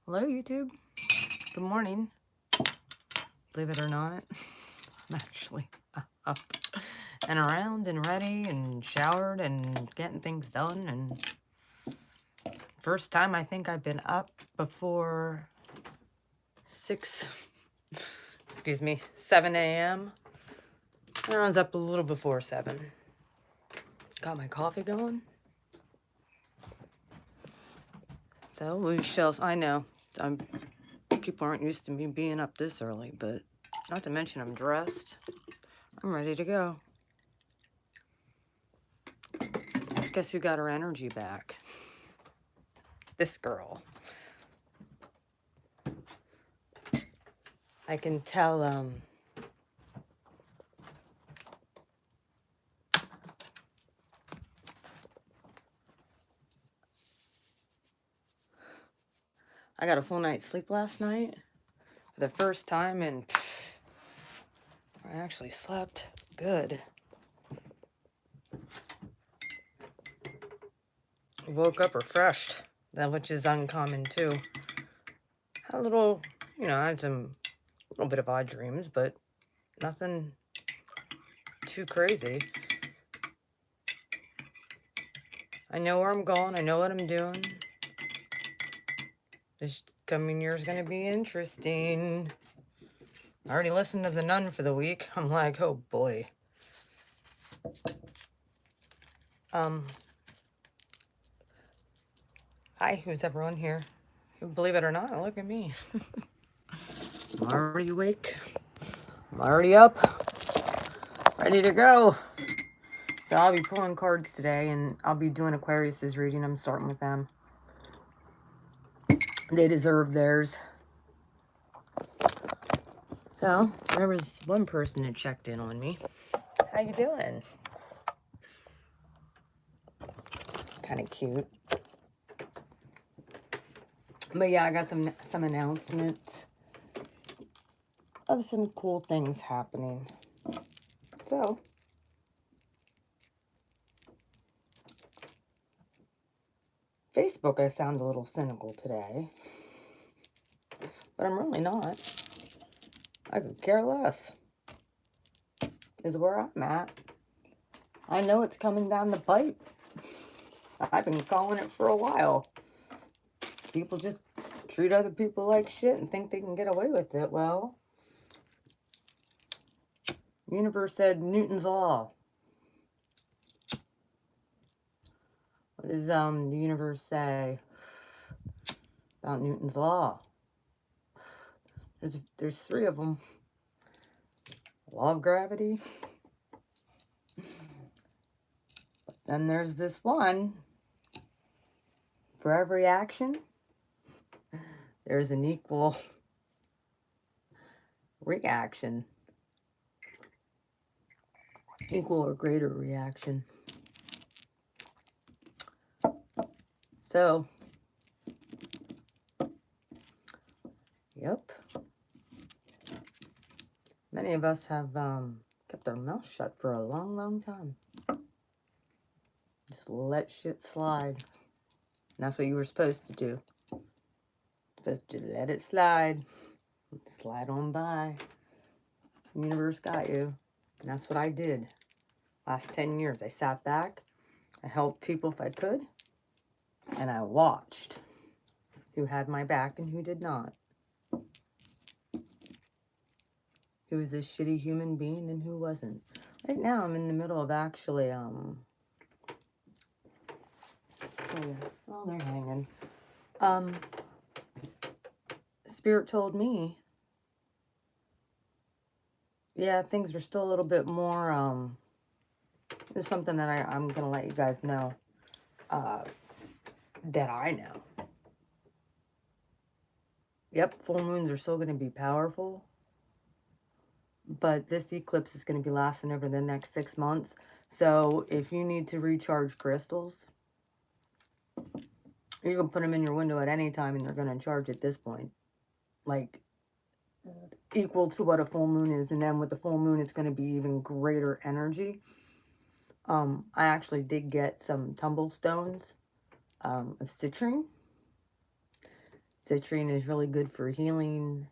Hello, YouTube. Good morning. Believe it or not, I'm actually up and around and ready and showered and getting things done. And first time I think I've been up before 7 a.m. I was up a little before 7. Got my coffee going. So we shall, I know, people aren't used to me being up this early, but not to mention I'm dressed. I'm ready to go. Guess who got her energy back? This girl. I can tell, I got a full night's sleep last night. For the first time, and I actually slept good. Woke up refreshed, that which is uncommon too. Had a little, I had a little bit of odd dreams, but nothing too crazy. I know where I'm going. I know what I'm doing. This coming year is going to be interesting. I already listened to The Nun for the week. I'm like, oh boy. Hi, who's everyone here? Believe it or not, look at me. I'm already awake. I'm already up. Ready to go. So I'll be pulling cards today, and I'll be doing Aquarius's reading. I'm starting with them. They deserve theirs. So there was one person that checked in on me. How you doing? Kind of cute. But yeah, I got some announcements of some cool things happening. So Facebook, I sound a little cynical today, but I'm really not. I could care less. Is where I'm at. I know it's coming down the pipe. I've been calling it for a while. People just treat other people like shit and think they can get away with it. Well, the universe said Newton's law. What does the universe say about Newton's law? There's 3 of them. Law of gravity. But then there's this one. For every action, there's an equal reaction. Equal or greater reaction. So, yep. Many of us have kept our mouth shut for a long, long time. Just let shit slide. And that's what you were supposed to do. Supposed to let it slide. Slide on by. The universe got you. And that's what I did. Last 10 years, I sat back. I helped people if I could. And I watched who had my back and who did not. Who was a shitty human being and who wasn't. Right now, I'm in the middle of actually, oh, they're hanging. Spirit told me, yeah, things are still a little bit more, there's something that I'm going to let you guys know, that I know. Yep, full moons are still going to be powerful. But this eclipse is going to be lasting over the next 6 months. So if you need to recharge crystals, you can put them in your window at any time and they're going to charge at this point. Like, equal to what a full moon is. And then with the full moon, it's going to be even greater energy. I actually did get some tumble stones of citrine. Citrine is really good for healing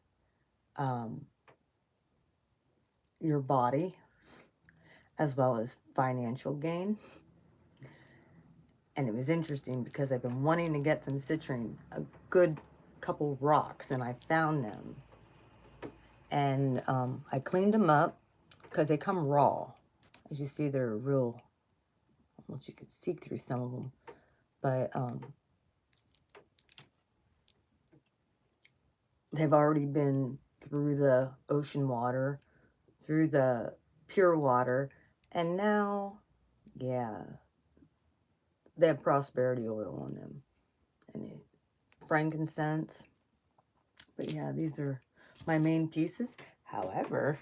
your body as well as financial gain. And it was interesting because I've been wanting to get some citrine, a good couple rocks, and I found them. And I cleaned them up because they come raw. As you see, they're real, almost you can see through some of them. But they've already been through the ocean water, through the pure water, and now, yeah, they have prosperity oil on them and frankincense. But yeah, these are my main pieces. However,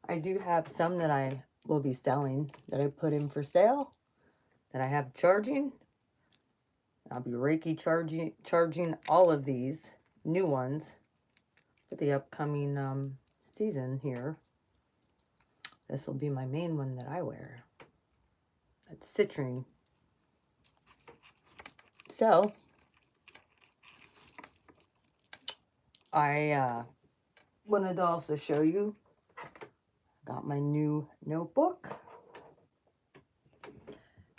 I do have some that I will be selling that I put in for sale that I have charging. I'll be Reiki charging all of these new ones for the upcoming season here. This will be my main one that I wear. That's citrine. So, I wanted to also show you, got my new notebook.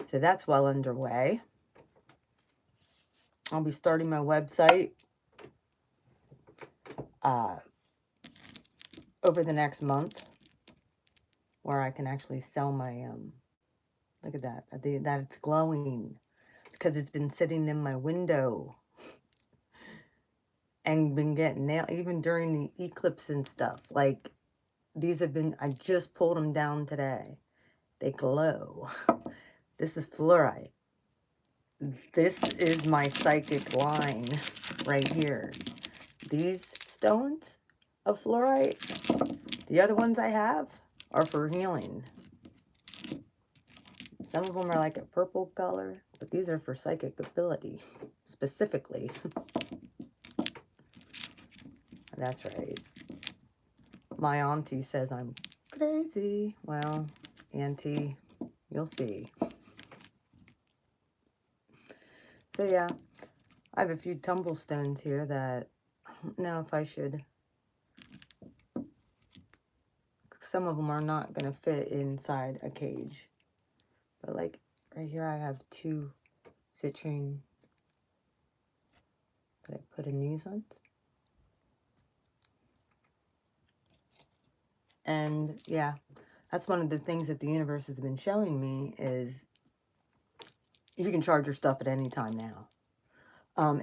So that's well underway. I'll be starting my website over the next month, where I can actually sell my, look at that, that it's glowing. It's because it's been sitting in my window and been getting nailed, even during the eclipse and stuff. Like, these have been, I just pulled them down today. They glow. This is fluorite. This is my psychic line right here. These stones of fluorite, the other ones I have, are for healing. Some of them are like a purple color, but these are for psychic ability, specifically. That's right. My auntie says I'm crazy. Well, auntie, you'll see. So yeah, I have a few tumble stones here that I don't know if I should. Some of them are not going to fit inside a cage. But like right here I have 2 citrine that I put a nuisance. And yeah, that's one of the things that the universe has been showing me is you can charge your stuff at any time now.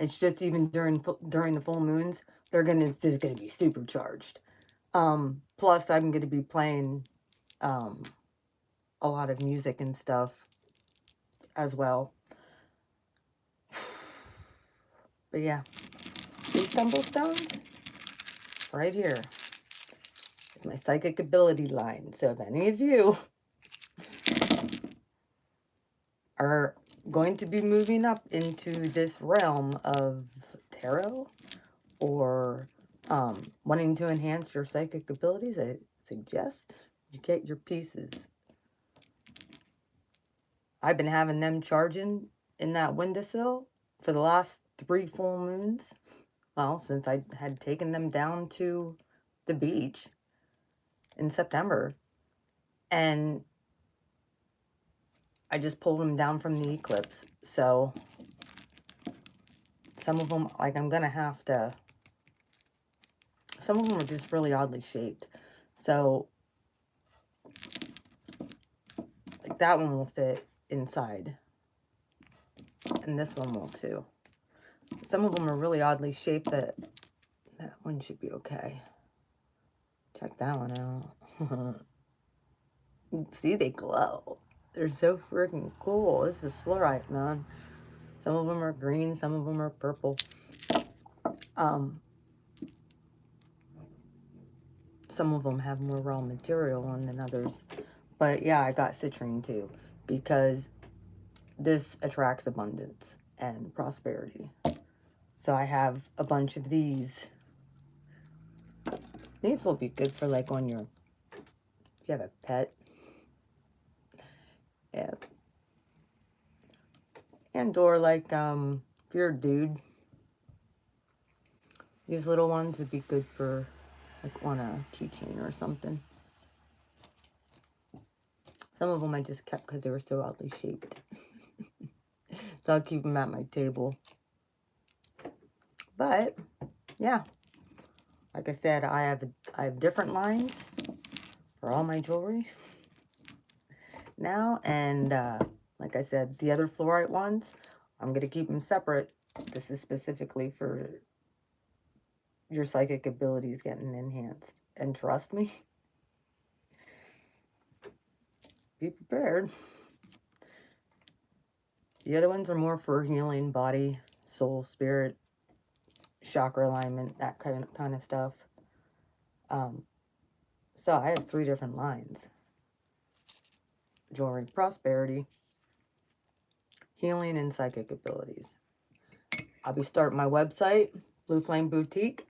It's just even during the full moons, it's just gonna be supercharged. Plus I'm gonna be playing a lot of music and stuff as well. But yeah, these tumble stones right here. It's my psychic ability line. So if any of you are going to be moving up into this realm of tarot or wanting to enhance your psychic abilities, I suggest you get your pieces. I've been having them charging in that windowsill for the last 3 full moons. Well, since I had taken them down to the beach in September. And I just pulled them down from the eclipse. So some of them, like I'm going to have to, some of them are just really oddly shaped. So like that one will fit inside. And this one will too. Some of them are really oddly shaped that one should be okay. Check that one out. See, they glow. They're so freaking cool. This is fluorite, man. Some of them are green, some of them are purple. Some of them have more raw material on than others. But yeah, I got citrine too, because this attracts abundance and prosperity. So I have a bunch of these. These will be good for like on your, if you have a pet. Yeah. And or like, if you're a dude, These little ones would be good for, like, on a keychain or something. Some of them I just kept because they were so oddly shaped. So I'll keep them at my table. But, yeah. Like I said, I have different lines for all my jewelry now. And, like I said, the other fluorite ones, I'm going to keep them separate. This is specifically for your psychic abilities getting enhanced. And trust me, be prepared. The other ones are more for healing body, soul, spirit, chakra alignment, that kind of stuff. So I have 3 different lines. Jewelry, prosperity, healing, and psychic abilities. I'll be starting my website, Blue Flame Boutique,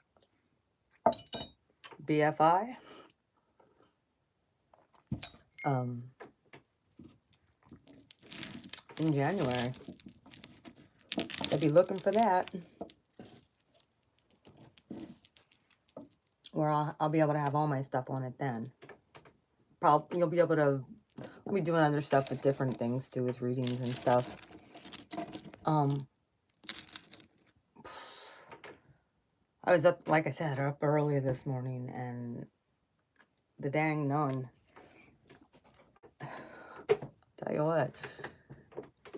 BFI. In January. I'll be looking for that. Where I'll be able to have all my stuff on it then. Probably you'll be able to. I'll be doing other stuff with different things too, with readings and stuff. I was up, like I said, up early this morning, and the dang nun. Tell you what,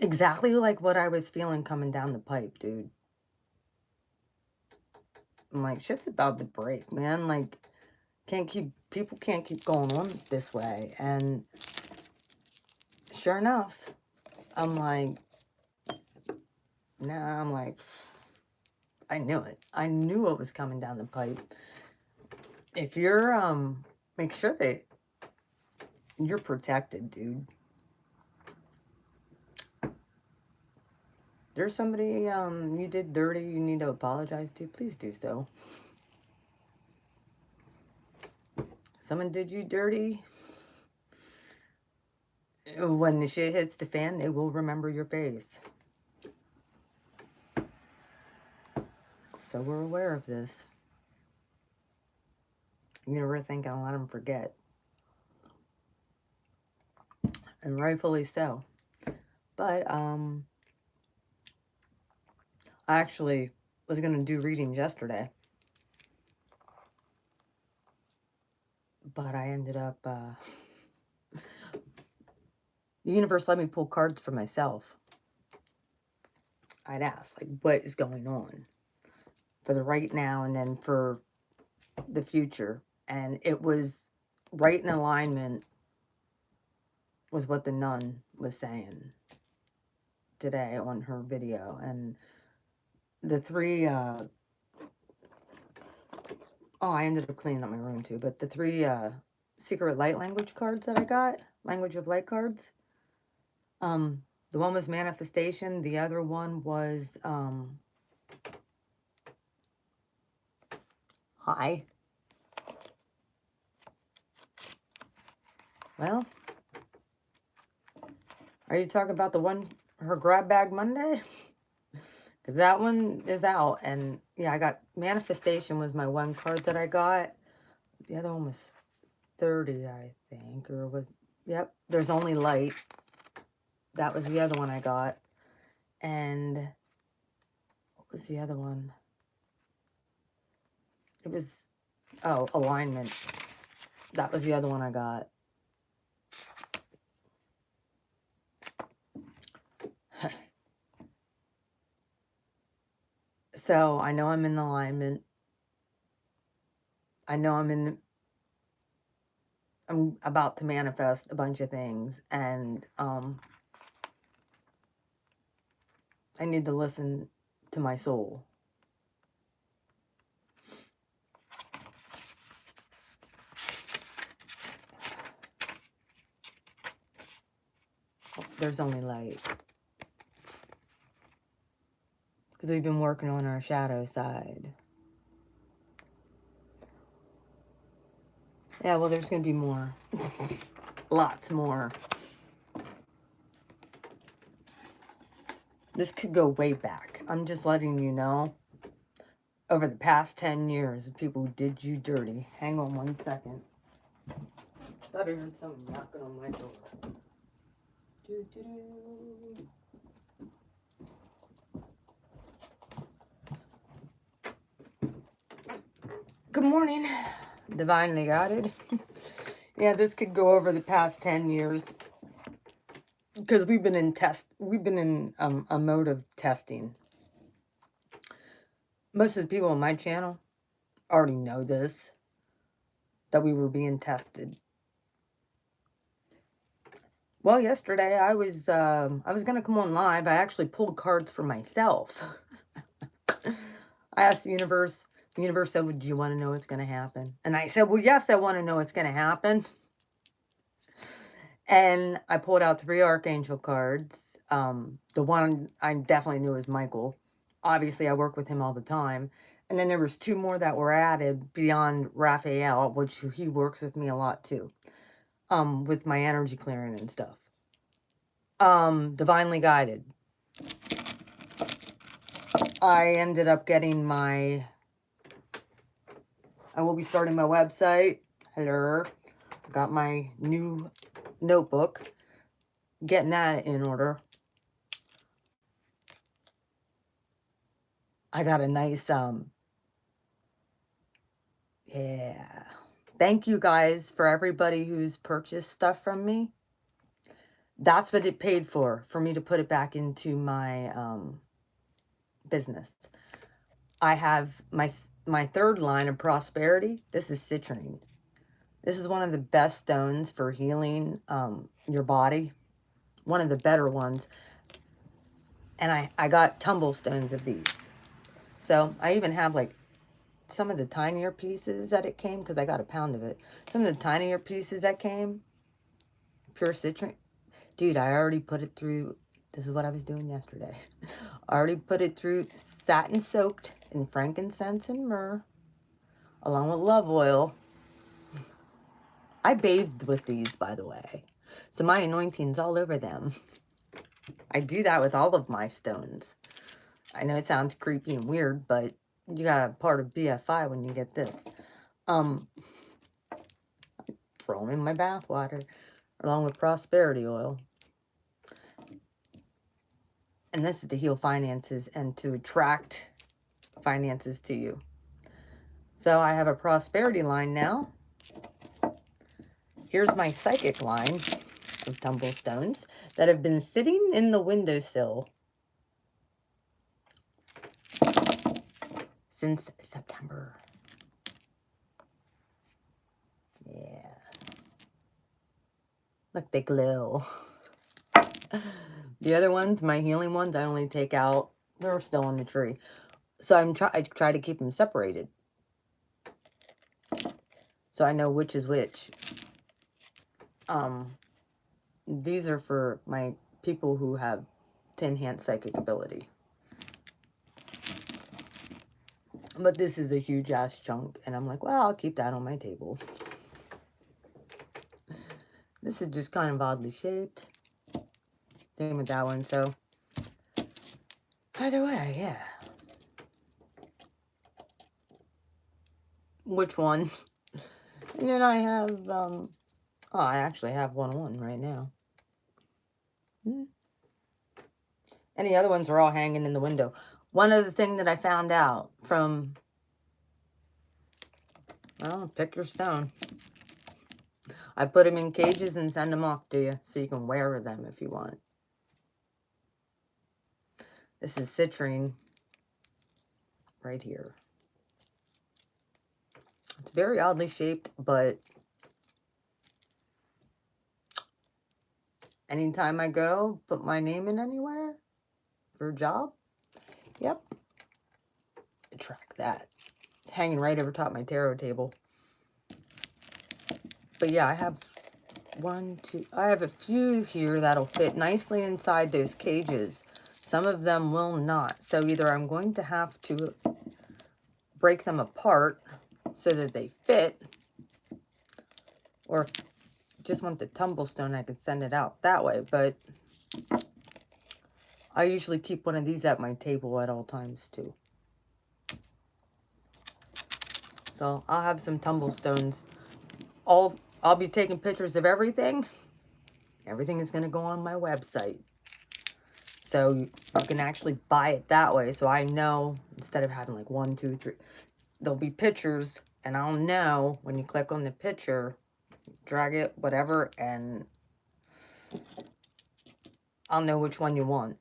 exactly like what I was feeling coming down the pipe, dude. I'm like, shit's about to break, man. Like, people can't keep going on this way. And sure enough, I'm like, nah, I'm like, I knew it. I knew it was coming down the pipe. If you're, make sure that you're protected, dude. There's somebody, you did dirty, you need to apologize to, please do so. Someone did you dirty. When the shit hits the fan, they will remember your face. So we're aware of this. The universe ain't gonna let them forget. And rightfully so. But, I actually was gonna do readings yesterday. But I ended up, the universe let me pull cards for myself. I'd ask, like, what is going on for the right now and then for the future. And it was right in alignment with what the nun was saying today on her video. And the 3, I ended up cleaning up my room too, but the 3 secret light language cards that I got, language of light cards, the one was manifestation, the other one was hi. Well, are you talking about the one, her grab bag Monday? Because that one is out. And yeah, I got manifestation was my one card that I got. The other one was 30, I think, or was, yep, there's only light. That was the other one I got. And what was the other one? It was, oh, alignment. That was the other one I got. So I know I'm in alignment. I know I'm about to manifest a bunch of things, and I need to listen to my soul. Oh, there's only light. Because we've been working on our shadow side. Yeah, well, there's going to be more. Lots more. This could go way back. I'm just letting you know. over the past 10 years of people who did you dirty. Hang on one second. Thought I heard someone knocking on my door. Doo-doo-doo. Good morning, divinely guided. Yeah, this could go over the past 10 years because we've been in a mode of testing. Most of the people on my channel already know this, that we were being tested. Well, yesterday I was gonna come on live. I actually pulled cards for myself. I asked the universe. The universe said, "Well, do you want to know what's gonna happen?" And I said, "Well, yes, I want to know what's gonna happen." And I pulled out 3 archangel cards. The one I definitely knew was Michael. Obviously, I work with him all the time. And then there was 2 more that were added beyond Raphael, which he works with me a lot too. With my energy clearing and stuff. Divinely guided. I ended up getting I will be starting my website. Hello. Got my new notebook. Getting that in order. I got a nice, yeah. Thank you guys for everybody who's purchased stuff from me. That's what it paid for me to put it back into my business. I have my 3rd line of prosperity. This is citrine. This is one of the best stones for healing your body. One of the better ones. And I got tumble stones of these. So I even have like some of the tinier pieces that it came, because I got a pound of it. Some of the tinier pieces that came, pure citrine. Dude, I already put it through. This is what I was doing yesterday. I already put it through satin soaked in frankincense and myrrh, along with love oil. I bathed with these, by the way. So my anointing's all over them. I do that with all of my stones. I know it sounds creepy and weird, but you got a part of BFI when you get this. Throw in my bath water, along with prosperity oil. And this is to heal finances and to attract finances to you. So I have a prosperity line now. Here's my psychic line of tumble stones that have been sitting in the windowsill since September. Yeah. Look, they glow. The other ones, my healing ones, I only take out. They're still on the tree. So I try to keep them separated. So I know which is which. These are for my people who have enhanced psychic ability. But this is a huge ass chunk. And I'm like, well, I'll keep that on my table. This is just kind of oddly shaped. Same with that one. So either way, yeah. Which one? And then I have, oh, I actually have one right now. And the other ones are all hanging in the window. One other thing that I found out from, well, pick your stone. I put them in cages and send them off to you so you can wear them if you want. This is citrine right here. It's very oddly shaped, but anytime I go, put my name in anywhere for a job, yep, attract that. It's hanging right over top my tarot table. But yeah, I have I have a few here that'll fit nicely inside those cages. Some of them will not. So either I'm going to have to break them apart so that they fit, or if you just want the tumblestone, I could send it out that way. But I usually keep one of these at my table at all times too. So I'll have some tumblestones. I'll be taking pictures of everything. Everything is going to go on my website. So you can actually buy it that way. So I know, instead of having like 1, 2, 3, there'll be pictures. And I'll know when you click on the picture, drag it, whatever, and I'll know which one you want.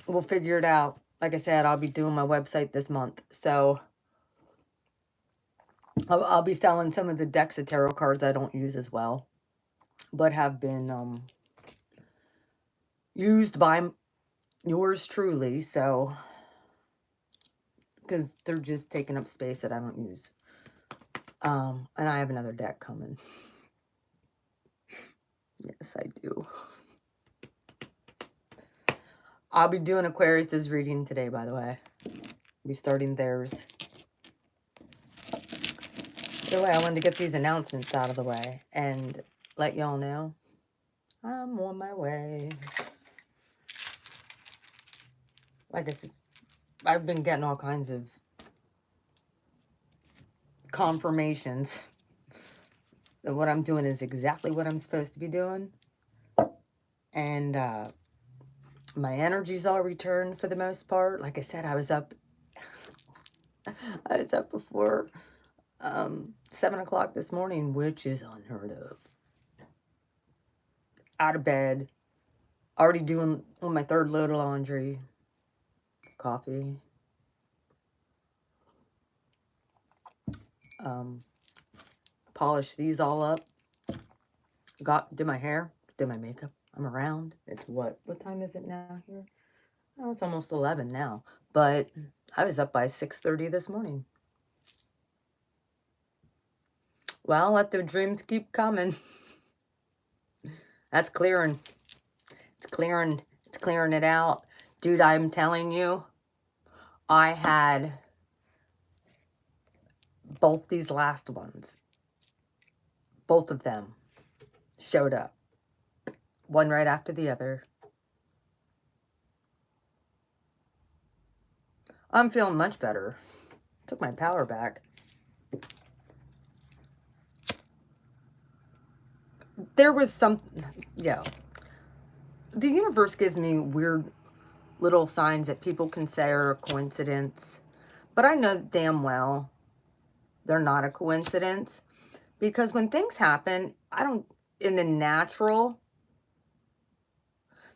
We'll figure it out. Like I said, I'll be doing my website this month. So I'll be selling some of the decks of tarot cards I don't use as well, but have been used by yours truly. So, because they're just taking up space that I don't use. And I have another deck coming. Yes, I do. I'll be doing Aquarius's reading today, by the way. I'll be starting theirs. Anyway, I wanted to get these announcements out of the way and let y'all know I'm on my way. Like I said, I've been getting all kinds of confirmations that what I'm doing is exactly what I'm supposed to be doing. And my energy's all returned for the most part. Like I said, I was up before 7 o'clock this morning, which is unheard of. Out of bed, already doing on my 3rd load of laundry, coffee. Polish these all up. Did my hair, did my makeup. I'm around. It's what time is it now here? Oh, it's almost 11 now. But I was up by 6:30 this morning. Well, let the dreams keep coming. That's clearing. It's clearing. It's clearing it out. Dude, I'm telling you, I had both these last ones. Both of them showed up. One right after the other. I'm feeling much better. Took my power back. There was some, yeah. The universe gives me weird little signs that people can say are a coincidence. But I know damn well they're not a coincidence. Because when things happen, in the natural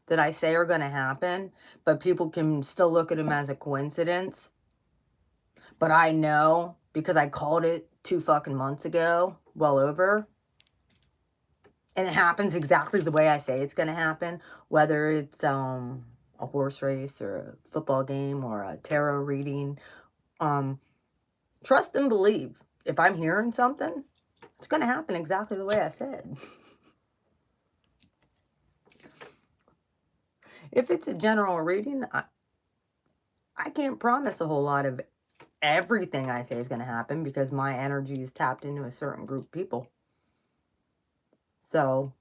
that I say are going to happen, but people can still look at them as a coincidence. But I know, because I called it 2 fucking months ago, well over, and it happens exactly the way I say it's going to happen, whether it's a horse race or a football game or a tarot reading. Trust and believe. If I'm hearing something, it's going to happen exactly the way I said. If it's a general reading, I can't promise a whole lot of everything I say is going to happen because my energy is tapped into a certain group of people. So,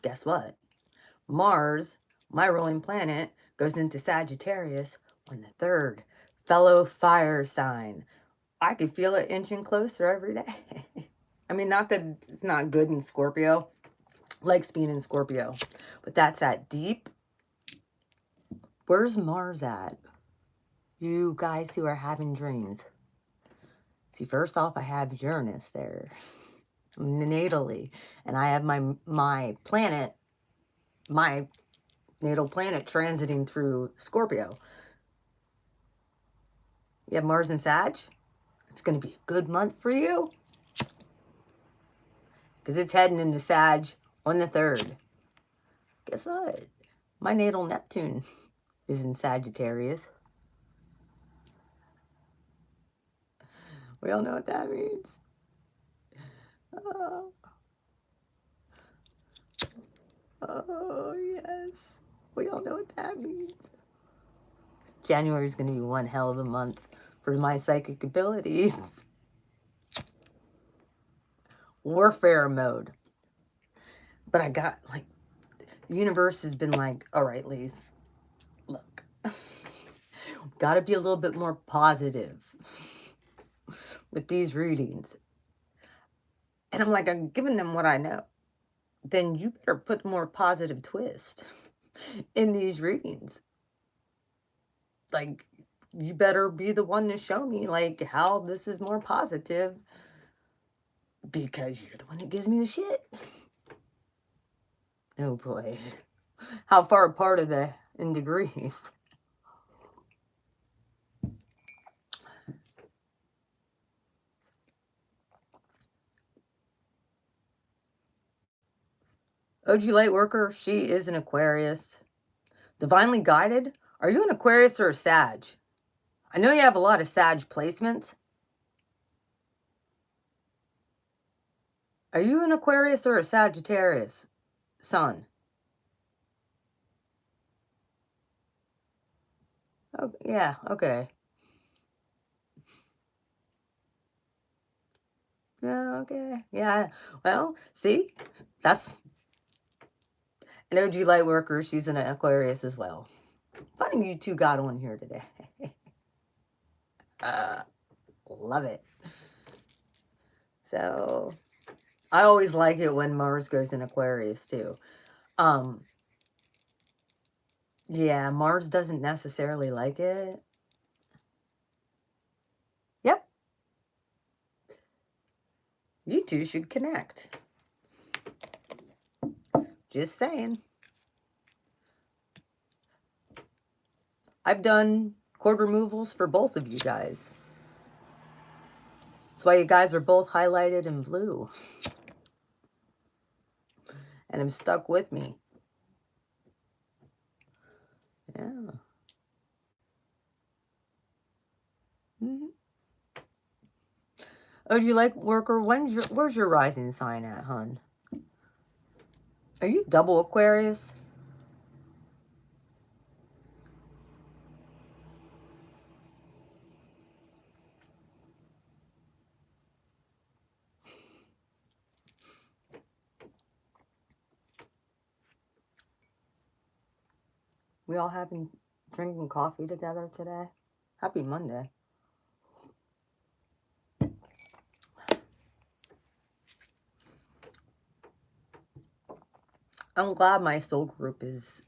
guess what? Mars, my ruling planet, goes into Sagittarius on the 3rd. Fellow fire sign. I can feel it inching closer every day. I mean, not that it's not good in Scorpio. Likes being in Scorpio. But that's that deep. Where's Mars at? You guys who are having dreams. See, first off, I have Uranus there. Natally. And I have my planet, my natal planet transiting through Scorpio. You have Mars and Sag. It's going to be a good month for you. Because it's heading into Sag on the 3rd. Guess what? My natal Neptune is in Sagittarius. We all know what that means. Oh, yes. We all know what that means. January is going to be one hell of a month for my psychic abilities. Warfare mode. But I got, like, the universe has been like, all right, Lise, look. got to be a little bit more positive with these readings. And I'm like, I'm giving them what I know. Then you better put more positive twist in these readings. Like, you better be the one to show me, like, how this is more positive, because you're the one that gives me the shit. Oh boy. How far apart are they in degrees? OG Lightworker, she is an Aquarius. Divinely Guided, are you an Aquarius or a Sag? I know you have a lot of Sag placements. Are you an Aquarius or a Sagittarius? Sun. Oh, yeah, okay. Yeah, okay. Yeah, well, see? That's an OG Lightworker. She's an Aquarius as well. Funny you two got on here today. Love it. So, I always like it when Mars goes in Aquarius too. Yeah, Mars doesn't necessarily like it. Yep. You two should connect. Just saying. I've done cord removals for both of you guys. That's why you guys are both highlighted in blue. And have stuck with me. Yeah. Oh, do you like worker? Where's your rising sign at, hun? Are you double Aquarius? We all drinking coffee together today. Happy Monday. I'm glad my soul group is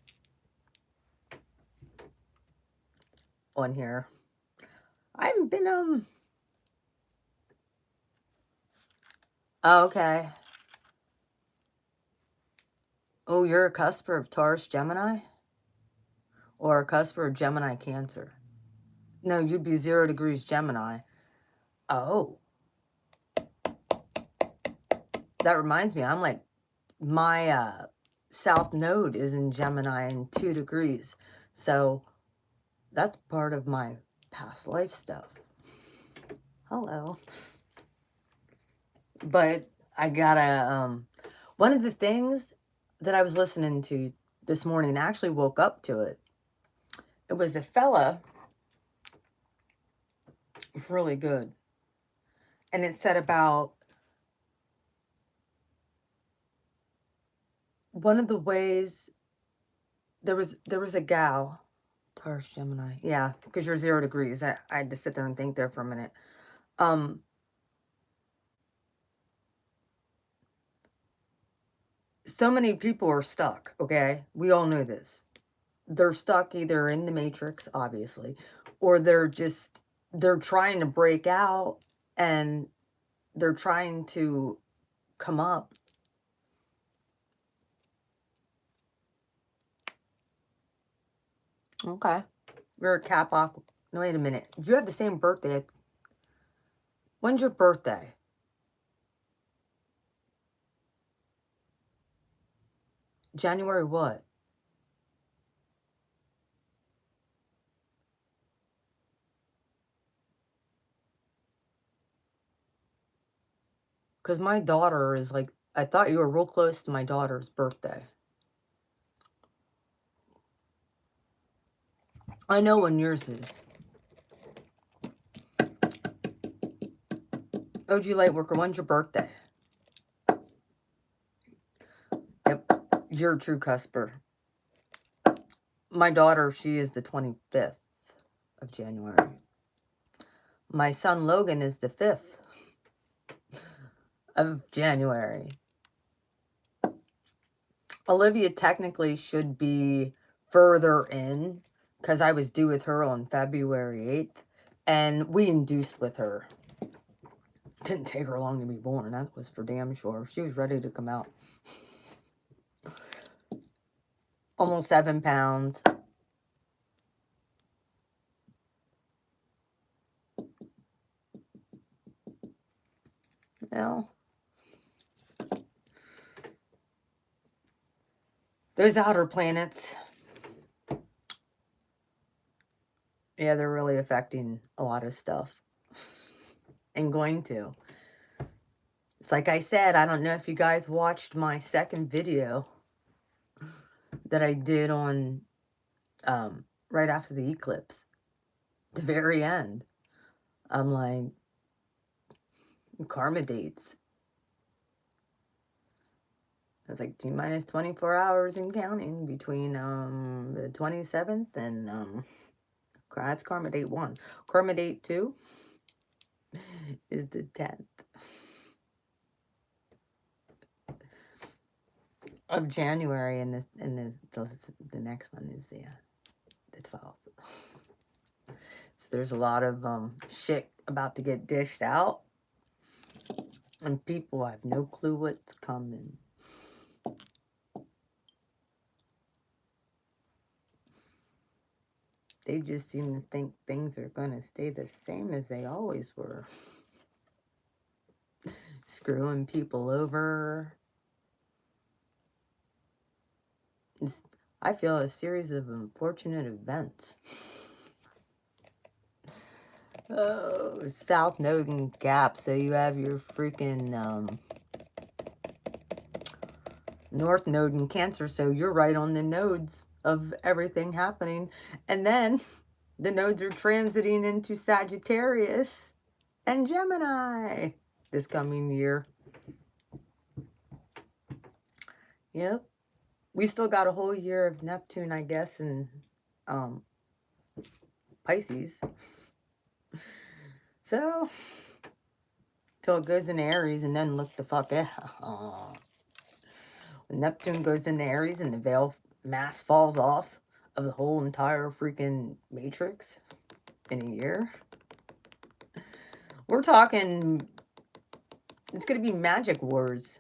on here. I haven't been, oh, okay. Oh, you're a cusper of Taurus Gemini? Or a cusper of Gemini Cancer? No, you'd be 0 degrees Gemini. Oh. That reminds me, I'm like, my South Node is in Gemini in 2 degrees. So that's part of my past life stuff. Hello. But I gotta, one of the things that I was listening to this morning, I actually woke up to it. It was a fella, really good. And it said about one of the ways, there was a gal, Taurus Gemini, yeah, because you're 0 degrees. I had to sit there and think there for a minute. So many people are stuck, okay? We all know this. They're stuck either in the matrix, obviously, or they're trying to break out and they're trying to come up. Okay. You're a Cap Aqua. No, wait a minute. You have the same birthday. When's your birthday? January what? Because my daughter is like, I thought you were real close to my daughter's birthday. I know when yours is. OG Lightworker, when's your birthday? Yep, you're a true cusper. My daughter, she is the 25th of January. My son Logan is the 5th of January. Olivia technically should be further in because I was due with her on February 8th and we induced with her. Didn't take her long to be born. That was for damn sure. She was ready to come out. Almost 7 pounds. Now, those outer planets, yeah, they're really affecting a lot of stuff. And going to. It's like I said, I don't know if you guys watched my second video that I did on right after the eclipse. The very end. I'm like, karma dates. It's like T minus 24 hours and counting between the 27th and that's karma date 1. Karma date 2 is the 10th of January, and the next one is the 12th. So there's a lot of shit about to get dished out, and people have no clue what's coming. They just seem to think things are going to stay the same as they always were. Screwing people over. I feel a series of unfortunate events. Oh, South Node and Gap. So you have your freaking North Node in Cancer. So you're right on the nodes of everything happening. And then the nodes are transiting into Sagittarius and Gemini this coming year. Yep. We still got a whole year of Neptune, I guess, and Pisces. So, till it goes into Aries and then look the fuck out. When Neptune goes into Aries and the veil mass falls off of the whole entire freaking matrix in a year. We're talking, it's going to be magic wars.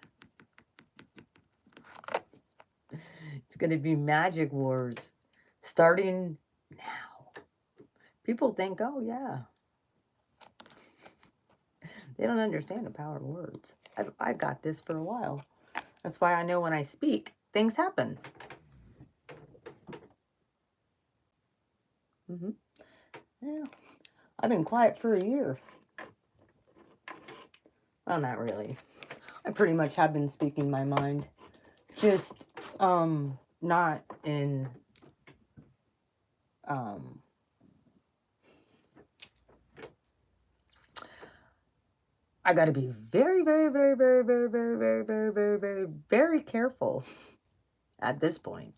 It's going to be magic wars starting now. People think, oh yeah. They don't understand the power of words. I got this for a while. That's why I know when I speak, things happen. Yeah, I've been quiet for a year. Well, not really. I pretty much have been speaking my mind. Just, not in, I gotta be very, very, very, very, very, very, very, very, very, very, very careful at this point.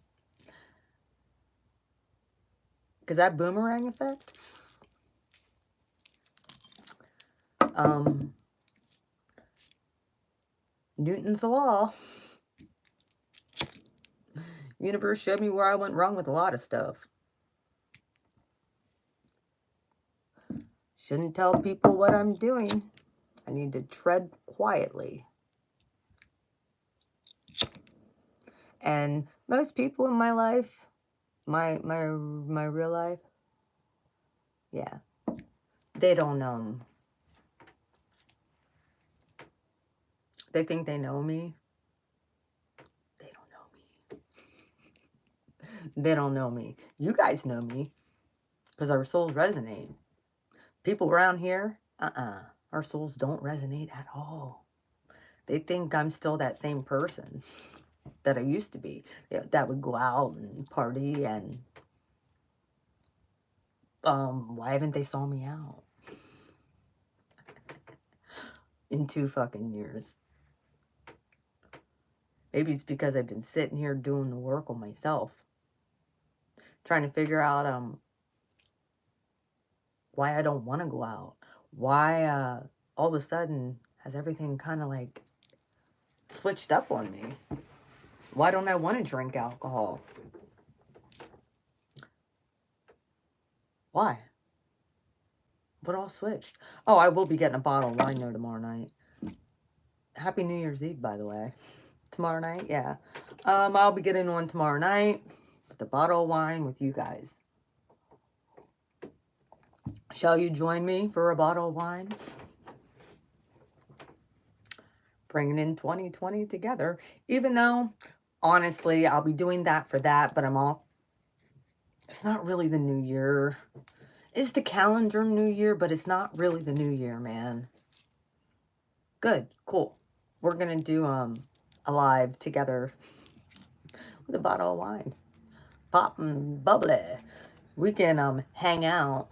Because that boomerang effect, Newton's law. Universe showed me where I went wrong with a lot of stuff. Shouldn't tell people what I'm doing. I need to tread quietly. And most people in my life, my real life, yeah, they don't know. They think they know me. They don't know me. They don't know me. You guys know me because our souls resonate. People around here, our souls don't resonate at all. They think I'm still that same person that I used to be. That would go out and party and why haven't they saw me out in 2 fucking years? Maybe it's because I've been sitting here doing the work on myself, trying to figure out why I don't want to go out, why all of a sudden has everything kind of like switched up on me. Why don't I want to drink alcohol? Why? What all switched? Oh, I will be getting a bottle of wine though tomorrow night. Happy New Year's Eve, by the way. Tomorrow night, yeah. I'll be getting one tomorrow night with a bottle of wine with you guys. Shall you join me for a bottle of wine? Bringing in 2020 together. Even though, honestly, I'll be doing that for that, but it's not really the new year. It's the calendar new year, but it's not really the new year, man. Good, cool. We're gonna do a live together with a bottle of wine. Pop and bubbly. We can hang out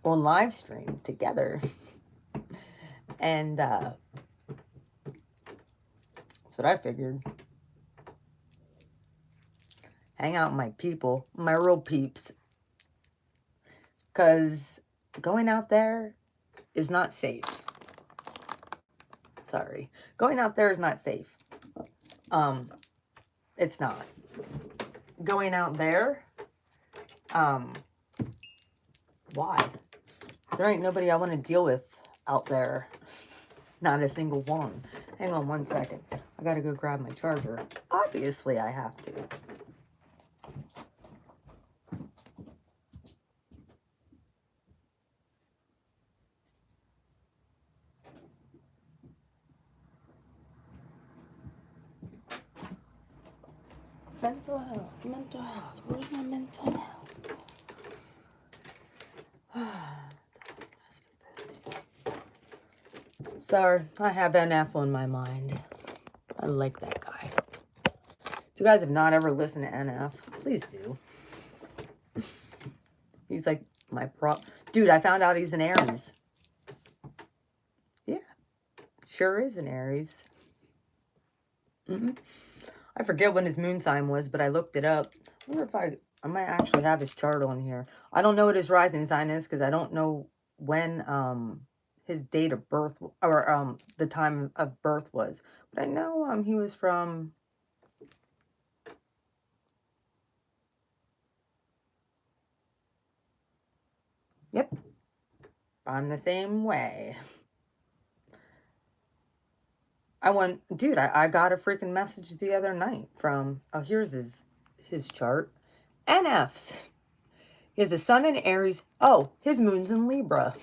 on live stream together. And that's what I figured. Hang out with my people, my real peeps. Because going out there is not safe. Sorry. Going out there is not safe. It's not. Going out there, why? There ain't nobody I want to deal with out there. Not a single one. Hang on one second. I gotta go grab my charger. Obviously, I have to. Mental health, mental health. Where's my mental health? Sorry, I have NF on my mind. I like that guy. If you guys have not ever listened to NF, please do. He's like my dude, I found out he's an Aries. Yeah, sure is an Aries. I forget when his moon sign was, but I looked it up. I wonder if I might actually have his chart on here. I don't know what his rising sign is because I don't know when his date of birth or the time of birth was. But I know he was from... Yep. I'm the same way. Dude, I got a freaking message the other night from, oh, here's his chart. NFs. He has a sun in Aries. Oh, his moon's in Libra.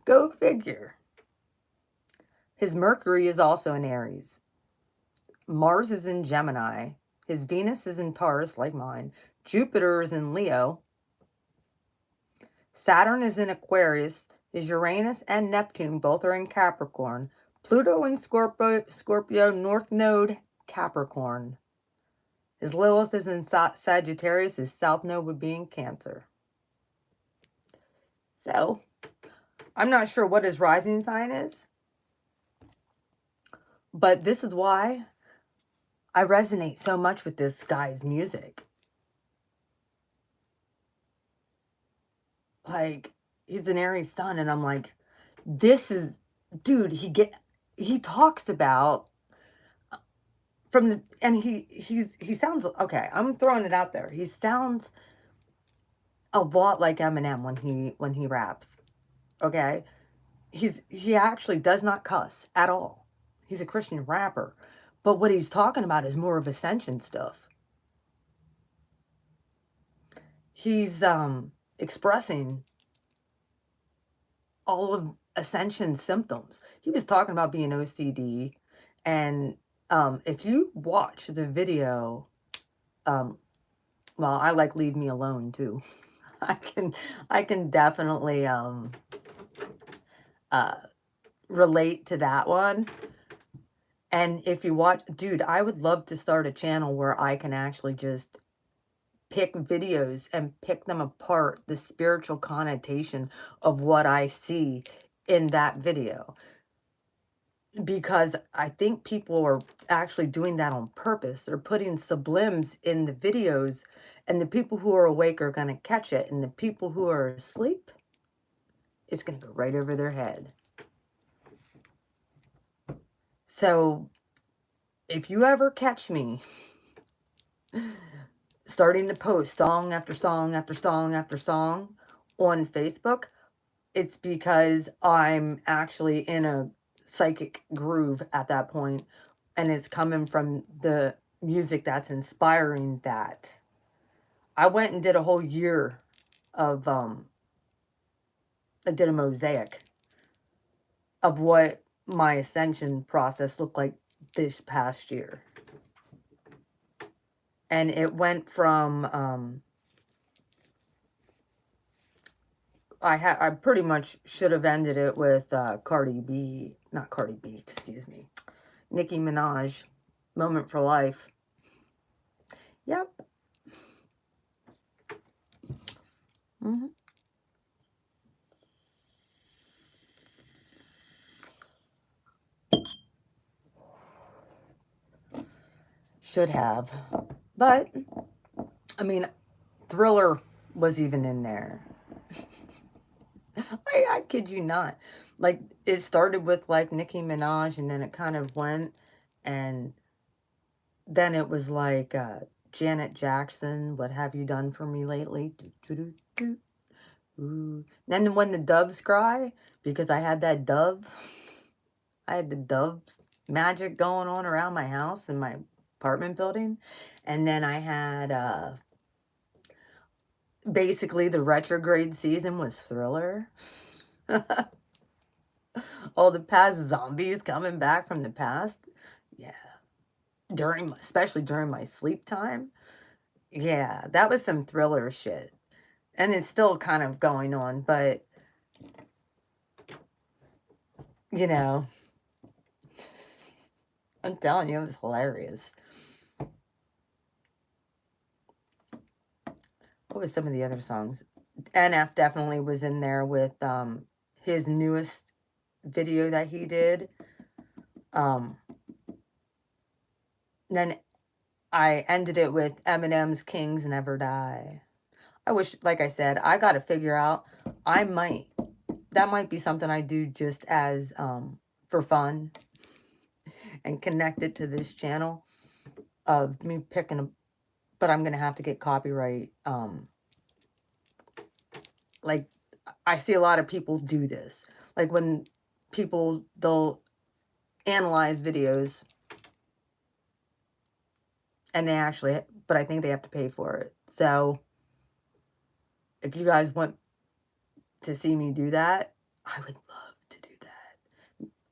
Go figure. His Mercury is also in Aries. Mars is in Gemini. His Venus is in Taurus, like mine. Jupiter is in Leo. Saturn is in Aquarius. His Uranus and Neptune both are in Capricorn. Pluto in Scorpio, North Node, Capricorn. His Lilith is in Sagittarius. His South Node would be in Cancer. So, I'm not sure what his rising sign is. But this is why I resonate so much with this guy's music. Like, he's an Aries sun, and I'm like, this is... Dude, he talks about... he sounds... Okay, I'm throwing it out there. He sounds a lot like Eminem when he raps. Okay? He actually does not cuss at all. He's a Christian rapper. But what he's talking about is more of ascension stuff. He's expressing all of ascension symptoms. He was talking about being OCD. And if you watch the video, well, I like Leave Me Alone too. I can definitely relate to that one. And if you watch, dude, I would love to start a channel where I can actually just pick videos and pick them apart, the spiritual connotation of what I see in that video. Because I think people are actually doing that on purpose. They're putting sublims in the videos, and the people who are awake are going to catch it, and the people who are asleep, it's going to go right over their head. So if you ever catch me starting to post song after song after song after song on Facebook, it's because I'm actually in a psychic groove at that point, and it's coming from the music that's inspiring that. I went and did a whole year of I did a mosaic of what my ascension process looked like this past year. And it went from I pretty much should have ended it with Nicki Minaj, Moment for Life. Yep. Mm-hmm. Should have. But, I mean, Thriller was even in there. I kid you not. Like, it started with, like, Nicki Minaj, and then it kind of went, and then it was like Janet Jackson, What Have You Done For Me Lately? Do, do, do, do. Ooh. Then when the doves cry, because I had that dove, I had the doves magic going on around my house in my apartment building. And then I had basically the retrograde season was Thriller. All the past zombies coming back from the past. Yeah. Especially during my sleep time. Yeah, that was some Thriller shit. And it's still kind of going on, but you know, I'm telling you, it was hilarious. What was some of the other songs? NF definitely was in there with his newest video that he did. Then I ended it with Eminem's Kings Never Die. I wish, like I said, I got to figure out, that might be something I do just as for fun and connect it to this channel of me picking but I'm going to have to get copyright. Like, I see a lot of people do this. Like when they'll analyze videos and but I think they have to pay for it. So if you guys want to see me do that, I would love to do that.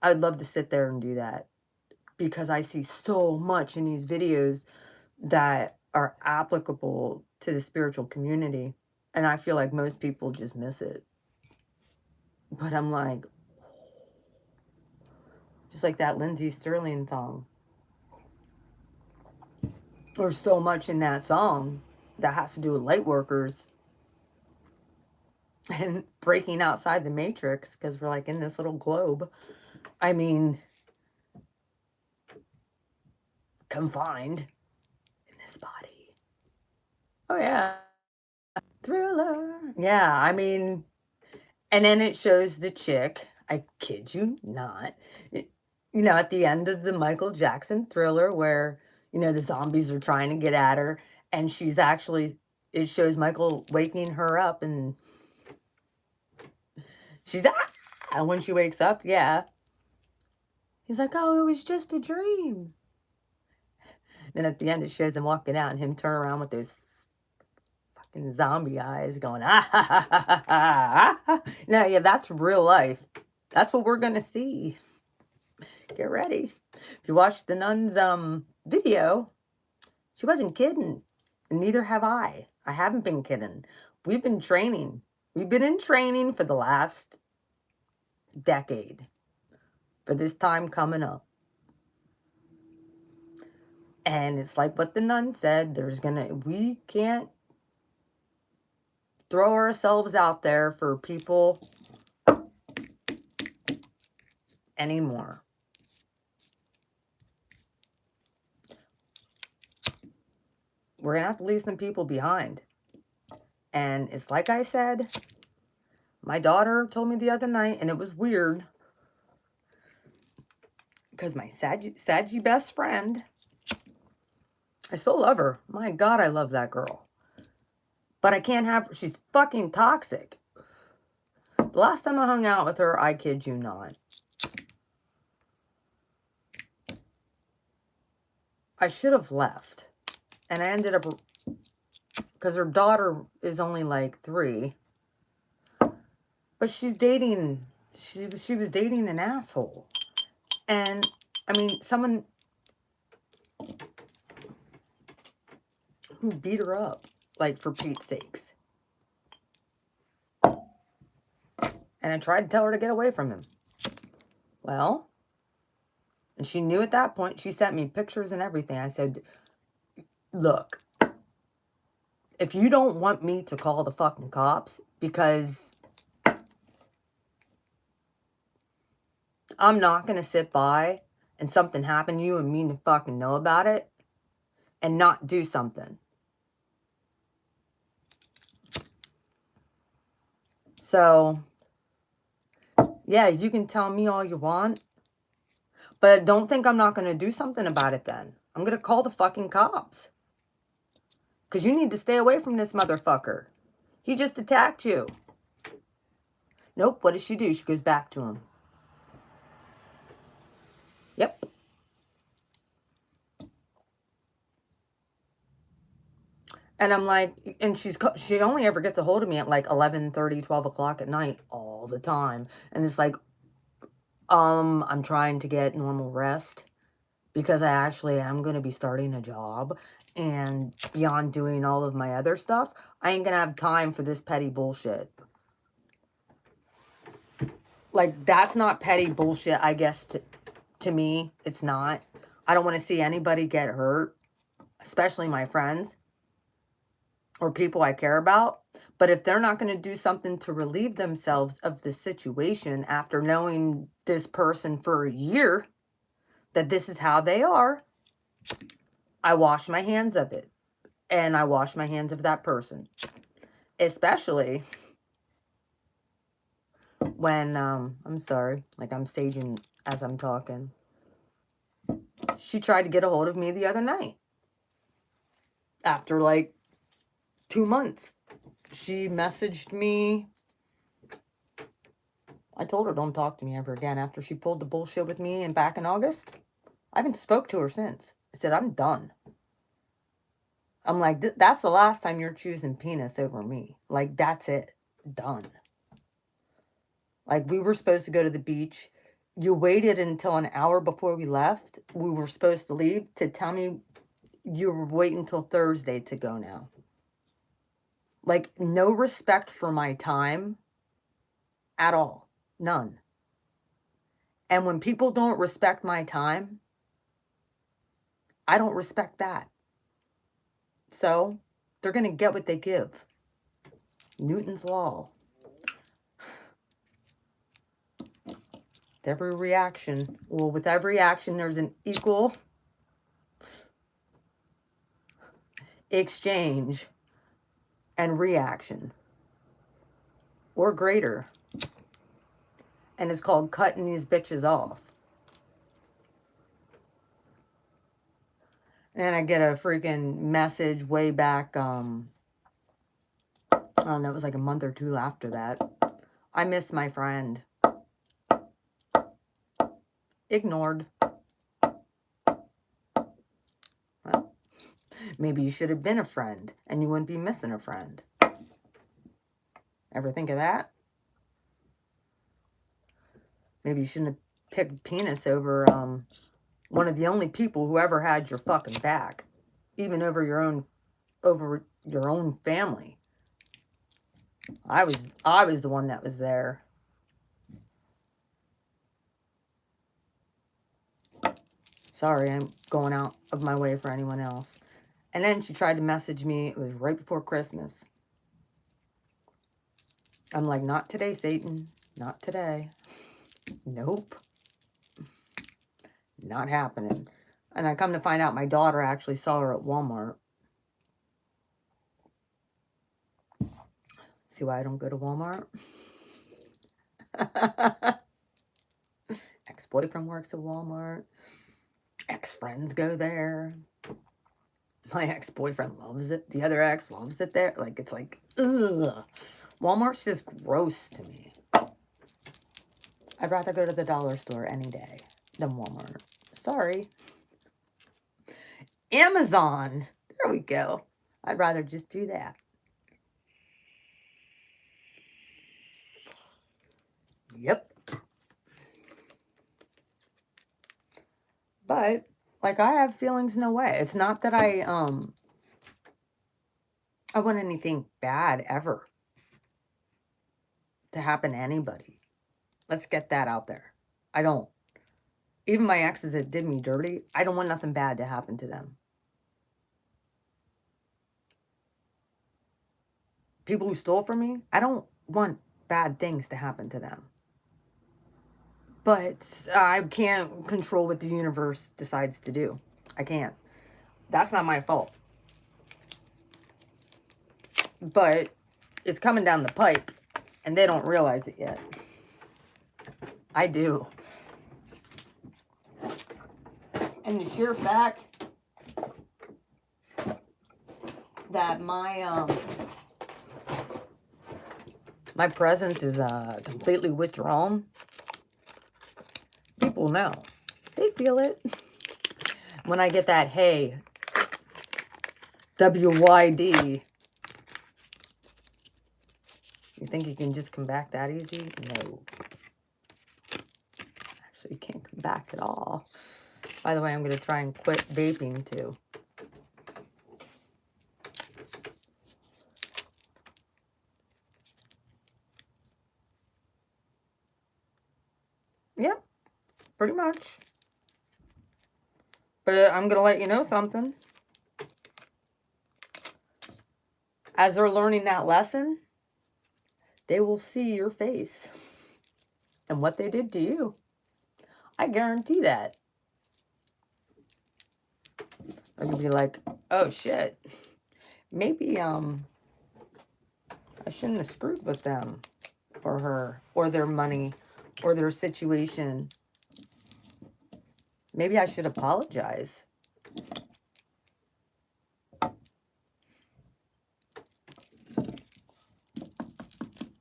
I would love to sit there and do that because I see so much in these videos that are applicable to the spiritual community. And I feel like most people just miss it. But I'm like, just like that Lindsey Sterling song. There's so much in that song that has to do with light workers and breaking outside the matrix because we're like in this little globe. I mean, confined in this body. Oh, yeah. Thriller. Yeah, I mean, and then it shows the chick, I kid you not, at the end of the Michael Jackson Thriller where, the zombies are trying to get at her and it shows Michael waking her up and she's, and when she wakes up, yeah. He's like, oh, it was just a dream. Then at the end, it shows him walking out and him turn around with those fucking zombie eyes going, ah, ha, ha, ha, ha, ha, ha. No, yeah, that's real life. That's what we're going to see. Get ready. If you watch the nun's video, she wasn't kidding. And neither have I. I haven't been kidding. We've been training. We've been in training for the last decade. For this time coming up. And it's like what the nun said, we can't throw ourselves out there for people anymore. We're going to have to leave some people behind. And it's like I said, My daughter told me the other night, and it was weird, because my Saggy best friend, I still love her. My God, I love that girl. But I can't have her. She's fucking toxic. The last time I hung out with her, I kid you not, I should have left. And I ended up, because her daughter is only like 3. But she's dating, she was dating an asshole. And, I mean, someone who beat her up, like, for Pete's sakes. And I tried to tell her to get away from him. Well, and she knew at that point. She sent me pictures and everything. I said, look, if you don't want me to call the fucking cops, because I'm not going to sit by and something happen to you and me to fucking know about it and not do something. So, yeah, you can tell me all you want, but don't think I'm not going to do something about it then. I'm going to call the fucking cops. Because you need to stay away from this motherfucker. He just attacked you. Nope, what does she do? She goes back to him. Yep. And I'm like, and she only ever gets a hold of me at like 11:30, 12 o'clock at night all the time. And it's like, I'm trying to get normal rest because I actually am going to be starting a job. And beyond doing all of my other stuff, I ain't going to have time for this petty bullshit. Like, that's not petty bullshit, I guess, to me. It's not. I don't want to see anybody get hurt, especially my friends or people I care about. But if they're not going to do something to relieve themselves of the situation after knowing this person for a year, that this is how they are, I wash my hands of it. And I wash my hands of that person. Especially when, I'm sorry, like I'm staging as I'm talking. She tried to get a hold of me the other night. After like 2 months. She messaged me. I told her don't talk to me ever again after she pulled the bullshit with me and back in August. I haven't spoke to her since. I said, I'm done. I'm like, that's the last time you're choosing penis over me. Like, that's it. Done. Like, we were supposed to go to the beach. You waited until an hour before we left. We were supposed to leave to tell me you were waiting until Thursday to go now. Like, no respect for my time at all. None. And when people don't respect my time, I don't respect that. So, they're going to get what they give. Newton's law. Every reaction. Well, with every action, there's an equal exchange and reaction. Or greater. And it's called cutting these bitches off. And I get a freaking message way back, I don't know, it was like a month or 2 after that. I miss my friend. Ignored. Well, maybe you should have been a friend and you wouldn't be missing a friend. Ever think of that? Maybe you shouldn't have picked penis over one of the only people who ever had your fucking back. Even over your own family. I was the one that was there. Sorry, I'm going out of my way for anyone else. And then she tried to message me. It was right before Christmas. I'm like, not today, Satan. Not today. Nope. Not happening. And I come to find out my daughter actually saw her at Walmart. See why I don't go to Walmart? Ex-boyfriend works at Walmart. Ex-friends go there. My ex-boyfriend loves it. The other ex loves it there. Like, it's like, ugh. Walmart's just gross to me. I'd rather go to the dollar store any day than Walmart. Sorry. Amazon. There we go. I'd rather just do that. Yep. But, like, I have feelings no way. It's not that I want anything bad ever to happen to anybody. Let's get that out there. I don't. Even my exes that did me dirty, I don't want nothing bad to happen to them. People who stole from me, I don't want bad things to happen to them. But I can't control what the universe decides to do. I can't. That's not my fault. But it's coming down the pipe, and they don't realize it yet. I do. And the sheer fact that my presence is completely withdrawn, people know. They feel it. When I get that, hey, WYD, you think you can just come back that easy? No. Actually, you can't come back at all. By the way, I'm going to try and quit vaping too. Yep, pretty much. But I'm going to let you know something. As they're learning that lesson, they will see your face and what they did to you. I guarantee that. They're going to be like, oh shit, maybe I shouldn't have screwed with them or her or their money or their situation. Maybe I should apologize.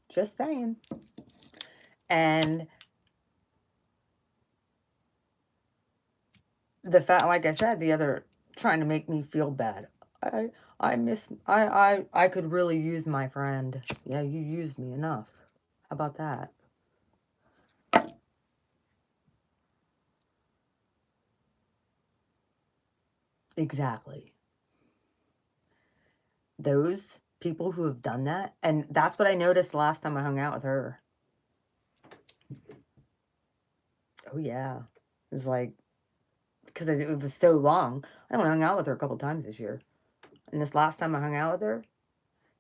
Just saying. And the fact, like I said, the other trying to make me feel bad. I could really use my friend. Yeah, you used me enough. How about that? Exactly. Those people who have done that, and that's what I noticed last time I hung out with her. Oh yeah. It was like, because it was so long. I only hung out with her a couple times this year. And this last time I hung out with her,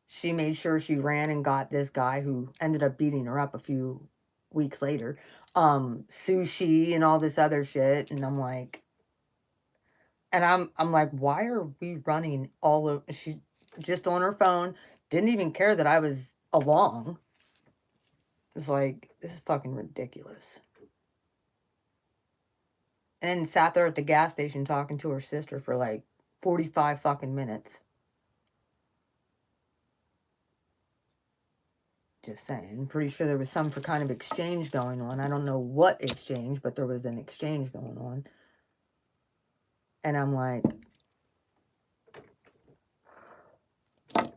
she made sure she ran and got this guy who ended up beating her up a few weeks later, sushi and all this other shit. And I'm like, why are we running all of, she just on her phone, didn't even care that I was along. It's like, this is fucking ridiculous. And then sat there at the gas station talking to her sister for like 45 fucking minutes. Just saying. I'm pretty sure there was some kind of exchange going on. I don't know what exchange, but there was an exchange going on. And I'm like, and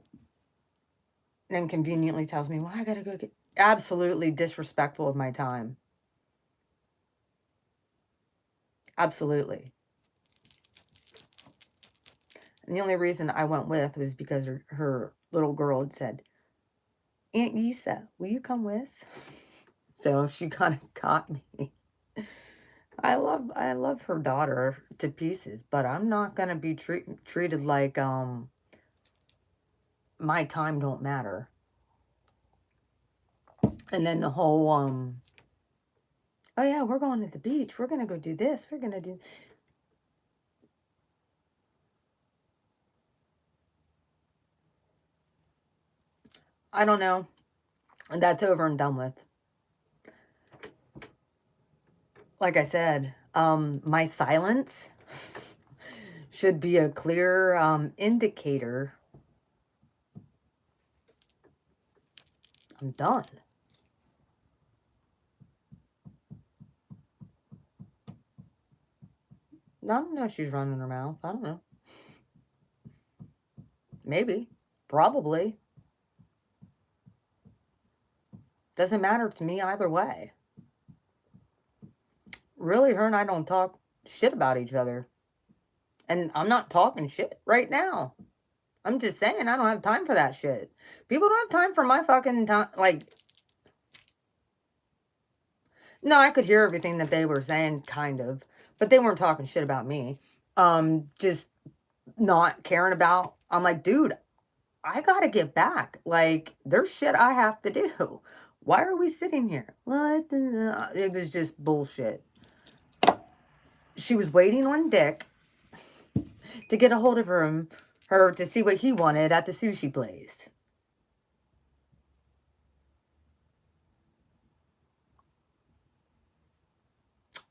then conveniently tells me, well, I gotta go get, absolutely disrespectful of my time. Absolutely. And the only reason I went with was because her little girl had said, Aunt Yisa, will you come with? So she kind of caught me. I love her daughter to pieces, but I'm not gonna be treated like my time don't matter. And then the whole oh yeah, we're going to the beach. We're gonna go do this. We're gonna do. I don't know. And that's over and done with. like I said, my silence should be a clear indicator I'm done. I don't know if she's running her mouth. I don't know. Maybe. Probably. Doesn't matter to me either way. Really, her and I don't talk shit about each other. And I'm not talking shit right now. I'm just saying I don't have time for that shit. People don't have time for my fucking time. Like, no, I could hear everything that they were saying, kind of. But they weren't talking shit about me. Just not caring about. I'm like, dude, I gotta get back. Like, there's shit I have to do. Why are we sitting here? What the... It was just bullshit. She was waiting on Dick to get a hold of her to see what he wanted at the sushi place.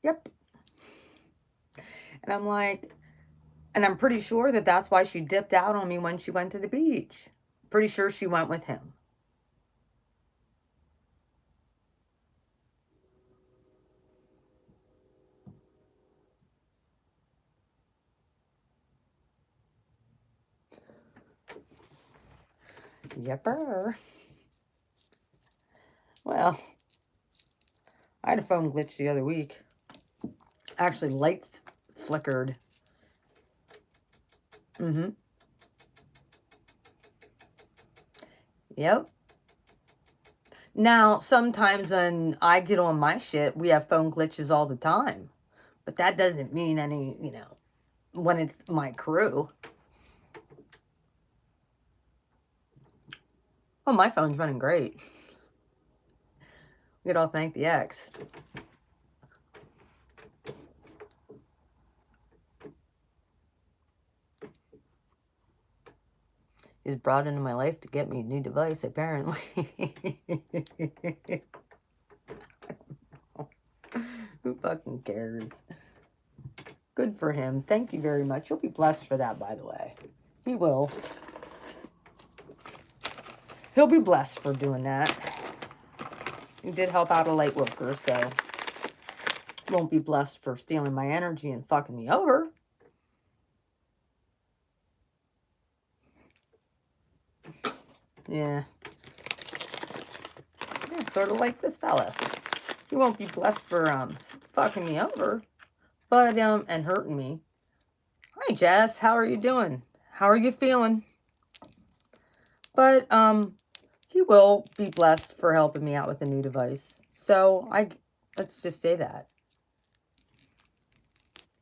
Yep. And I'm like, and I'm pretty sure that that's why she dipped out on me when she went to the beach. Pretty sure she went with him. Yepper. Well, I had a phone glitch the other week. Actually, lights flickered. Mm-hmm. Yep. Now, sometimes when I get on my shit, we have phone glitches all the time. But that doesn't mean any, when it's my crew. Oh, my phone's running great. We could all thank the ex. He's brought into my life to get me a new device, apparently. Who fucking cares? Good for him. Thank you very much. You'll be blessed for that, by the way. He will. He'll be blessed for doing that. He did help out a light worker, so won't be blessed for stealing my energy and fucking me over. Yeah. Yeah, sort of like this fella. He won't be blessed for fucking me over, but and hurting me. Hi, Jess. How are you doing? How are you feeling? But he will be blessed for helping me out with a new device. So let's just say that.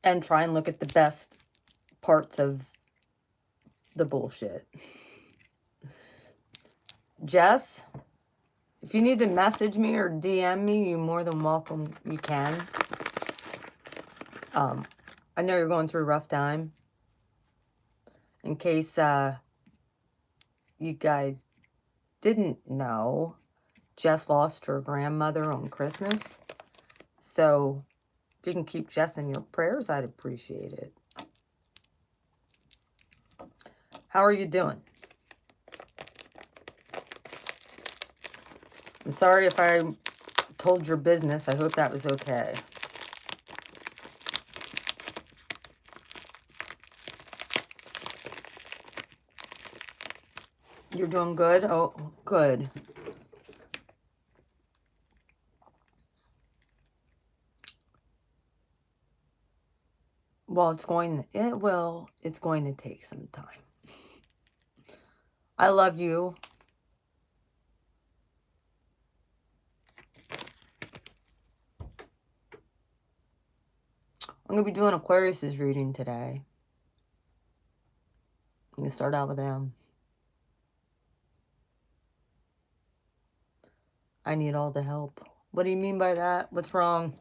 And try and look at the best parts of the bullshit. Jess, if you need to message me or DM me, you're more than welcome. You can. I know you're going through a rough time. In case you guys didn't know, Jess lost her grandmother on Christmas. So if you can keep Jess in your prayers, I'd appreciate it. How are you doing? I'm sorry if I told your business. I hope that was okay. You're doing good? Oh, good. Well, it's going to take some time. I love you. I'm going to be doing Aquarius's reading today. I'm going to start out with them. I need all the help. What do you mean by that? What's wrong?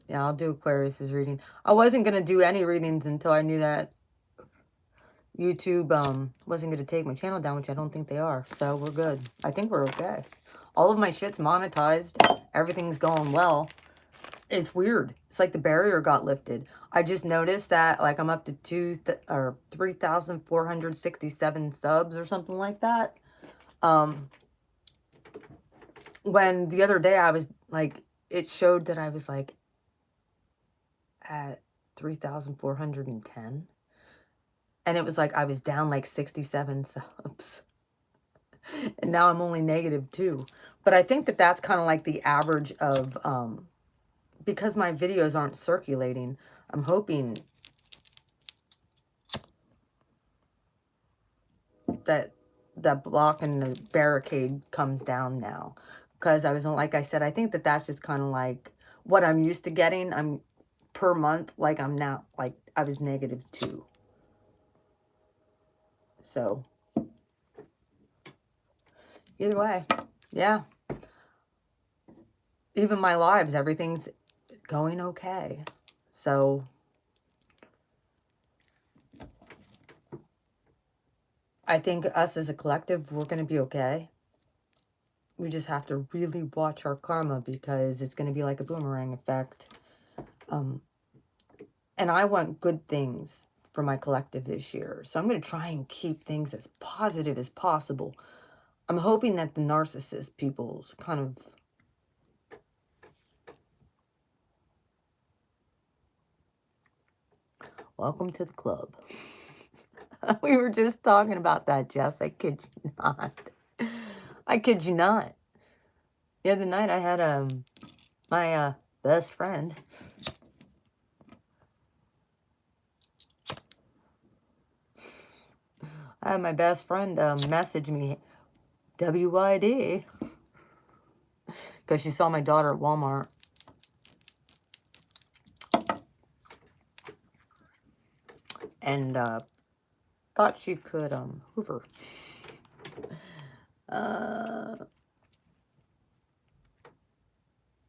Yeah, I'll do Aquarius's reading. I wasn't going to do any readings until I knew that YouTube wasn't going to take my channel down, which I don't think they are. So we're good. I think we're okay. All of my shit's monetized. Everything's going well. It's weird. It's like the barrier got lifted. I just noticed that like I'm up to 3,467 subs or something like that. When the other day I was like, it showed that I was like at 3,410. And it was like I was down like 67 subs. And now I'm only -2. But I think that that's kind of like the average of, because my videos aren't circulating, I'm hoping that the block and the barricade comes down now. Because I was, like I said, I think that that's just kind of like what I'm used to getting. I'm per month, like I'm now, like I was -2. So, either way, yeah. Even my lives, everything's going okay. So, I think us as a collective, we're going to be okay. We just have to really watch our karma because it's going to be like a boomerang effect. And I want good things for my collective this year. So I'm going to try and keep things as positive as possible. I'm hoping that the narcissist people's kind of... Welcome to the club. We were just talking about that, Jess. I kid you not. I kid you not. The other night I had my best friend. I had my best friend message me, WYD, because she saw my daughter at Walmart. And thought she could hoover.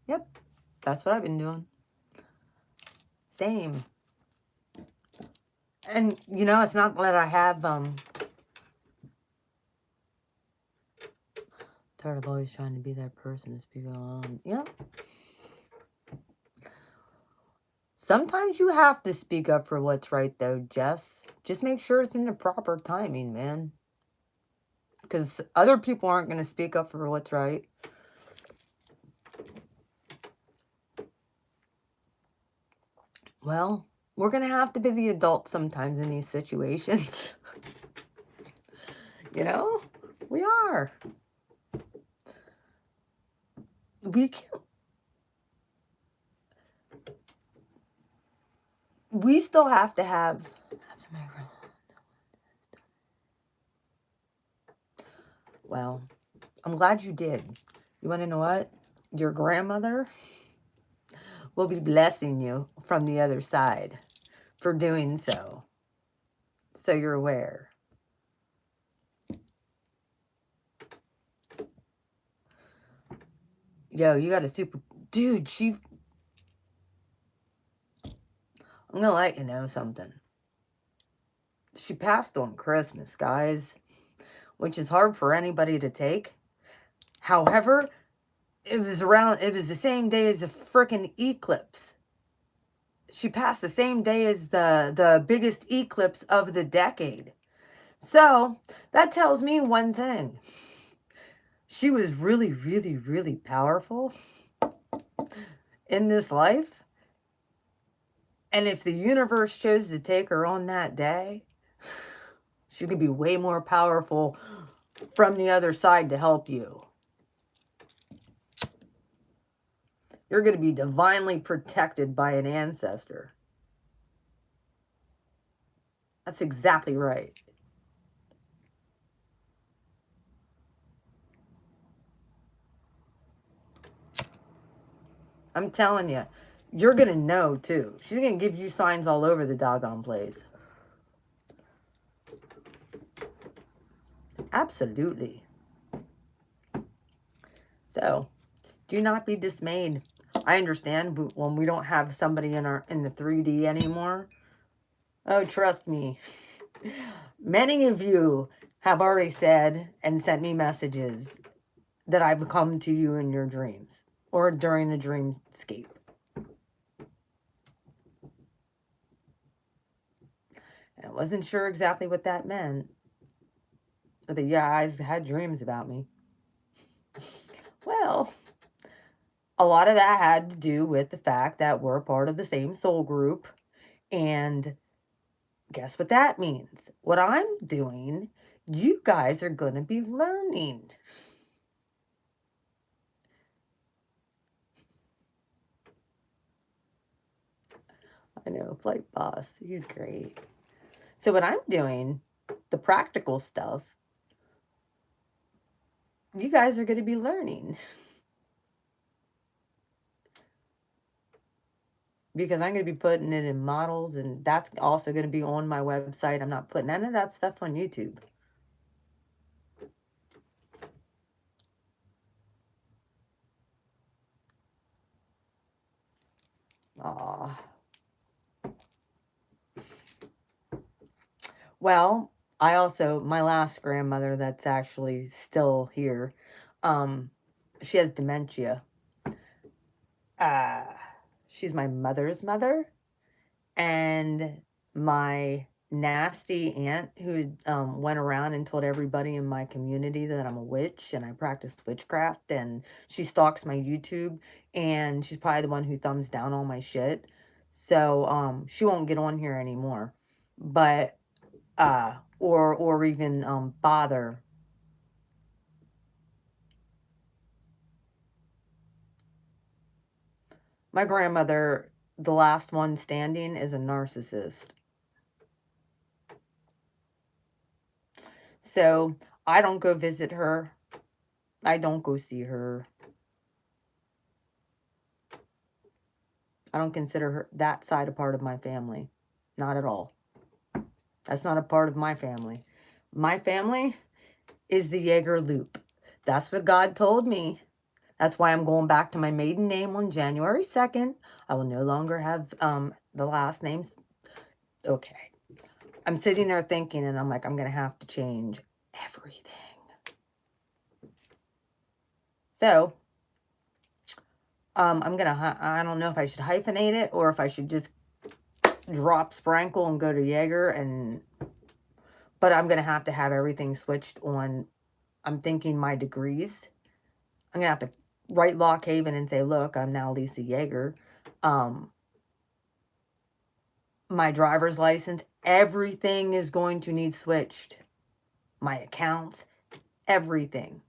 Yep, that's what I've been doing. Same. And, you know, it's not that I have, tired of always trying to be that person to speak alone. Yep. Sometimes you have to speak up for what's right, though, Jess. Just make sure it's in the proper timing, man. Because other people aren't going to speak up for what's right. Well, we're going to have to be the adults sometimes in these situations. You know? We are. We can't. We still have to have... Well, I'm glad you did. You want to know what? Your grandmother will be blessing you from the other side for doing so. So you're aware. Yo, you got a super... Dude, I'm going to let you know something. She passed on Christmas, guys. Which is hard for anybody to take. However, it was the same day as the freaking eclipse. She passed the same day as the biggest eclipse of the decade. So, that tells me one thing. She was really, really, really powerful in this life. And if the universe chose to take her on that day, she's going to be way more powerful from the other side to help you. You're going to be divinely protected by an ancestor. That's exactly right. I'm telling you, you're going to know too. She's going to give you signs all over the doggone place. Absolutely. So, do not be dismayed. I understand when we don't have somebody in the 3D anymore. Oh, trust me. Many of you have already said and sent me messages that I've come to you in your dreams or during a dreamscape. And I wasn't sure exactly what that meant, but you guys had dreams about me. Well, a lot of that had to do with the fact that we're part of the same soul group. And guess what that means? What I'm doing, you guys are going to be learning. I know, Flight Boss, he's great. So what I'm doing, the practical stuff, you guys are going to be learning. Because I'm going to be putting it in models, and that's also going to be on my website. I'm not putting any of that stuff on YouTube. Aw. Well, I also, my last grandmother that's actually still here, she has dementia. She's my mother's mother, and my nasty aunt who went around and told everybody in my community that I'm a witch and I practice witchcraft, and she stalks my YouTube, and she's probably the one who thumbs down all my shit. So she won't get on here anymore. But or even bother. My grandmother, the last one standing, is a narcissist. So I don't go visit her. I don't go see her. I don't consider her that side a part of my family. Not at all. That's not a part of my family. My family is the Jaeger loop. That's what God told me. That's why I'm going back to my maiden name on January 2nd. I will no longer have the last names. Okay. I'm sitting there thinking, and I'm like, I'm going to have to change everything. So, I'm going to, I don't know if I should hyphenate it or if I should just drop Sprankle and go to Jaeger, but I'm going to have everything switched on. I'm thinking my degrees. I'm going to have to write Lock Haven and say, look, I'm now Lisa Jaeger. My driver's license, everything is going to need switched. My accounts, everything.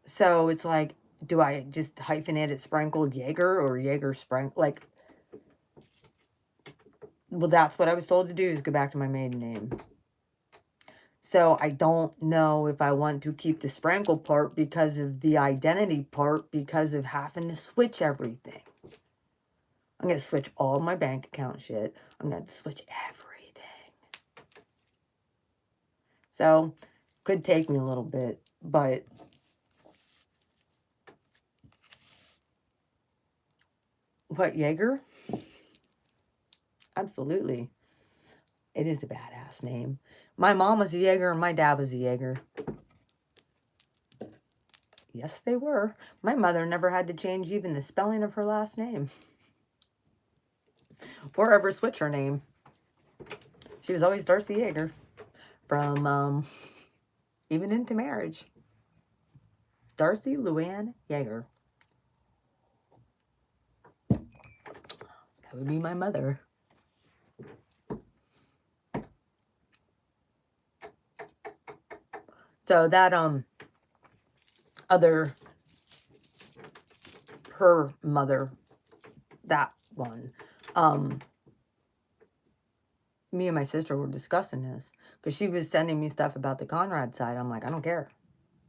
So it's like, do I just hyphenate it Sprankle Jaeger or Jaeger Sprankle? Like, well, that's what I was told to do, is go back to my maiden name. So I don't know if I want to keep the Sprankle part because of the identity part, because of having to switch everything. I'm going to switch all my bank account shit. I'm going to switch everything. So, could take me a little bit, but what, Jaeger? Absolutely. It is a badass name. My mom was a Jaeger and my dad was a Jaeger. Yes, they were. My mother never had to change even the spelling of her last name. Or ever switch her name. She was always Darcy Jaeger. From, even into marriage. Darcy Luann Jaeger. That would be my mother. So that, her mother, that one, me and my sister were discussing this, because she was sending me stuff about the Conrad side. I'm like, I don't care.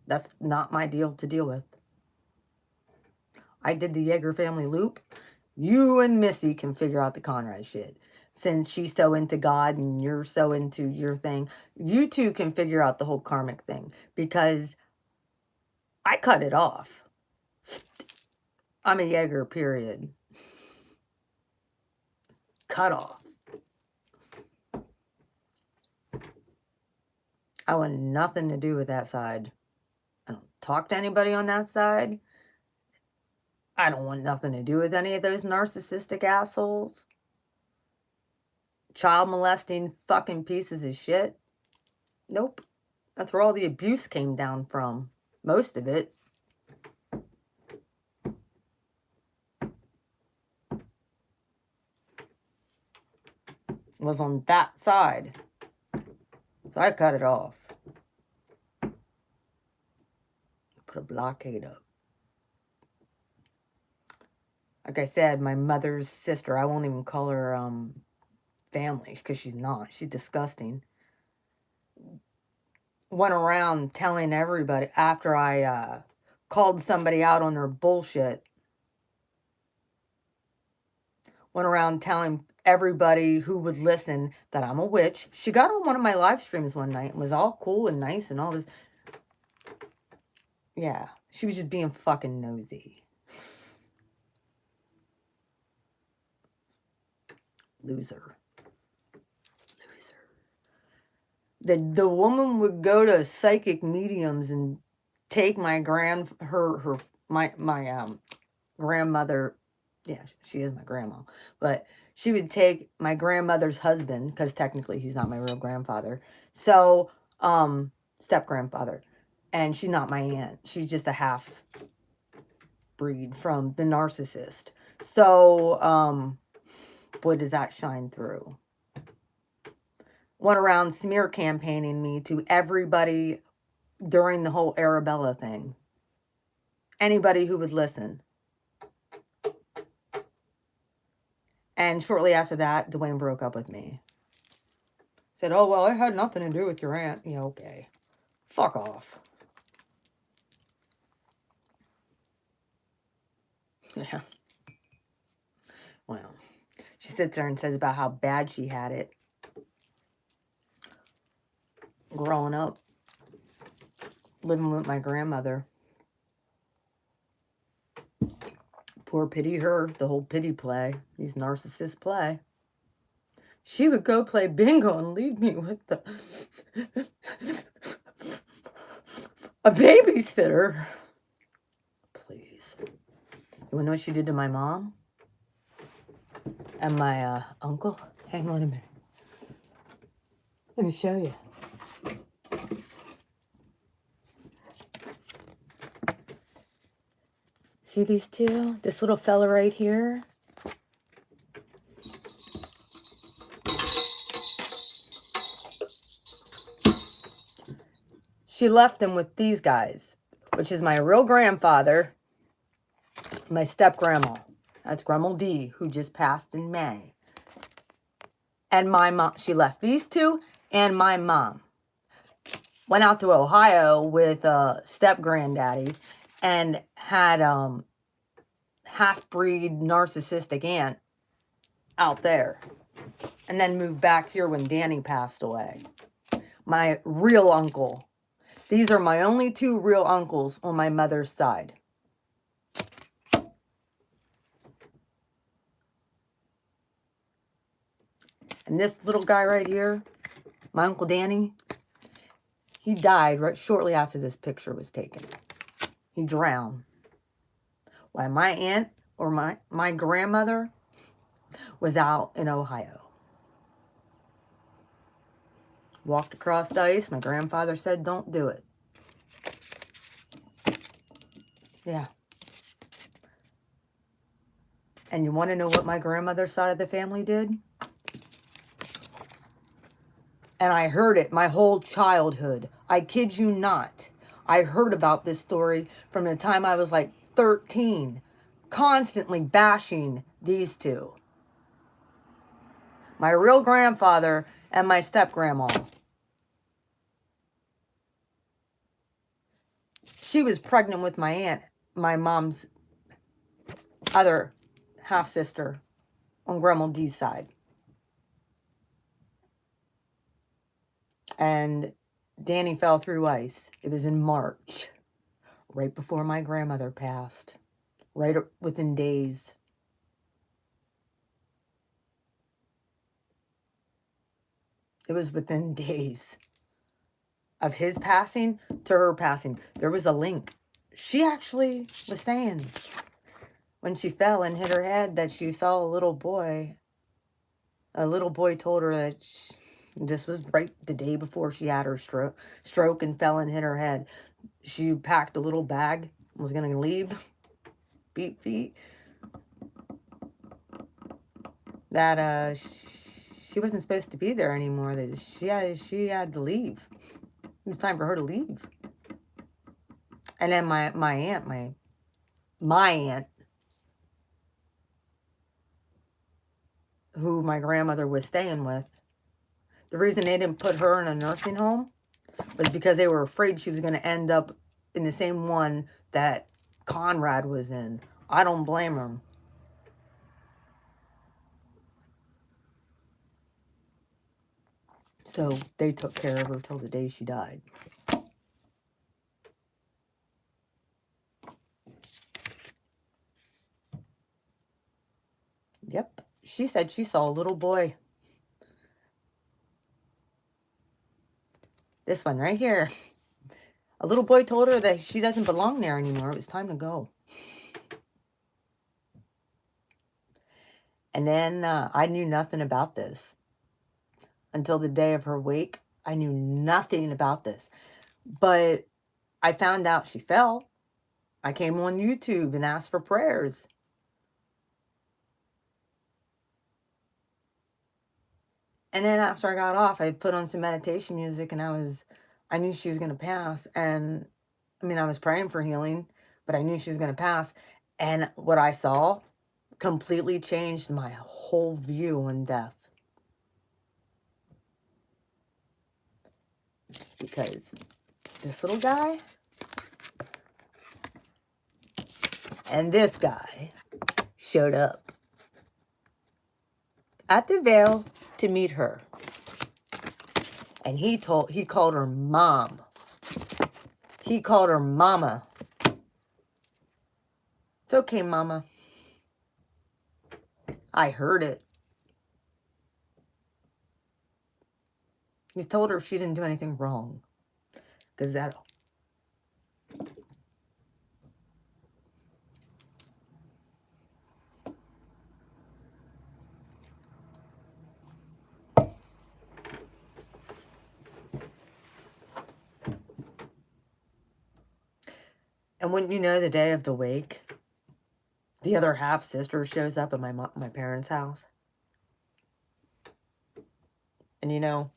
That's not my deal to deal with. I did the Jaeger family loop. You and Missy can figure out the Conrad shit. Since she's so into God and you're so into your thing, you two can figure out the whole karmic thing, because I cut it off. I'm a Jaeger, period. Cut off. I want nothing to do with that side. I don't talk to anybody on that side. I don't want nothing to do with any of those narcissistic assholes. Child molesting fucking pieces of shit. Nope. That's where all the abuse came down from. Most of it. Was on that side. So I cut it off. Put a blockade up. Like I said, my mother's sister, I won't even call her family because she's not. She's disgusting. Went around telling everybody after I called somebody out on their bullshit. Went around telling everybody who would listen that I'm a witch. She got on one of my live streams one night and was all cool and nice and all this. Yeah, she was just being fucking nosy. Loser. The woman would go to psychic mediums and take my grandmother. Yeah, she is my grandma, but she would take my grandmother's husband, because technically he's not my real grandfather. So, step grandfather, and she's not my aunt. She's just a half breed from the narcissist. So, boy, does that shine through. Went around smear campaigning me to everybody during the whole Arabella thing. Anybody who would listen. And shortly after that, Dwayne broke up with me. Said, oh, well, it had nothing to do with your aunt. Yeah, okay. Fuck off. Yeah. Well, she sits there and says about how bad she had it growing up, living with my grandmother. Poor pity her, the whole pity play, these narcissists play. She would go play bingo and leave me with a babysitter. Please. You want to know what she did to my mom? And my uncle? Hang on a minute. Let me show you. See these two? This little fella right here? She left them with these guys, which is my real grandfather, my step-grandma. That's Grandma D, who just passed in May. And my mom. She left these two and my mom. Went out to Ohio with step-granddaddy and had half-breed narcissistic aunt out there. And then moved back here when Danny passed away. My real uncle. These are my only two real uncles on my mother's side. And this little guy right here, my Uncle Danny, he died right shortly after this picture was taken. He drowned. While my aunt or my grandmother was out in Ohio. Walked across the ice. My grandfather said, don't do it. Yeah. And you want to know what my grandmother's side of the family did? And I heard it my whole childhood. I kid you not. I heard about this story from the time I was like 13. Constantly bashing these two. My real grandfather and my step-grandma. She was pregnant with my aunt, my mom's other half-sister on Grandma D's side. And Danny fell through ice. It was in March, right before my grandmother passed, right within days. It was within days. of his passing to her passing, there was a link. She actually was saying when she fell and hit her head that she saw a little boy. A little boy told her that this was right the day before she had her stroke and fell and hit her head. She packed a little bag, was going to leave, beat feet, that she wasn't supposed to be there anymore, that she had to leave. It was time for her to leave. And then my aunt, who my grandmother was staying with, the reason they didn't put her in a nursing home was because they were afraid she was going to end up in the same one that Conrad was in. I don't blame her. So they took care of her till the day she died. Yep. She said she saw a little boy. This one right here. A little boy told her that she doesn't belong there anymore. It was time to go. And then I knew nothing about this until the day of her wake. I knew nothing about this. But I found out she fell. I came on YouTube and asked for prayers. And then after I got off, I put on some meditation music, and I knew she was going to pass. And I mean, I was praying for healing, but I knew she was going to pass. And what I saw completely changed my whole view on death. Because this little guy and this guy showed up at the Vale to meet her. And he called her mom. He called her mama. It's okay, mama. I heard it. He's told her she didn't do anything wrong. Because that'll. And wouldn't you know, the day of the wake, the other half sister shows up at my parents' house. And you know,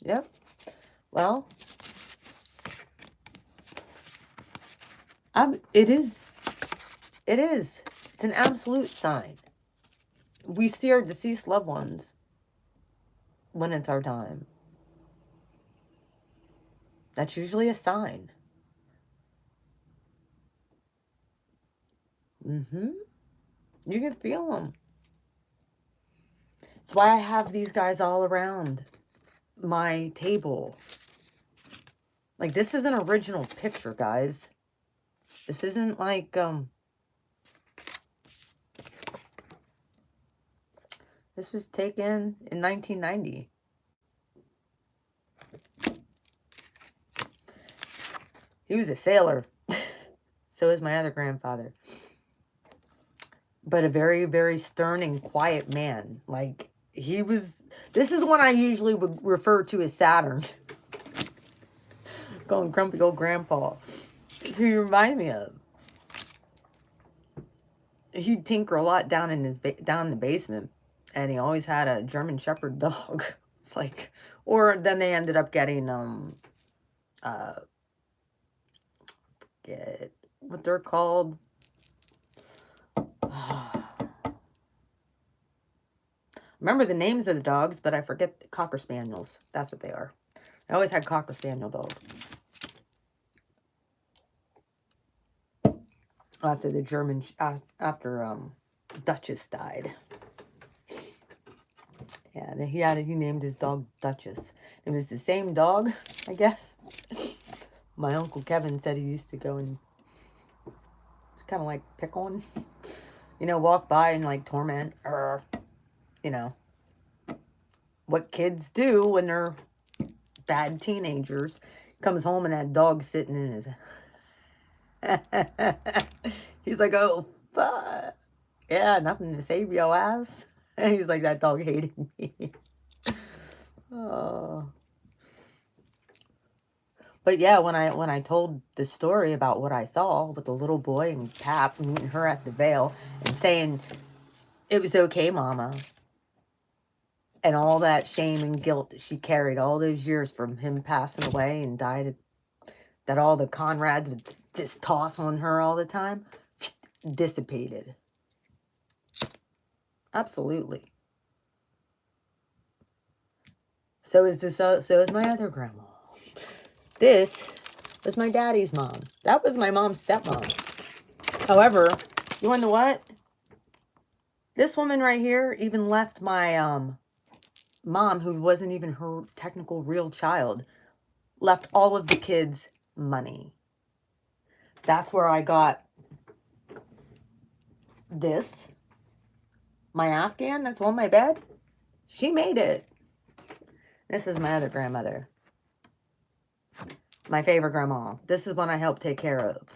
Yep. Well, it is. It is. It's an absolute sign. We see our deceased loved ones when it's our time. That's usually a sign. You can feel them. That's why I have these guys all around my table. Like, this is an original picture, guys. This isn't like, this was taken in 1990. He was a sailor. So is my other grandfather. But a very, very stern and quiet man. Like, he was... This is the one I usually would refer to as Saturn. Going grumpy old grandpa. That's who you remind me of. He'd tinker a lot down in the basement. And he always had a German Shepherd dog. It's like... Or then they ended up getting, forget what they're called. Remember the names of the dogs, but I forget the Cocker Spaniels. That's what they are. I always had Cocker Spaniel dogs. After the German, after Duchess died. Yeah, he named his dog Duchess. It was the same dog, I guess. My Uncle Kevin said he used to go and kind of like pick on, walk by and like torment, or, you know, what kids do when they're bad teenagers. Comes home and that dog sitting in his. He's like, oh, fuck. Yeah, nothing to save your ass. And he's like, that dog hated me. Oh. But yeah, when I told the story about what I saw with the little boy and Pap meeting her at the Vale and saying, it was okay, Mama. And all that shame and guilt that she carried all those years from him passing away and died, that all the Conrads would just toss on her all the time, dissipated. Absolutely. So is my other grandma. This was my daddy's mom. That was my mom's stepmom. However, you want to know what? This woman right here even left my mom, who wasn't even her technical real child, left all of the kids money. That's where I got this. My Afghan that's on my bed. She made it. This is my other grandmother. My favorite grandma. This is one I helped take care of.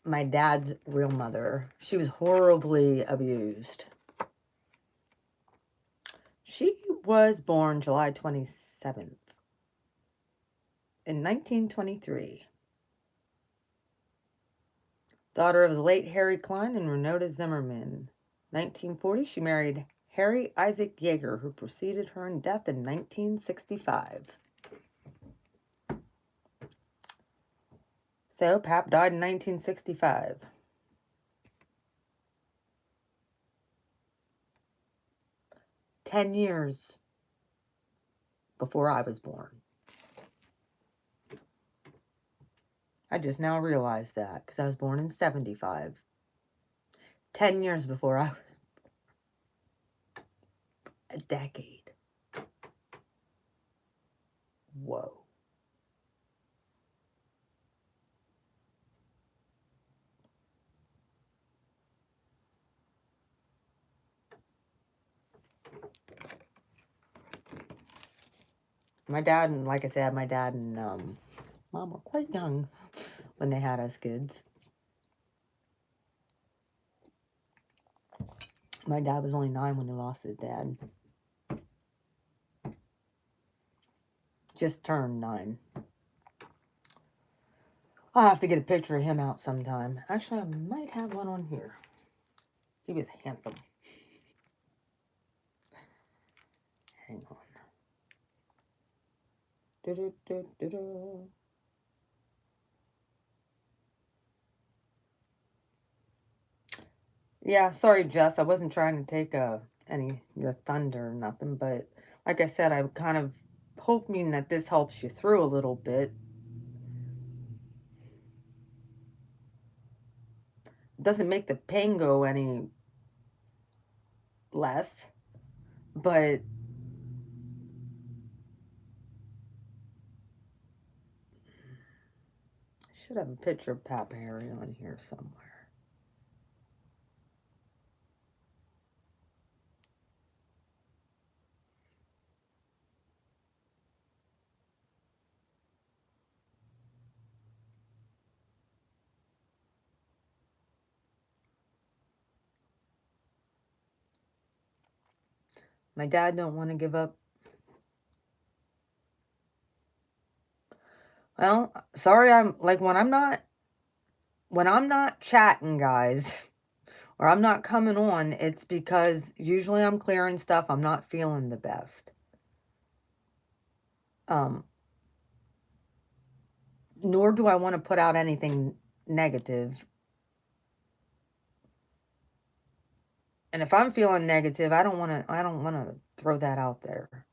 My dad's real mother. She was horribly abused. She was born July 27th in 1923. Daughter of the late Harry Klein and Renata Zimmerman. 1940, she married Harry Isaac Yeager, who preceded her in death in 1965. So, Pap died in 1965. "10 years before I was born." I just now realized that, because I was born in 75. 10 years before I was. A decade. Whoa. My dad, and like I said, my dad and Mom were quite young when they had us kids. My dad was only 9 when he lost his dad. Just turned 9. I'll have to get a picture of him out sometime. Actually, I might have one on here. He was handsome. Hang on. Do-do-do-do-do. Yeah, sorry, Jess. I wasn't trying to take any your thunder or nothing, but like I said, I'm kind of hoping that this helps you through a little bit. It doesn't make the pain go any less, but I should have a picture of Papa Harry on here somewhere. My dad don't want to give up. Well, sorry, I'm like when I'm not chatting, guys, or I'm not coming on, it's because usually I'm clearing stuff. I'm not feeling the best. Nor do I want to put out anything negative. And if I'm feeling negative, I don't want to throw that out there.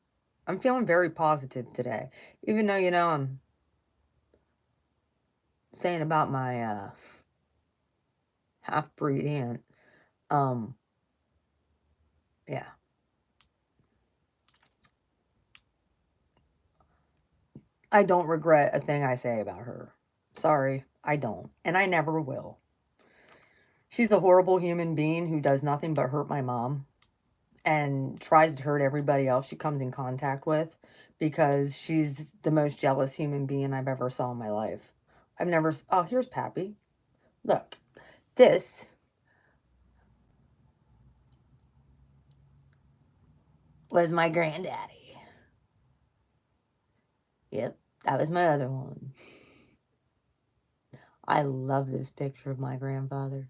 I'm feeling very positive today. Even though, I'm saying about my half-breed aunt. Yeah. I don't regret a thing I say about her. Sorry, I don't. And I never will. She's a horrible human being who does nothing but hurt my mom and tries to hurt everybody else she comes in contact with because she's the most jealous human being I've ever saw in my life. I've never... Oh, here's Pappy. Look, this was my granddaddy. Yep, that was my other one. I love this picture of my grandfather.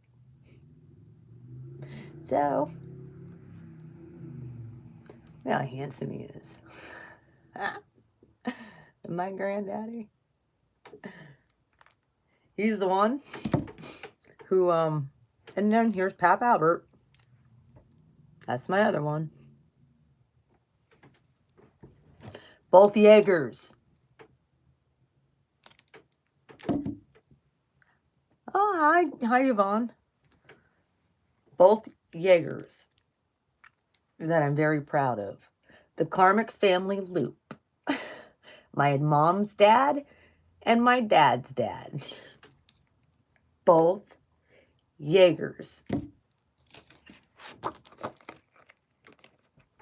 So, look how handsome he is. My granddaddy. He's the one who, and then here's Pap Albert. That's my other one. Both Jaegers. Oh, hi. Hi, Yvonne. Both Jaegers that I'm very proud of. The Karmic Family Loop. My mom's dad and my dad's dad. Both Jaegers.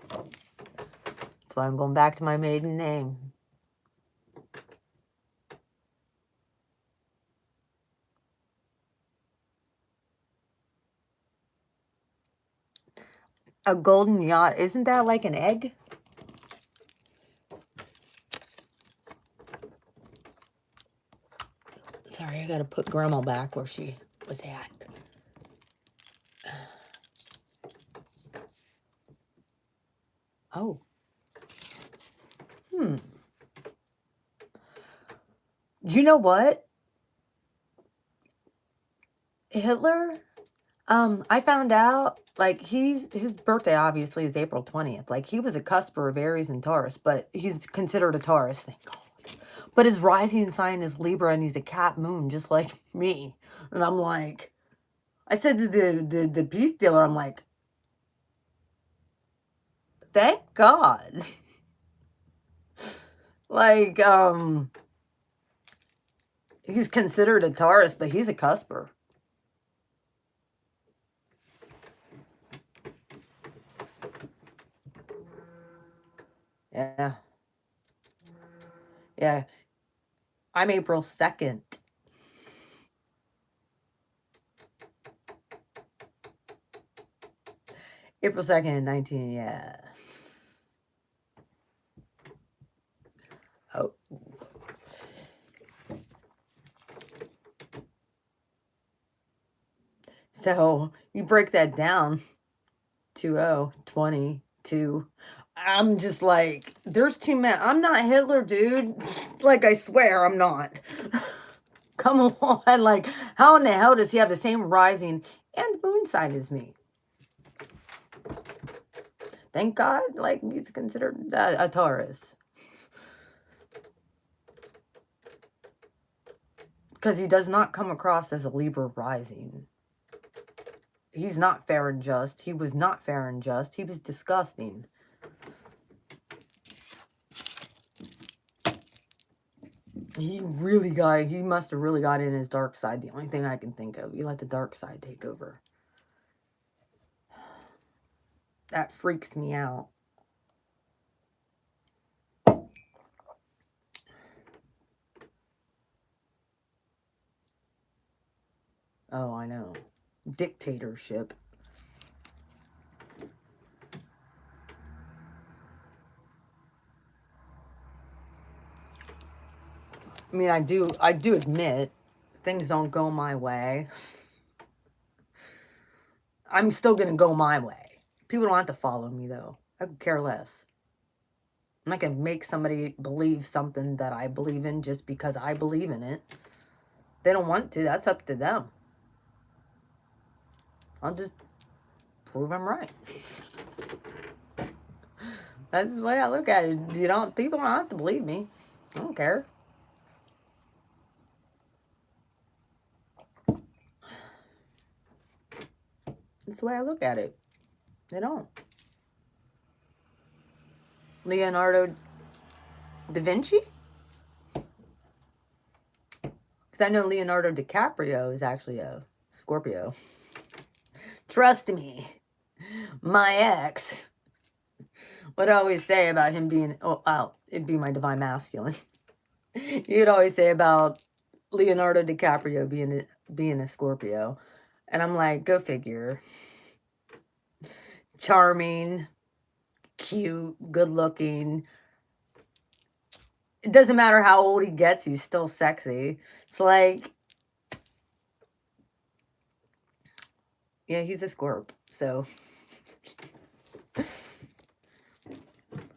That's why I'm going back to my maiden name. A golden yacht. Isn't that like an egg? Sorry, I gotta put Grandma back where she was at. Oh. Do you know what? Hitler, I found out, like, his birthday obviously is April 20th. Like, he was a cusper of Aries and Taurus, but he's considered a Taurus, thank God. But his rising sign is Libra, and he's a cat moon, just like me. And I'm like, I said to the peace dealer, I'm like, thank God. Like, he's considered a Taurus, but he's a cusper. Yeah. Yeah. I'm April 2nd. April 2nd, 19, yeah. Oh. So, you break that down, 20, 22. I'm just like, there's too many. I'm not Hitler, dude. Like, I swear I'm not. Come on. Like, how in the hell does he have the same rising and moon sign as me? Thank God, like, he's considered a Taurus. Because he does not come across as a Libra rising. He's not fair and just. He was not fair and just. He was disgusting. He must have really got in his dark side. The only thing I can think of. He let the dark side take over. That freaks me out. Oh, I know. Dictatorship. I mean, I do admit things don't go my way. I'm still going to go my way. People don't have to follow me, though. I could care less. I'm not going to make somebody believe something that I believe in just because I believe in it. If they don't want to, that's up to them. I'll just prove I'm right. That's the way I look at it. People don't have to believe me. I don't care. That's the way I look at it. They don't. Leonardo da Vinci? Because I know Leonardo DiCaprio is actually a Scorpio. Trust me, my ex would always say about him being, it'd be my divine masculine. He'd always say about Leonardo DiCaprio being a Scorpio. And I'm like, go figure. Charming, cute, good looking. It doesn't matter how old he gets, he's still sexy. It's like, yeah, he's a Scorp. So,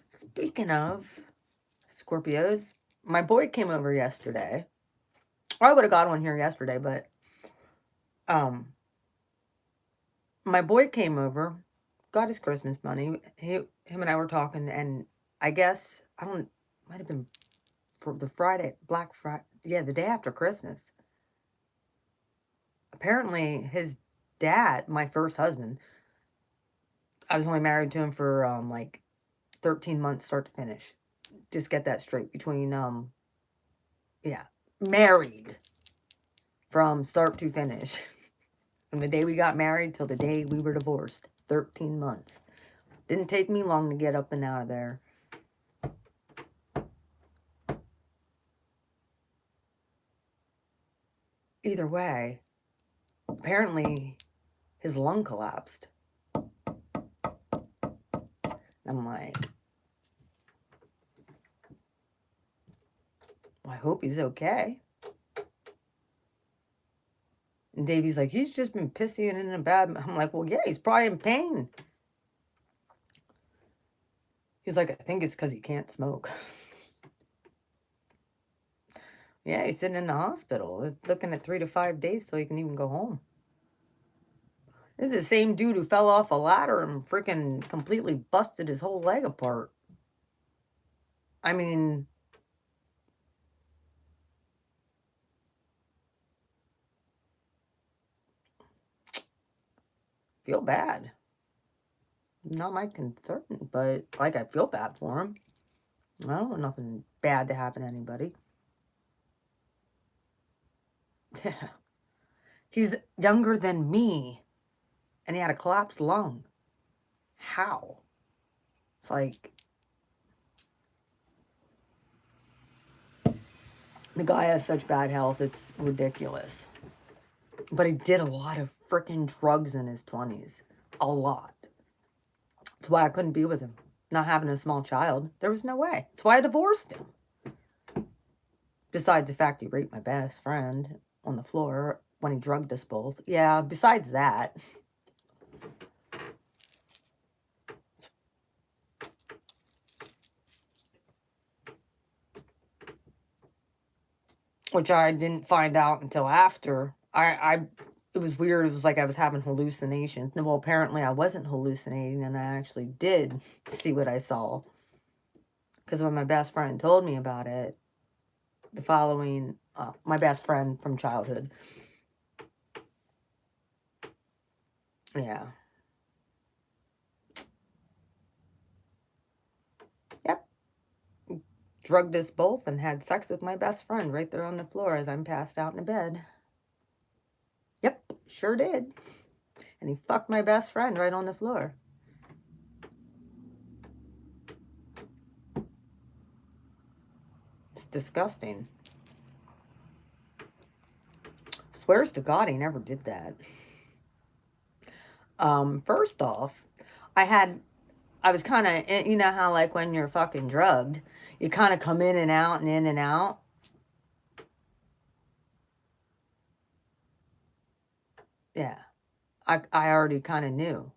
speaking of Scorpios, my boy came over yesterday. I would have got one here yesterday, but my boy came over, got his Christmas money. Him and I were talking, and I guess, might have been for the Black Friday, yeah, the day after Christmas. Apparently, his dad, my first husband, I was only married to him for, like, 13 months start to finish. Just get that straight. Between, yeah, married from start to finish. From the day we got married till the day we were divorced. 13 months. Didn't take me long to get up and out of there. Either way, apparently his lung collapsed. I'm like, well, I hope he's okay. And Davey's like, he's just been pissy and in a bad... I'm like, well, yeah, he's probably in pain. He's like, I think it's because he can't smoke. Yeah, he's sitting in the hospital. It's looking at 3 to 5 days till he can even go home. This is the same dude who fell off a ladder and freaking completely busted his whole leg apart. I mean... feel bad. Not my concern, but, like, I feel bad for him. I don't want nothing bad to happen to anybody. Yeah. He's younger than me. And he had a collapsed lung. How? It's like... the guy has such bad health, it's ridiculous. But he did a lot of freaking drugs in his 20s. A lot. That's why I couldn't be with him. Not having a small child. There was no way. That's why I divorced him. Besides the fact he raped my best friend on the floor when he drugged us both. Yeah, besides that. Which I didn't find out until after. It was weird. It was like I was having hallucinations. Well, apparently I wasn't hallucinating, and I actually did see what I saw. Because when my best friend told me about it, the following, my best friend from childhood. Yeah. Yep. Drugged us both and had sex with my best friend right there on the floor as I'm passed out in the bed. Yep, sure did. And he fucked my best friend right on the floor. It's disgusting. Swears to God he never did that. First off, I was kind of, you know how like when you're fucking drugged, you kind of come in and out and in and out. Yeah. I already kind of knew,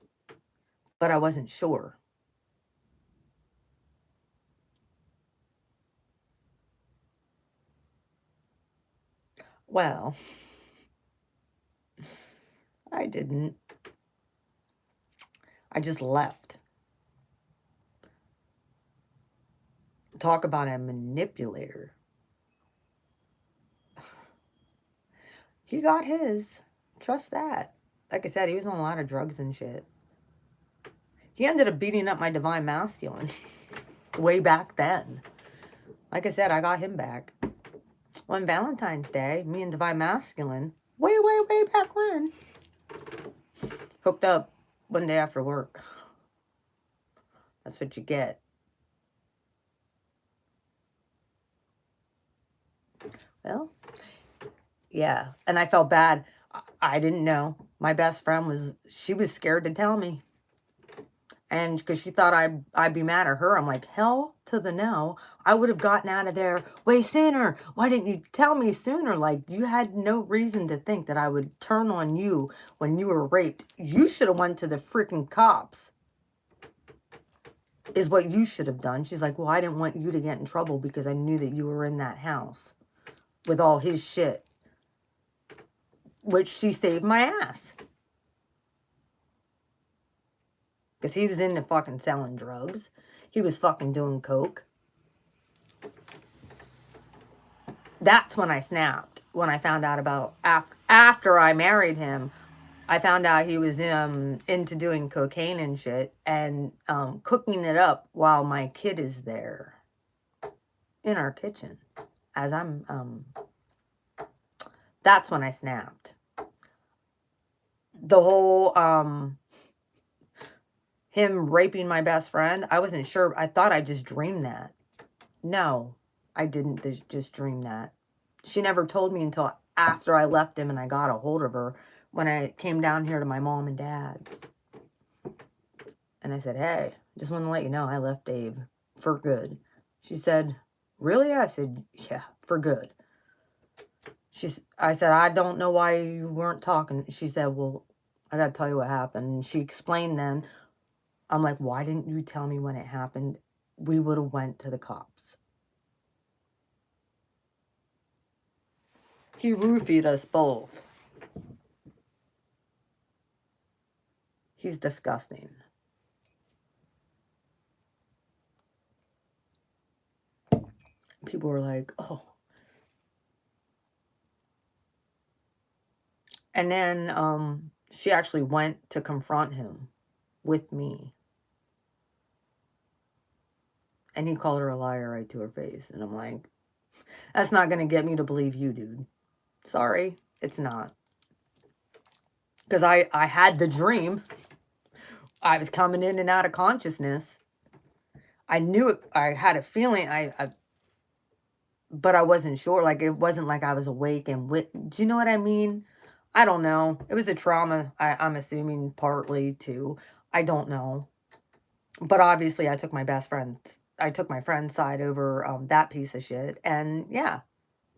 but I wasn't sure. Well, I didn't. I just left. Talk about a manipulator. He got his. Trust that. Like I said, he was on a lot of drugs and shit. He ended up beating up my divine masculine way back then. Like I said, I got him back. On Valentine's Day, me and Divine Masculine, way, way, way back when, hooked up one day after work. That's what you get. Well, yeah. And I felt bad. I didn't know. My best friend she was scared to tell me. And because she thought I'd be mad at her. I'm like, hell to the no. I would have gotten out of there way sooner. Why didn't you tell me sooner? Like, you had no reason to think that I would turn on you when you were raped. You should have went to the freaking cops. Is what you should have done. She's like, well, I didn't want you to get in trouble because I knew that you were in that house with all his shit. Which she saved my ass. Because he was into fucking selling drugs. He was fucking doing coke. That's when I snapped. When I found out about, after I married him, I found out he was into doing cocaine and shit. And cooking it up while my kid is there. In our kitchen. As I'm, that's when I snapped. The whole, him raping my best friend, I wasn't sure. I thought I just dreamed that. No, I didn't just dream that. She never told me until after I left him and I got a hold of her when I came down here to my mom and dad's. And I said, hey, just want to let you know I left Dave for good. She said, really? I said, yeah, for good. I said, I don't know why you weren't talking. She said, well, I got to tell you what happened. And she explained then. I'm like, why didn't you tell me when it happened? We would have went to the cops. He roofied us both. He's disgusting. People were like, oh. And then she actually went to confront him with me. And he called her a liar right to her face. And I'm like, that's not going to get me to believe you, dude. Sorry, it's not. Because I had the dream. I was coming in and out of consciousness. I knew it. I had a feeling. But I wasn't sure. Like, it wasn't like I was awake and do you know what I mean? I don't know. It was a trauma, I'm assuming, partly, too. I don't know. But obviously, I took my friend's side over that piece of shit. And, yeah.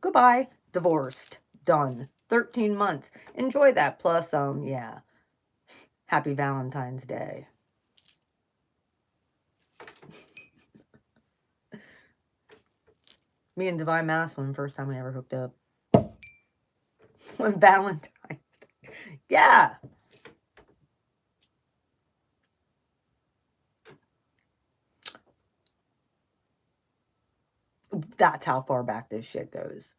Goodbye. Divorced. Done. 13 months. Enjoy that. Plus, yeah. Happy Valentine's Day. Me and Divine Masculine, first time we ever hooked up. On Valentine's Day. Yeah. That's how far back this shit goes.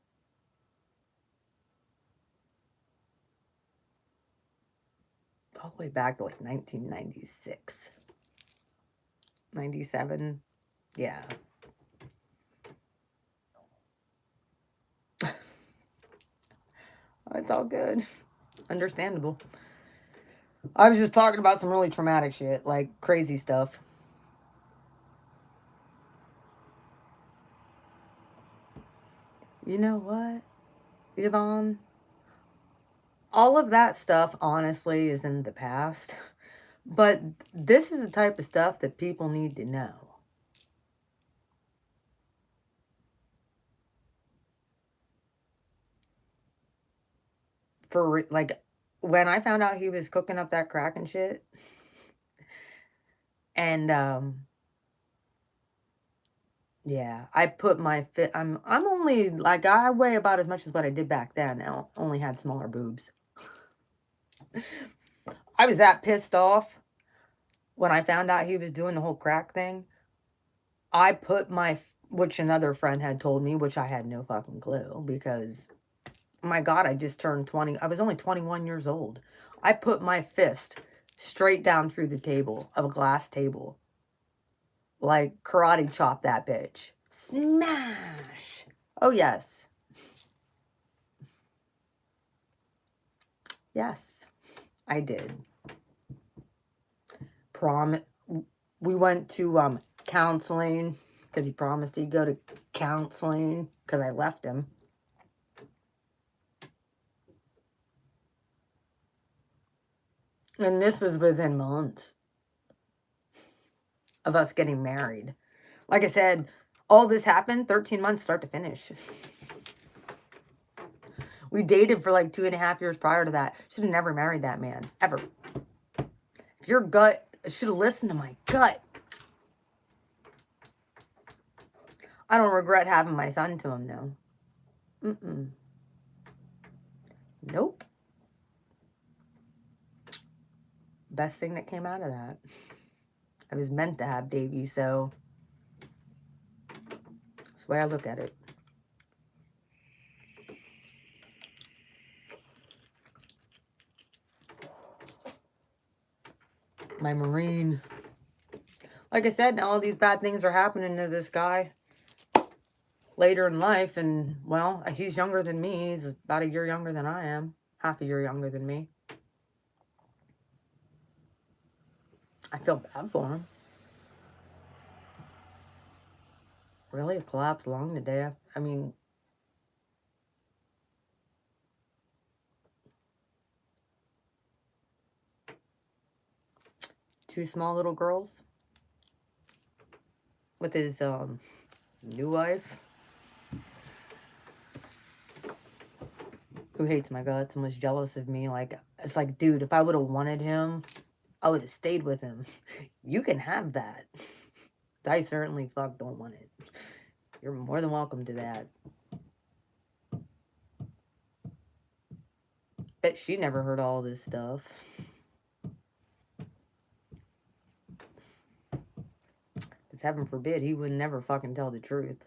All the way back to like 1996. 97. Yeah. It's all good. Understandable. I was just talking about some really traumatic shit, like crazy stuff. You know what, Yvonne? All of that stuff, honestly, is in the past. But this is the type of stuff that people need to know. For, like, when I found out he was cooking up that crack and shit, and, yeah, I put my I'm only, like, I weigh about as much as what I did back then. I only had smaller boobs. I was that pissed off when I found out he was doing the whole crack thing. I put which another friend had told me, which I had no fucking clue, because, my God, I just turned 20. I was only 21 years old. I put my fist straight down through the table of a glass table. Like, karate chop that bitch. Smash! Oh, yes. Yes, I did. We went to counseling because he promised he'd go to counseling because I left him. And this was within months of us getting married. Like I said, all this happened 13 months start to finish. We dated for like 2.5 years prior to that. Should have never married that man, ever. If your gut, should have listened to my gut. I don't regret having my son to him, though. Mm-mm. Nope. Best thing that came out of that. I was meant to have Davey, so that's the way I look at it. My Marine. Like I said, now all these bad things are happening to this guy later in life, and, well, he's younger than me. He's about a year younger than I am. Half a year younger than me. I feel bad for him. Really? A collapsed lung today? I mean, two small little girls with his new wife, who hates my guts and was jealous of me. Like, it's like, dude, if I would have wanted him, I would have stayed with him. You can have that. I certainly don't want it. You're more than welcome to that. Bet she never heard all this stuff. Because heaven forbid, he would never fucking tell the truth.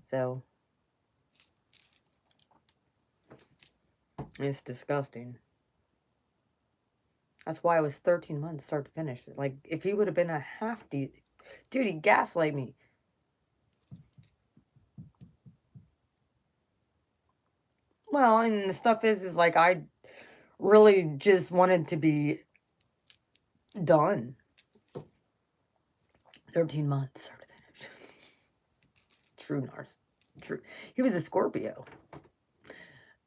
So, it's disgusting. That's why it was 13 months start to finish. Like, if he would have been a dude, he gaslight me. Well, and the stuff is like, I really just wanted to be done. 13 months start to finish. True. He was a Scorpio.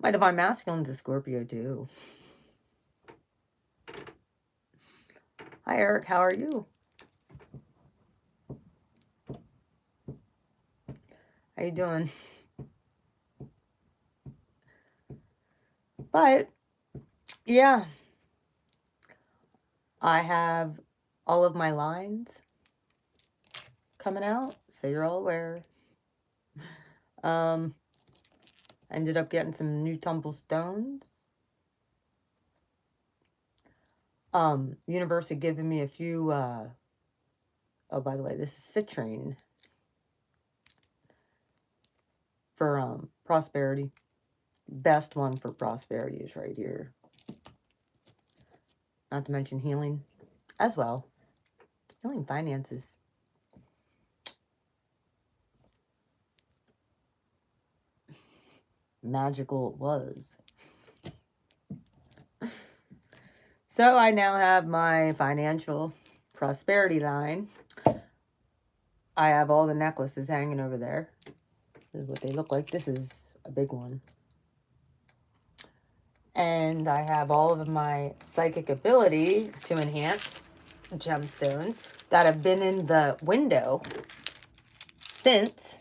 My divine masculine's a Scorpio too. Hi, Eric. How are you? How you doing? But, yeah. I have all of my lines coming out, so you're all aware. Ended up getting some new tumble stones. Universe had given me a few, oh, by the way, this is citrine for, prosperity. Best one for prosperity is right here. Not to mention healing as well. Healing finances. Magical it was. So I now have my financial prosperity line. I have all the necklaces hanging over there. This is what they look like. This is a big one. And I have all of my psychic ability to enhance gemstones that have been in the window since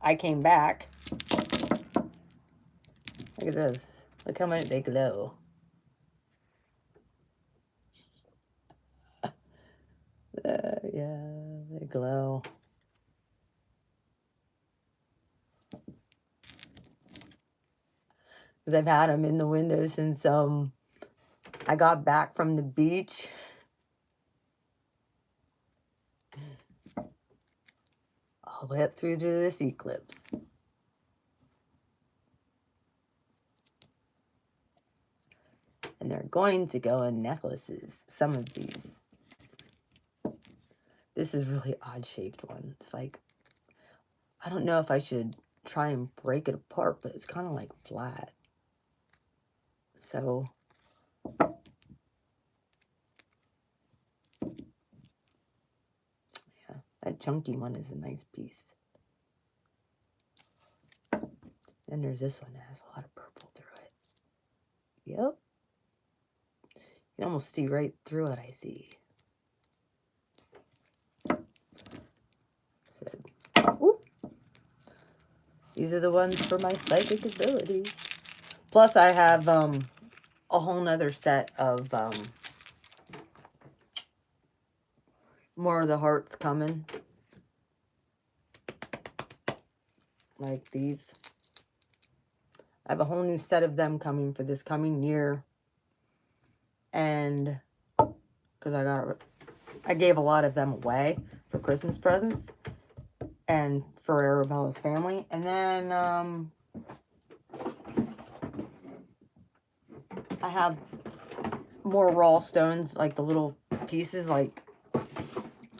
I came back. Look at this. Look how much they glow. Yeah, they glow. Because I've had them in the window since I got back from the beach. All the way up through to this eclipse. And they're going to go in necklaces. Some of these. This is really odd shaped one. It's like, I don't know if I should try and break it apart, but it's kind of like flat. So yeah, that chunky one is a nice piece. Then there's this one that has a lot of purple through it. Yep. You can almost see right through it, I see. So, whoop. These are the ones for my psychic abilities. Plus I have a whole nother set of more of the hearts coming. Like these. I have a whole new set of them coming for this coming year. And because I gave a lot of them away for Christmas presents and for Arabella's family. And then I have more raw stones, like the little pieces. Like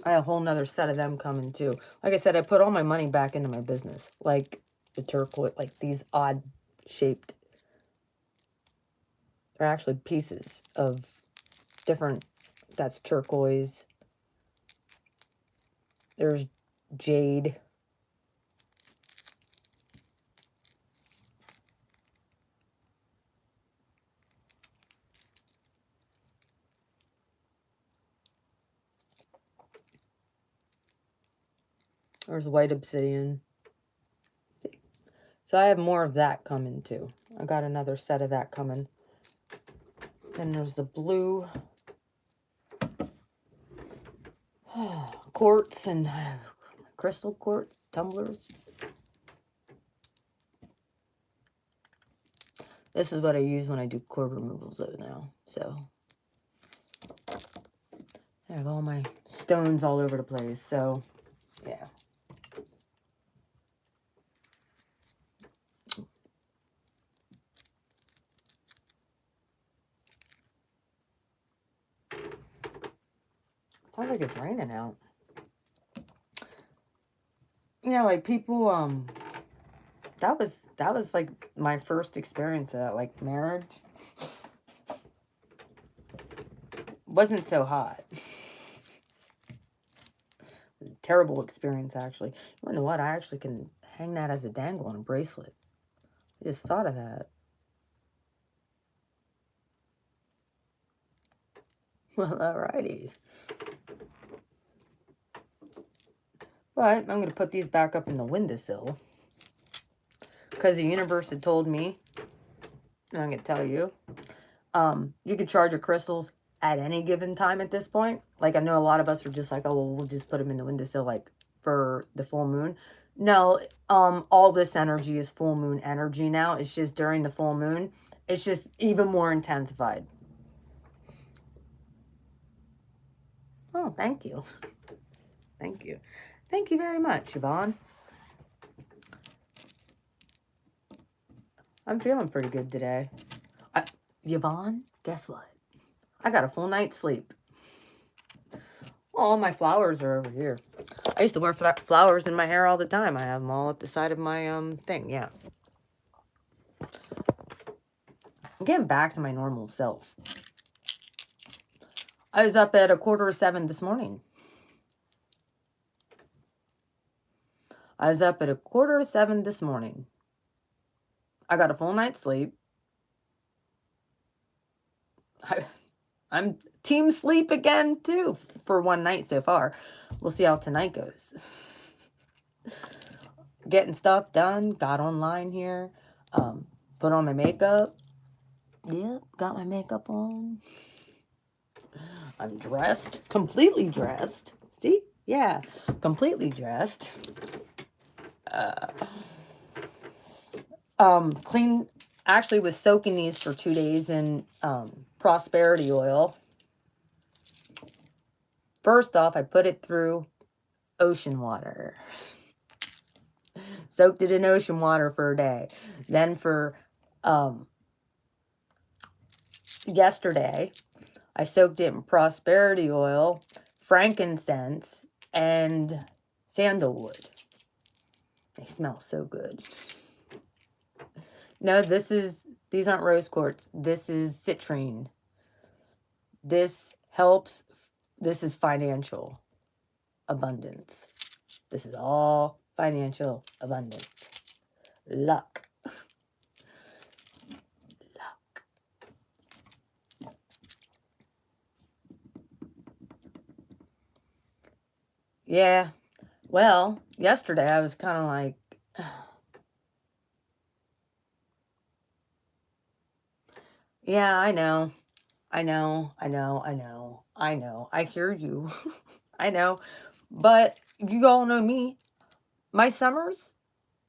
I have a whole nother set of them coming too. Like I said, I put all my money back into my business. Like the turquoise, like these odd shaped, they're actually pieces of different, that's turquoise. There's jade. There's white obsidian. See? So I have more of that coming too. I got another set of that coming. Then there's the blue quartz and crystal quartz tumblers. This is what I use when I do cord removals though now. So I have all my stones all over the place. So yeah. Sounds like it's raining out. Yeah, like people, that was like my first experience of that, like marriage. Wasn't so hot. Terrible experience, actually. You know what? I actually can hang that as a dangle on a bracelet. I just thought of that. Well, alrighty. But I'm going to put these back up in the windowsill. Because the universe had told me, and I'm going to tell you, you can charge your crystals at any given time at this point. Like, I know a lot of us are just like, oh, well, we'll just put them in the windowsill, like, for the full moon. No, all this energy is full moon energy now. It's just during the full moon. It's just even more intensified. Oh, thank you. Thank you. Thank you very much, Yvonne. I'm feeling pretty good today. Yvonne, guess what? I got a full night's sleep. All my flowers are over here. I used to wear flowers in my hair all the time. I have them all up the side of my thing, yeah. I'm getting back to my normal self. I was up at 6:45 this morning. I was up at 6:45 this morning. I got a full night's sleep. I'm team sleep again, too, for one night so far. We'll see how tonight goes. Getting stuff done. Got online here. Put on my makeup. Yep, got my makeup on. I'm dressed. Completely dressed. See? Yeah, completely dressed. Clean. Actually was soaking these for 2 days in prosperity oil. First off, I put it through ocean water. Soaked it in ocean water for a day. Then for yesterday, I soaked it in prosperity oil, frankincense, and sandalwood. They smell so good. No, these aren't rose quartz. This is citrine. This helps. This is financial abundance. This is all financial abundance. Luck. Luck. Yeah. Well, yesterday I was kind of like, yeah, I know. I know. I hear you. I know. But you all know me. My summers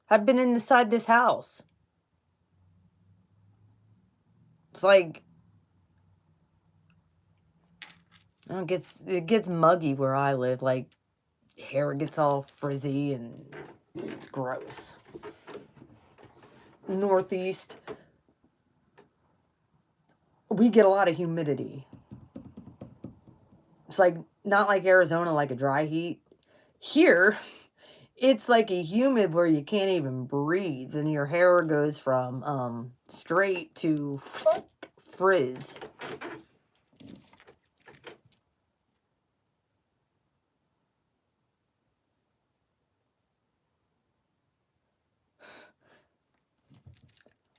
have been inside this house. It's like, it gets muggy where I live. Like, hair gets all frizzy and it's gross. Northeast, we get a lot of humidity. It's like not like Arizona, like a dry heat. Here, it's like a humid where you can't even breathe, and your hair goes from straight to frizz.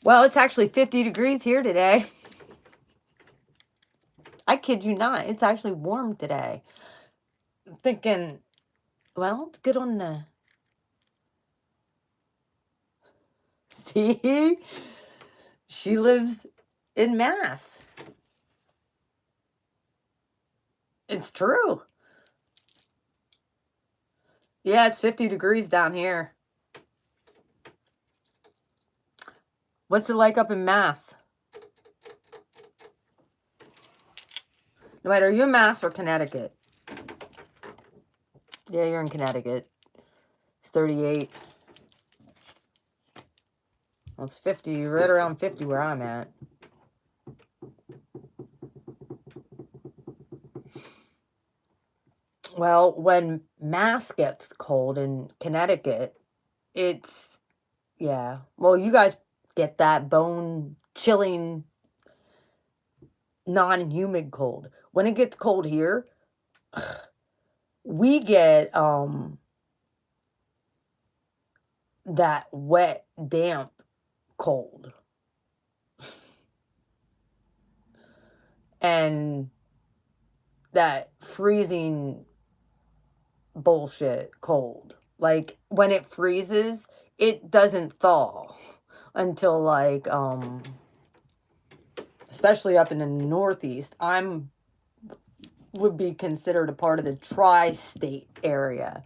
Well, it's actually 50 degrees here today. I kid you not. It's actually warm today. I'm thinking, well, it's good on the... See? She lives in Mass. It's true. Yeah, it's 50 degrees down here. What's it like up in Mass? No matter, are you in Mass or Connecticut? Yeah, you're in Connecticut. It's 38. Well, it's 50, right around 50 where I'm at. Well, when Mass gets cold in Connecticut, it's, yeah. Well, you guys get that bone-chilling, non-humid cold. When it gets cold here, we get that wet, damp cold. And that freezing bullshit cold. Like, when it freezes, it doesn't thaw until, like, especially up in the Northeast. Would be considered a part of the tri-state area.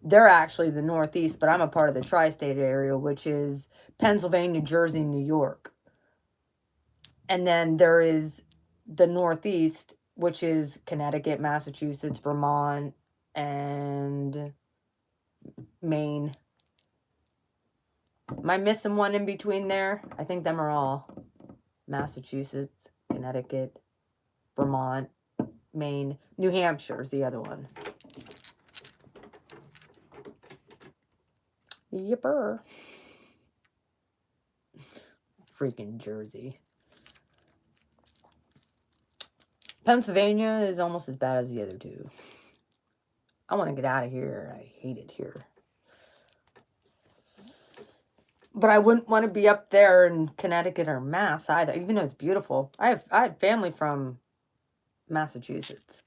They're actually the Northeast, but I'm a part of the tri-state area, which is Pennsylvania, Jersey, New York. And then there is the Northeast, which is Connecticut, Massachusetts, Vermont, and Maine. Am I missing one in between there? I think them are all Massachusetts, Connecticut, Vermont, Maine. New Hampshire is the other one. Yipper. Freaking Jersey. Pennsylvania is almost as bad as the other two. I want to get out of here. I hate it here. But I wouldn't want to be up there in Connecticut or Mass either, even though it's beautiful. I have family from Massachusetts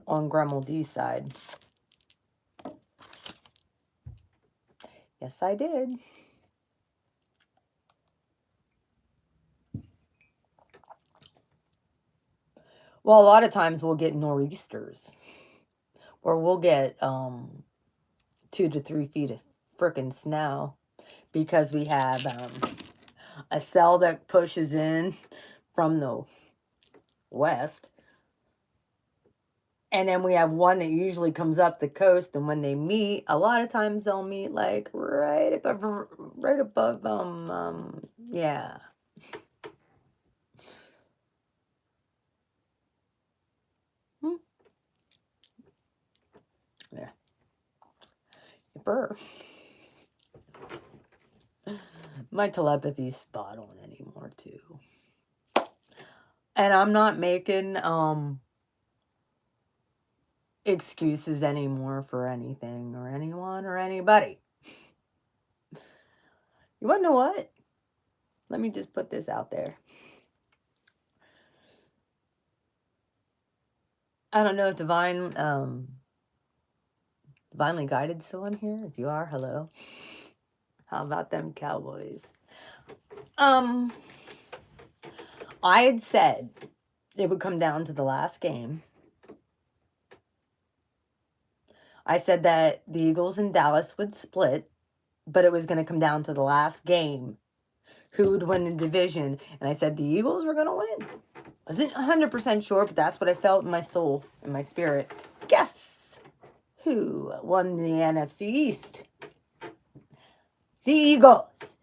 on Grumble D's side. Yes, I did. Well, a lot of times we'll get nor'easters, or we'll get 2 to 3 feet of frickin' snow, because we have a cell that pushes in from the west, and then we have one that usually comes up the coast. And when they meet, a lot of times they'll meet like right above yeah. Yeah. pepper. My telepathy's spot on anymore, too. And I'm not making excuses anymore for anything or anyone or anybody. You want to know what? Let me just put this out there. I don't know if divinely guided still on here. If you are, hello. How about them Cowboys? I had said it would come down to the last game. I said that the Eagles and Dallas would split, but it was going to come down to the last game. Who would win the division? And I said the Eagles were going to win. Wasn't 100% sure, but that's what I felt in my soul, in my spirit. Guess who won the NFC East? The Eagles.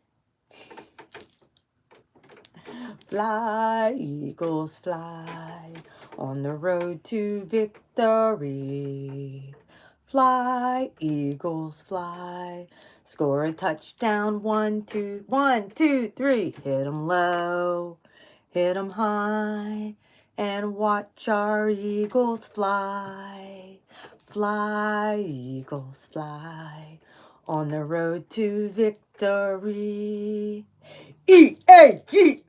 Fly, Eagles, fly on the road to victory. Fly, Eagles, fly. Score a touchdown. 1, 2, 1, 2, 3. Hit 'em low, hit 'em high, and watch our Eagles fly. Fly, Eagles, fly on the road to victory. E-A-G-L-E-S,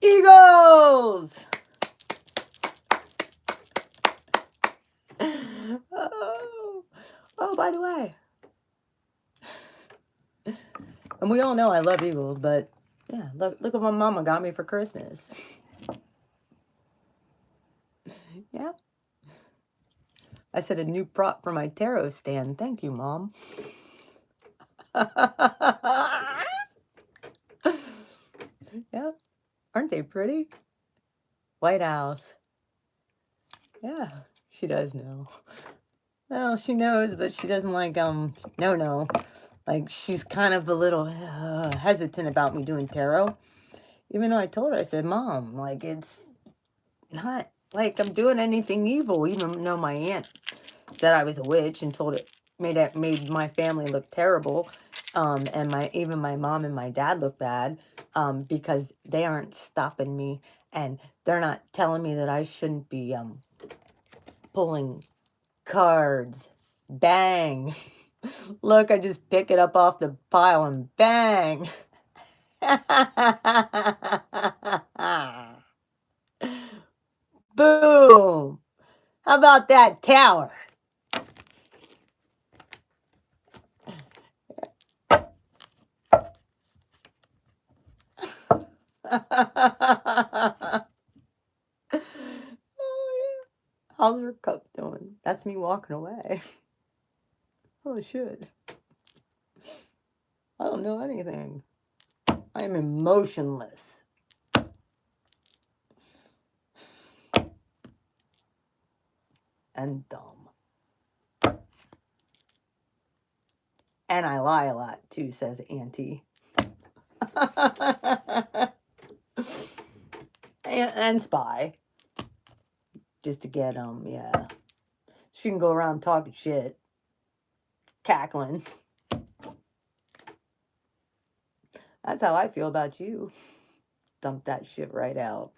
Eagles! Oh, by the way. And we all know I love Eagles, but yeah, look what my mama got me for Christmas. Yeah. I said a new prop for my tarot stand. Thank you, Mom. Yeah. Aren't they pretty? White House. Yeah, she does know. Well, she knows, but she doesn't like, no. Like, she's kind of a little hesitant about me doing tarot. Even though I told her, I said, Mom, like, it's not like I'm doing anything evil. Even though my aunt said I was a witch and told it, made my family look terrible. And even my mom and my dad look bad, because they aren't stopping me. And they're not telling me that I shouldn't be, pulling cards. Bang. Look, I just pick it up off the pile and bang. Boom. How about that tower? Oh, yeah. How's her cup doing? That's me walking away. Oh, shit. I don't know anything. I am emotionless. And dumb. And I lie a lot, too, says Auntie. and spy. Just to get, yeah. She can go around talking shit. Cackling. That's how I feel about you. Dump that shit right out.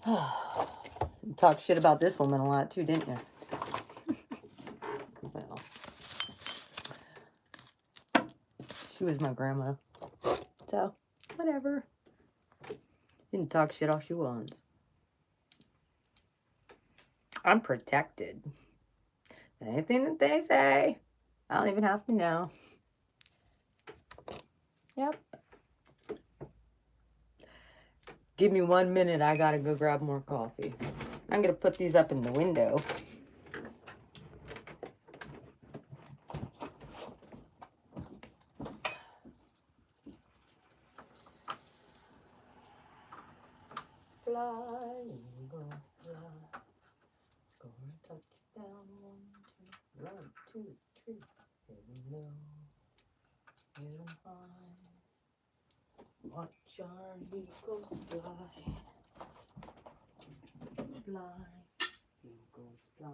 You talk shit about this woman a lot too, didn't you? Well, she was my grandma. So, whatever. You can talk shit all she wants. I'm protected. Anything that they say, I don't even have to know. Yep. Give me 1 minute. I gotta go grab more coffee. I'm gonna put these up in the window. Fly, Eagles, fly. Score a touchdown. 1, 2, 3. Hit 'em low, hit 'em high. Watch our Eagles fly. Fly, Eagles fly.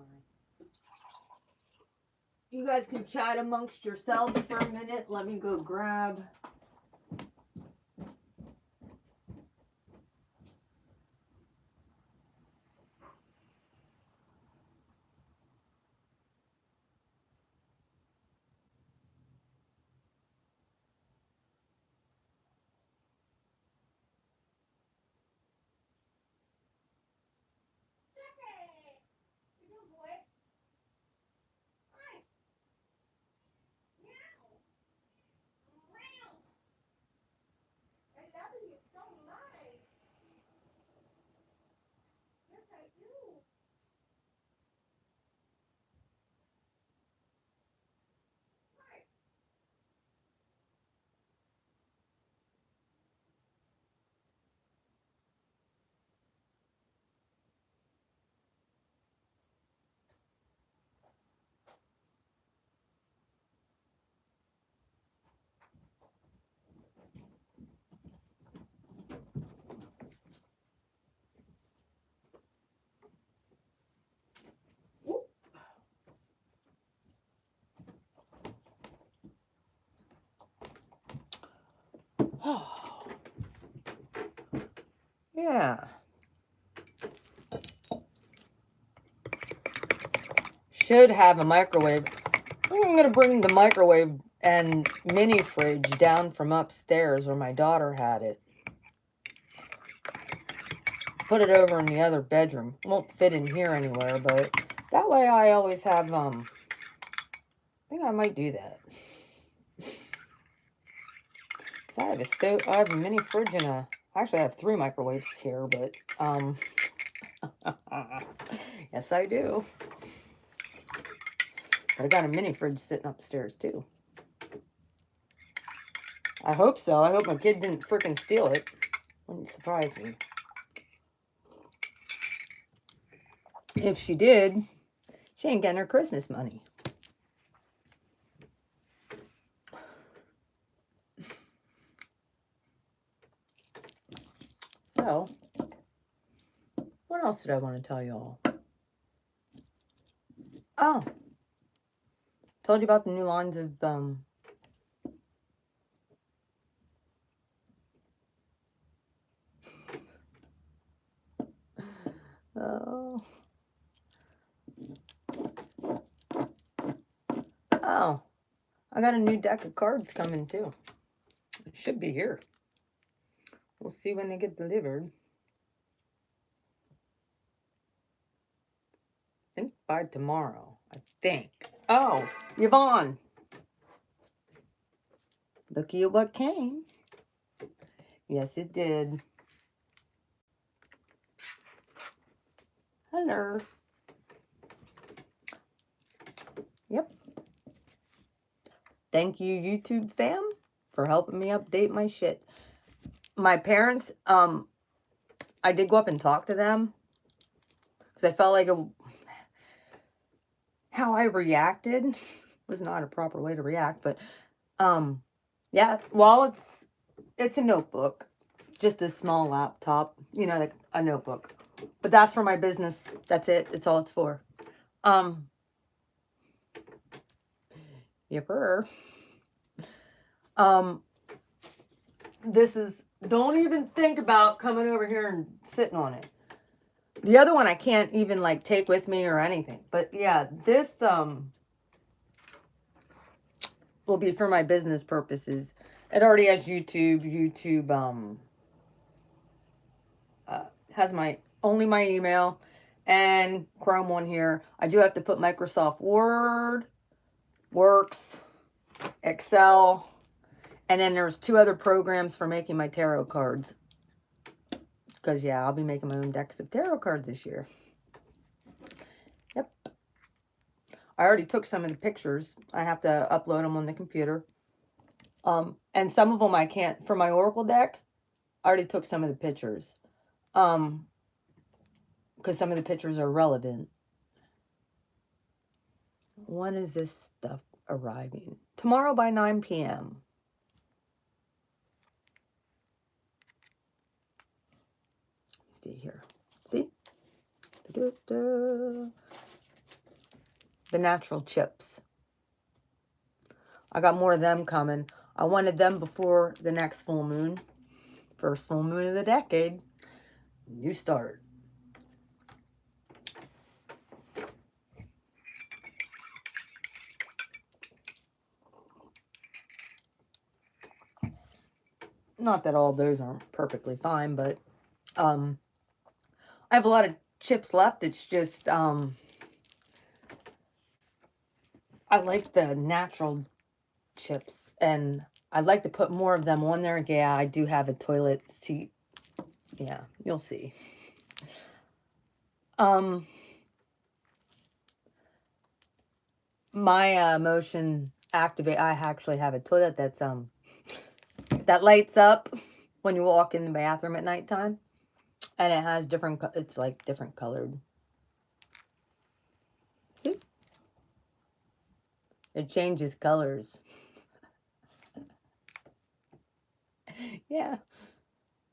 You guys can chat amongst yourselves for a minute. Let me go grab. Oh, yeah. Should have a microwave. I'm going to bring the microwave and mini fridge down from upstairs where my daughter had it. Put it over in the other bedroom. Won't fit in here anywhere, but that way I always have, I think I might do that. So I have a stove, I have a mini fridge and actually I have 3 microwaves here, but, yes I do. But I got a mini fridge sitting upstairs too. I hope so. I hope my kid didn't freaking steal it. Wouldn't surprise me. If she did, she ain't getting her Christmas money. So, what else did I want to tell y'all? Oh, told you about the new lines of, oh, I got a new deck of cards coming too. It should be here. We'll see when they get delivered. I think by tomorrow, I think. Oh, Yvonne. Looky at what came. Yes, it did. Hello. Yep. Thank you, YouTube fam, for helping me update my shit. My parents, I did go up and talk to them because I felt like how I reacted was not a proper way to react, but yeah, well, it's a notebook, just a small laptop, you know, like a notebook, but that's for my business. That's it. That's all it's for. Yipper. This is, don't even think about coming over here and sitting on it. The other one I can't even like take with me or anything. But yeah, this will be for my business purposes. It already has YouTube. YouTube has only my email and Chrome on here. I do have to put Microsoft Word, Works, Excel, and then there's 2 other programs for making my tarot cards. Because, yeah, I'll be making my own decks of tarot cards this year. Yep. I already took some of the pictures. I have to upload them on the computer. And some of them I can't. For my Oracle deck, I already took some of the pictures. Because some of the pictures are relevant. When is this stuff arriving? Tomorrow by 9 p.m. See here. See? Da-da-da. The natural chips. I got more of them coming. I wanted them before the next full moon. First full moon of the decade. New start. Not that all those aren't perfectly fine, but I have a lot of chips left. It's just I like the natural chips, and I'd like to put more of them on there. Yeah, I do have a toilet seat. Yeah, you'll see. My motion activate. I actually have a toilet that's that lights up when you walk in the bathroom at nighttime, and it has different. It's like different colored. See, it changes colors. Yeah.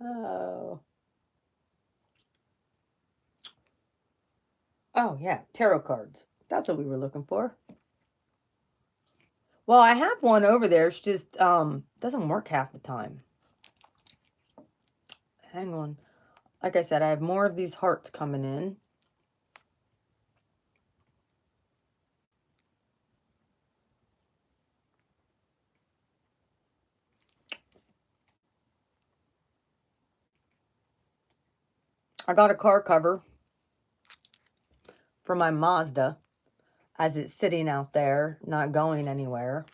Oh. Oh yeah, tarot cards. That's what we were looking for. Well, I have one over there. It's just doesn't work half the time. Hang on. Like I said, I have more of these hearts coming in. I got a car cover for my Mazda as it's sitting out there, not going anywhere.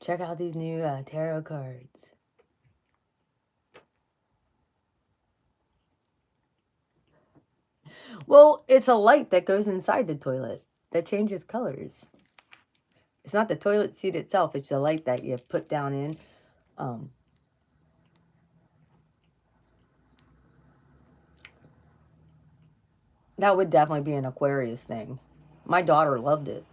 Check out these new tarot cards. Well, it's a light that goes inside the toilet that changes colors. It's not the toilet seat itself. It's the light that you put down in. That would definitely be an Aquarius thing. My daughter loved it.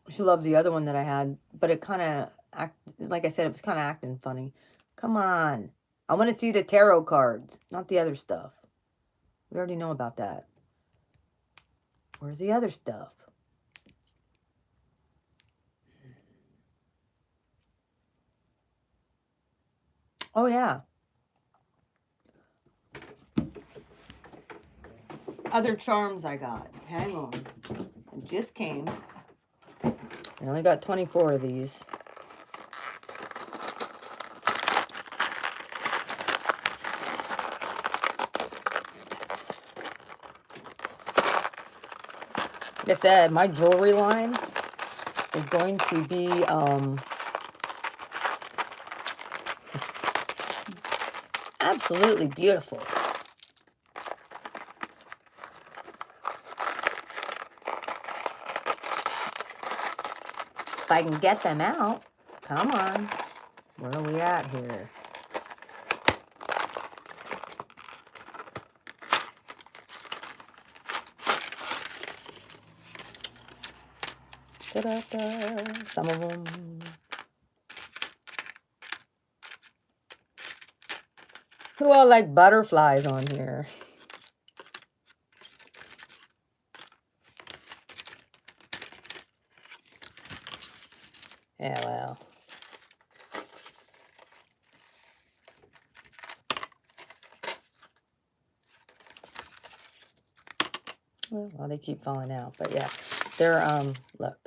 She loved the other one that I had, but it kind of, like I said, it was kind of acting funny. Come on. I want to see the tarot cards, not the other stuff. We already know about that. Where's the other stuff? Oh, yeah. Other charms I got. Hang on. It just came. I only got 24 of these. Like I said, my jewelry line is going to be absolutely beautiful. If I can get them out. Come on. Where are we at here? Ta-da-da. Some of them. Who all like butterflies on here? Yeah, well. Well, they keep falling out, but yeah. They're, look.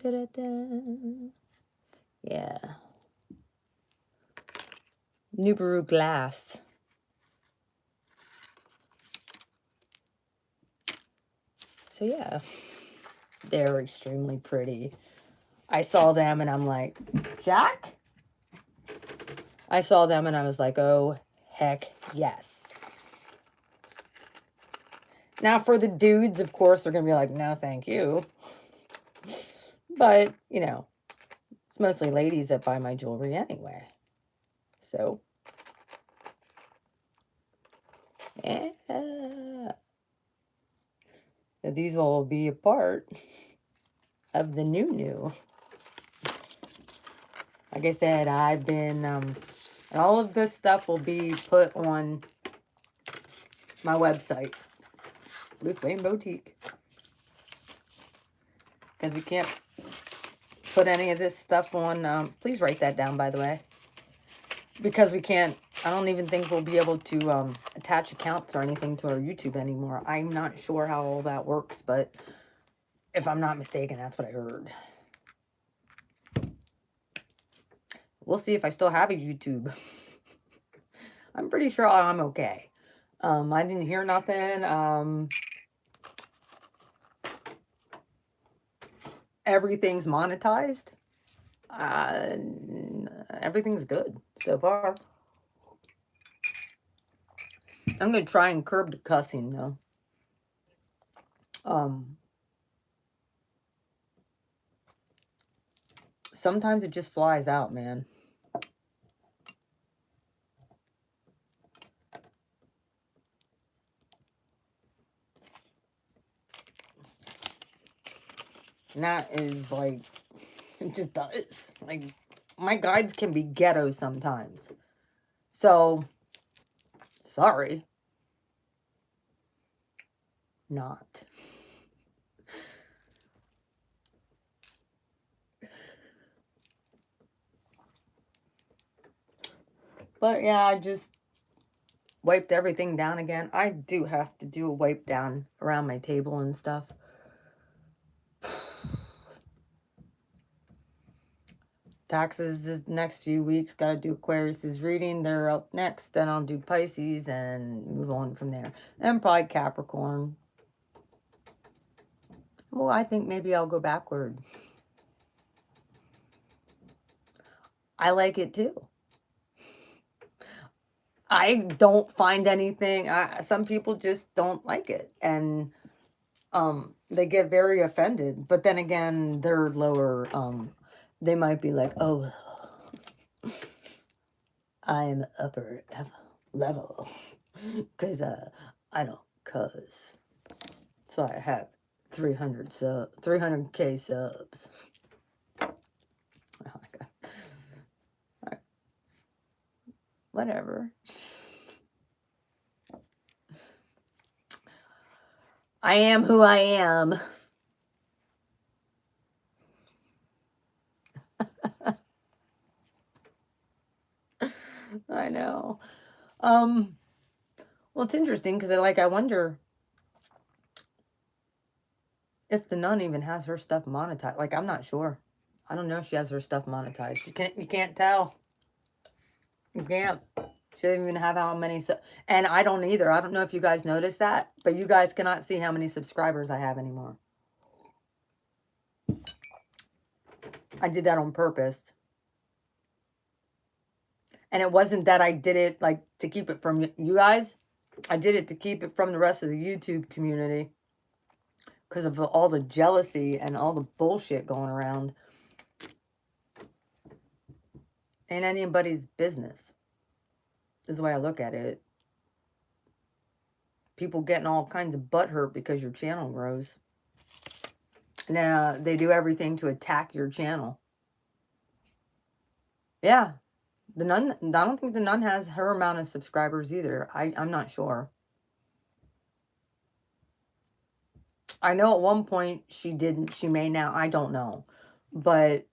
Da-da-da. Yeah. Nibiru glass. So yeah, they're extremely pretty. I saw them and I'm like, Jack? I saw them and I was like, oh, heck yes. Now for the dudes, of course, they're going to be like, no, thank you. But, you know, it's mostly ladies that buy my jewelry anyway. So, yeah. that these will be a part of the new. Like I said, I've been, and all of this stuff will be put on my website, Blue Flame Boutique. Because we can't put any of this stuff on, please write that down, by the way. Because we can't, I don't even think we'll be able to attach accounts or anything to our YouTube anymore. I'm not sure how all that works, but if I'm not mistaken, that's what I heard. We'll see if I still have a YouTube. I'm pretty sure I'm okay. I didn't hear nothing. Everything's monetized. Everything's good so far. I'm going to try and curb the cussing, though. Sometimes it just flies out, man. And that is like, it just does. Like, my guides can be ghetto sometimes. So, sorry. Not. But yeah, I just wiped everything down again. I do have to do a wipe down around my table and stuff. Taxes is next few weeks. Got to do Aquarius's reading. They're up next. Then I'll do Pisces and move on from there. And probably Capricorn. Well, I think maybe I'll go backward. I like it too. I don't find anything. Some people just don't like it. And they get very offended. But then again, they're lower. They might be like, oh, I'm upper level. Because I don't cuss. So I have 300K subs. Oh my God. All right. Whatever. I am who I am. I know. Well, it's interesting because I wonder if the nun even has her stuff monetized. Like, I'm not sure. I don't know if she has her stuff monetized. You can't tell. You can't. She doesn't even have how many. And I don't either. I don't know if you guys noticed that, but you guys cannot see how many subscribers I have anymore. I did that on purpose. And it wasn't that I did it like to keep it from you guys. I did it to keep it from the rest of the YouTube community. Because of all the jealousy and all the bullshit going around. Ain't anybody's business. Is the way I look at it. People getting all kinds of butthurt because your channel grows. And they do everything to attack your channel. Yeah. The nun, I don't think the nun has her amount of subscribers either. I'm not sure. I know at one point she didn't. She may now. I don't know. But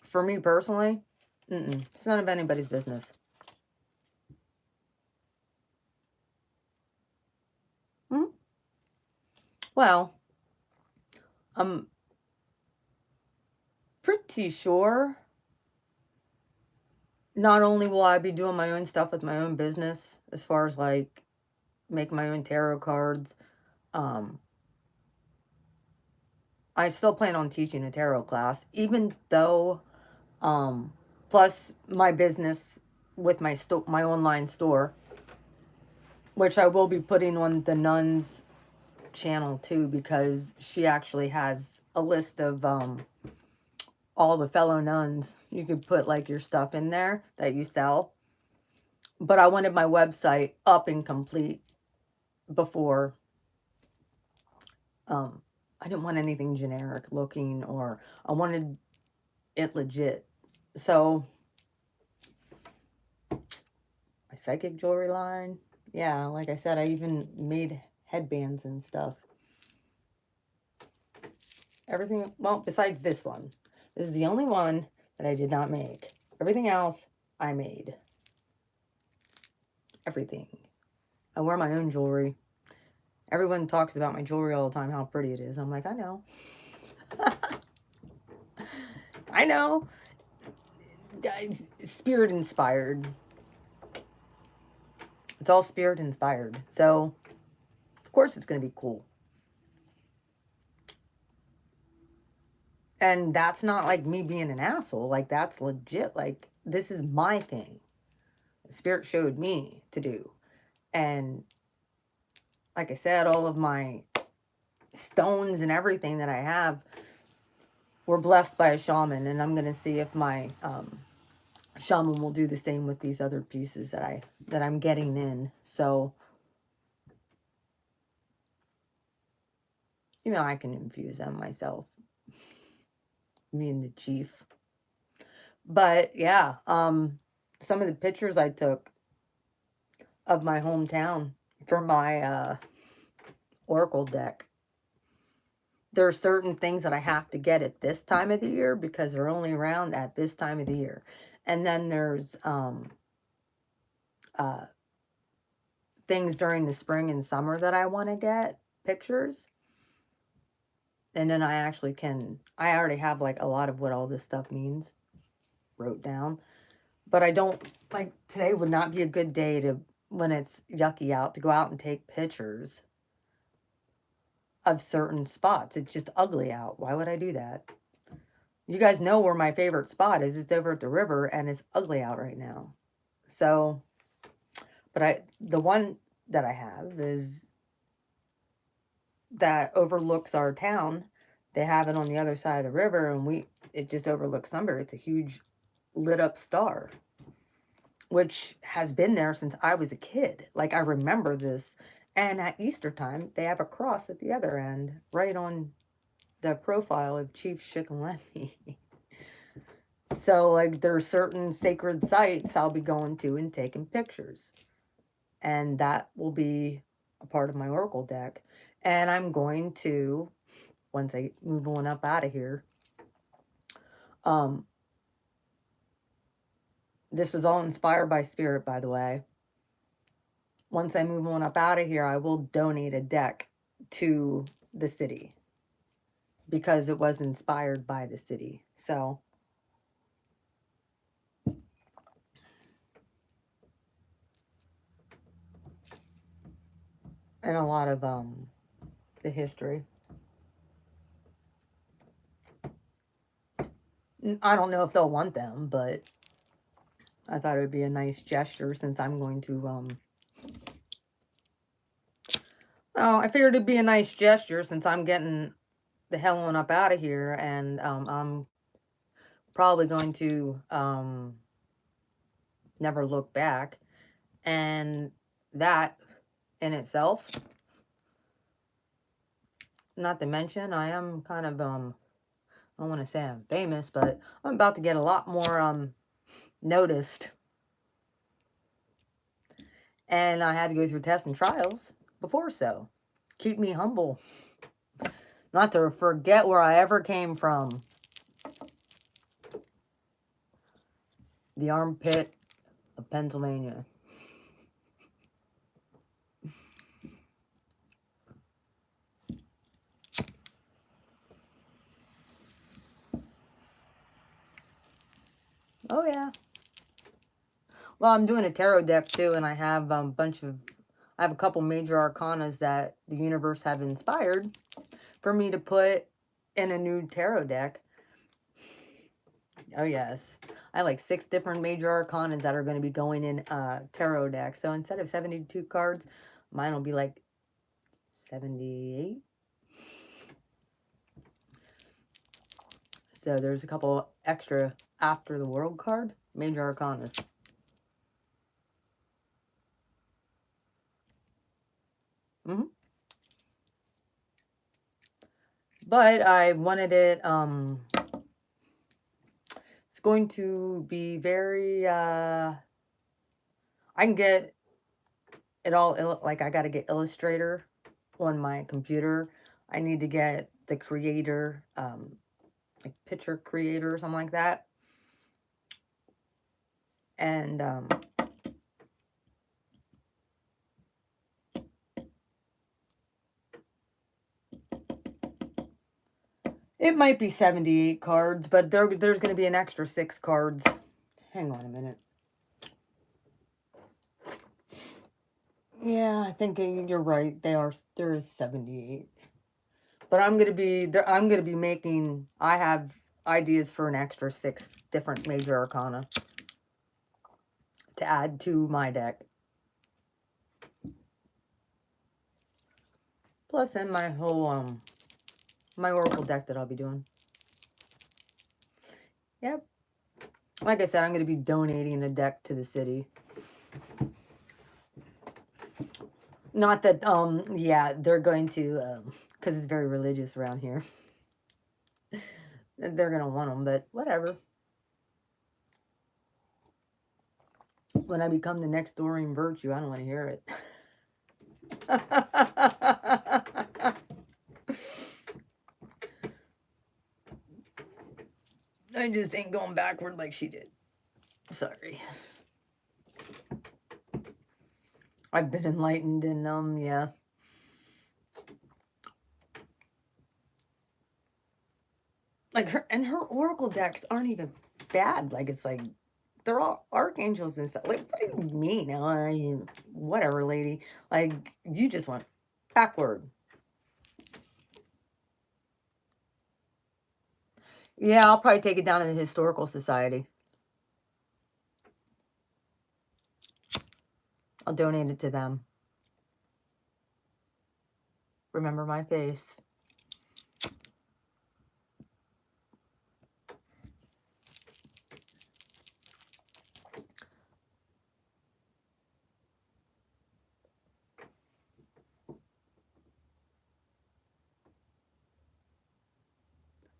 for me personally, it's none of anybody's business. Well, I'm pretty sure not only will I be doing my own stuff with my own business, as far as like make my own tarot cards, I still plan on teaching a tarot class, even though, plus my business with my online store, which I will be putting on the nun's channel too, because she actually has a list of all the fellow nuns. You could put like your stuff in there that you sell. But I wanted my website up and complete before. I didn't want anything generic looking, or I wanted it legit. So my psychic jewelry line, yeah, like I said, I even made headbands and stuff. Everything, well, besides this one. This is the only one that I did not make. Everything else I made. Everything. I wear my own jewelry. Everyone talks about my jewelry all the time, how pretty it is. I'm like, I know. I know. It's spirit inspired. It's all spirit inspired. So, of course it's going to be cool. And that's not like me being an asshole. Like, that's legit. Like, this is my thing. Spirit showed me to do. And like I said, all of my stones and everything that I have were blessed by a shaman. And I'm going to see if my shaman will do the same with these other pieces that I'm getting in. So, you know, I can infuse them myself. Me and the chief. But yeah, some of the pictures I took of my hometown for my oracle deck. There are certain things that I have to get at this time of the year because they're only around at this time of the year. And then there's things during the spring and summer that I want to get pictures. And then I actually I already have like a lot of what all this stuff means wrote down. But I don't, like, today would not be a good day to, when it's yucky out, to go out and take pictures of certain spots. It's just ugly out. Why would I do that? You guys know where my favorite spot is. It's over at the river, and it's ugly out right now. So, but the one that I have is that overlooks our town. They have it on the other side of the river, and it just overlooks Sunbury. It's a huge lit up star, which has been there since I was a kid. Like, I remember this. And at Easter time, they have a cross at the other end, right on the profile of Chief Shikellamy. So, like, there are certain sacred sites I'll be going to and taking pictures. And that will be a part of my oracle deck. And I'm going to, once I move on up out of here, this was all inspired by spirit, by the way. Once I move on up out of here, I will donate a deck to the city because it was inspired by the city. So, and a lot of the history. I don't know if they'll want them, but I thought it would be a nice gesture since I'm going to well, I figured it'd be a nice gesture since I'm getting the hell on up out of here, and I'm probably going to never look back. And that in itself, not to mention, I am kind of, I don't want to say I'm famous, but I'm about to get a lot more noticed. And I had to go through tests and trials before, so keep me humble. Not to forget where I ever came from. The armpit of Pennsylvania. Oh, yeah. Well, I'm doing a tarot deck, too, and I have I have a couple major arcanas that the universe have inspired for me to put in a new tarot deck. Oh, yes. I have like 6 different major arcanas that are going to be going in tarot deck. So instead of 72 cards, mine will be like 78. So there's a couple extra after the world card, major arcanas. But I wanted it, it's going to be very, I can get it all, like I got to get Illustrator on my computer. I need to get the creator, like picture creator or something like that. And, it might be 78 cards, but there's going to be an extra 6 cards. Hang on a minute. Yeah, I think you're right. There is 78. But I'm going to be making, I have ideas for an extra 6 different major arcana to add to my deck. Plus in my whole, my Oracle deck that I'll be doing. Yep. Like I said, I'm going to be donating a deck to the city. Not that, yeah, they're going to, because it's very religious around here. They're going to want them, but whatever. When I become the next Doreen Virtue, I don't want to hear it. I just ain't going backward like she did. Sorry. I've been enlightened and, yeah. Like her Oracle decks aren't even bad. Like, it's like, they're all archangels and stuff. Like, what do you mean? Whatever, lady. Like, you just went backward. Yeah, I'll probably take it down to the Historical Society. I'll donate it to them. Remember my face.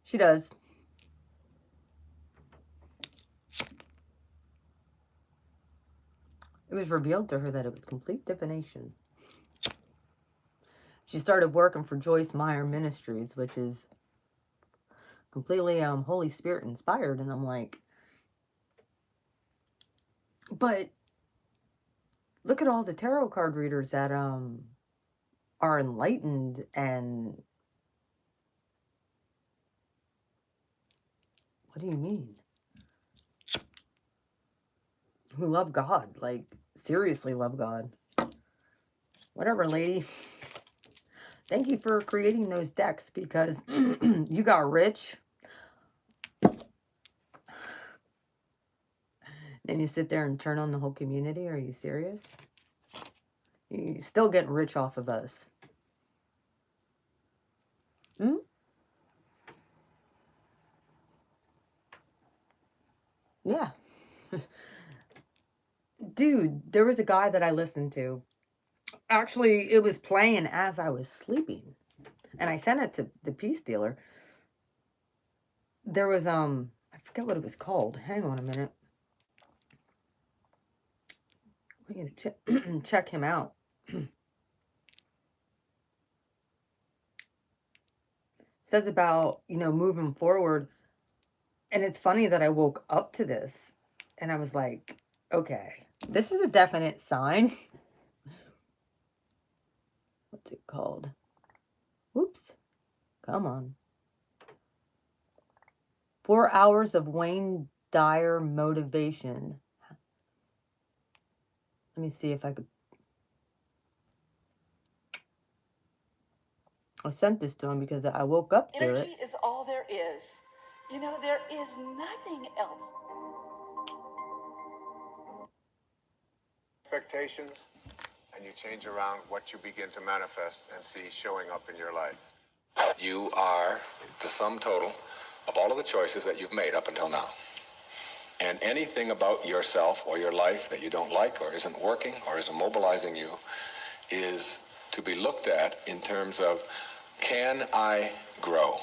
She does. It was revealed to her that it was complete divination. She started working for Joyce Meyer Ministries, which is completely Holy Spirit inspired. And I'm like, but look at all the tarot card readers that are enlightened and what do you mean? Who love God, like seriously love God. Whatever, lady. Thank you for creating those decks because you got rich. And you sit there and turn on the whole community. Are you serious? You still get rich off of us. Hmm? Yeah. Dude, there was a guy that I listened to. Actually, it was playing as I was sleeping. And I sent it to the Peace Dealer. There was, I forget what it was called. Hang on a minute. We're going to check him out. Says about, moving forward. And it's funny that I woke up to this. And I was like, okay, this is a definite sign. What's it called? Whoops. Come on. 4 hours of Wayne Dyer motivation. Let me see if I could. I sent this to him because I woke up to it. Energy is all there is. There is nothing else. Expectations, and you change around what you begin to manifest and see showing up in your life. You are the sum total of all of the choices that you've made up until now. And anything about yourself or your life that you don't like or isn't working or isn't mobilizing you is to be looked at in terms of can I grow?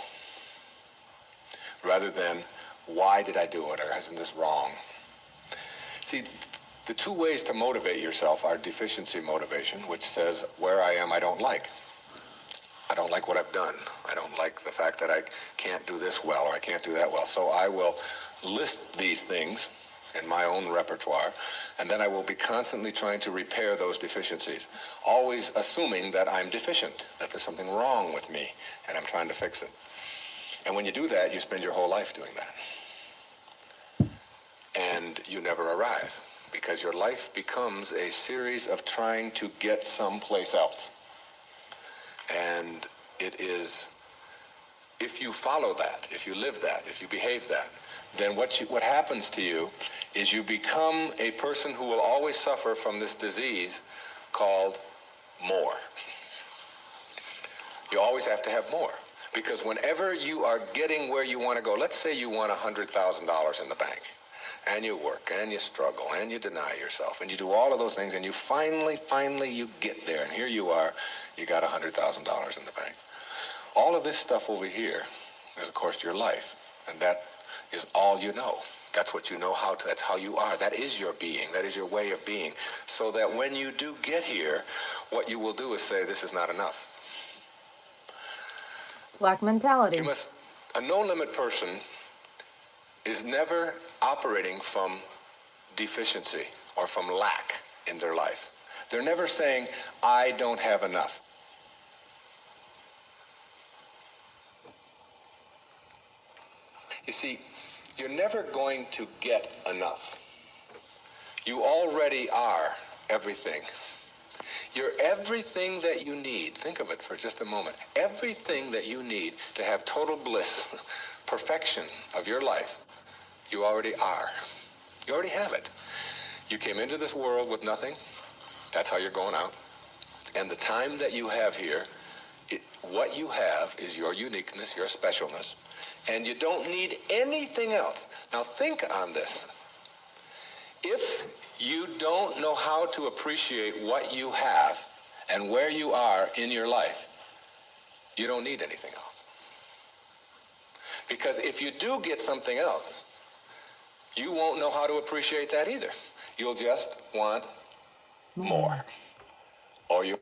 Rather than, why did I do it, or isn't this wrong? See, the two ways to motivate yourself are deficiency motivation, which says, where I am, I don't like. I don't like what I've done. I don't like the fact that I can't do this well or I can't do that well. So I will list these things in my own repertoire, and then I will be constantly trying to repair those deficiencies, always assuming that I'm deficient, that there's something wrong with me, and I'm trying to fix it. And when you do that, you spend your whole life doing that. And you never arrive, because your life becomes a series of trying to get someplace else. And it is, if you follow that, if you live that, if you behave that, then what happens to you is you become a person who will always suffer from this disease called more. You always have to have more. Because whenever you are getting where you want to go, let's say you want $100,000 in the bank, and you work, and you struggle, and you deny yourself, and you do all of those things, and you finally you get there, and here you are, you got $100,000 in the bank. All of this stuff over here is, of course, your life, and that is all you know. That's what you know how to, that's how you are. That is your being. That is your way of being. So that when you do get here, what you will do is say, this is not enough. Black mentality. A no-limit person is never operating from deficiency or from lack in their life. They're never saying, I don't have enough. You see, you're never going to get enough. You already are everything. You're everything that you need. Think of it for just a moment. Everything that you need to have total bliss, perfection of your life, you already are. You already have it. You came into this world with nothing. That's how you're going out. And the time that you have here, what you have is your uniqueness, your specialness, and you don't need anything else. Now think on this. If you don't know how to appreciate what you have and where you are in your life, you don't need anything else. Because if you do get something else, you won't know how to appreciate that either. You'll just want more. Or you.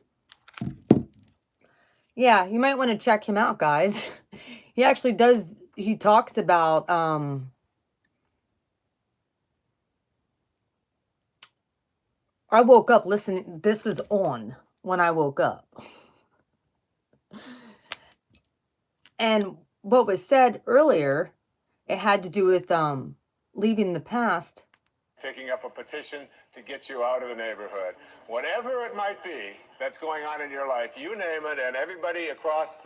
Yeah, you might want to check him out, guys. He actually does, he talks about I woke up listening, this was on when I woke up. And what was said earlier, it had to do with leaving the past. Taking up a petition to get you out of the neighborhood. Whatever it might be that's going on in your life, you name it, and everybody across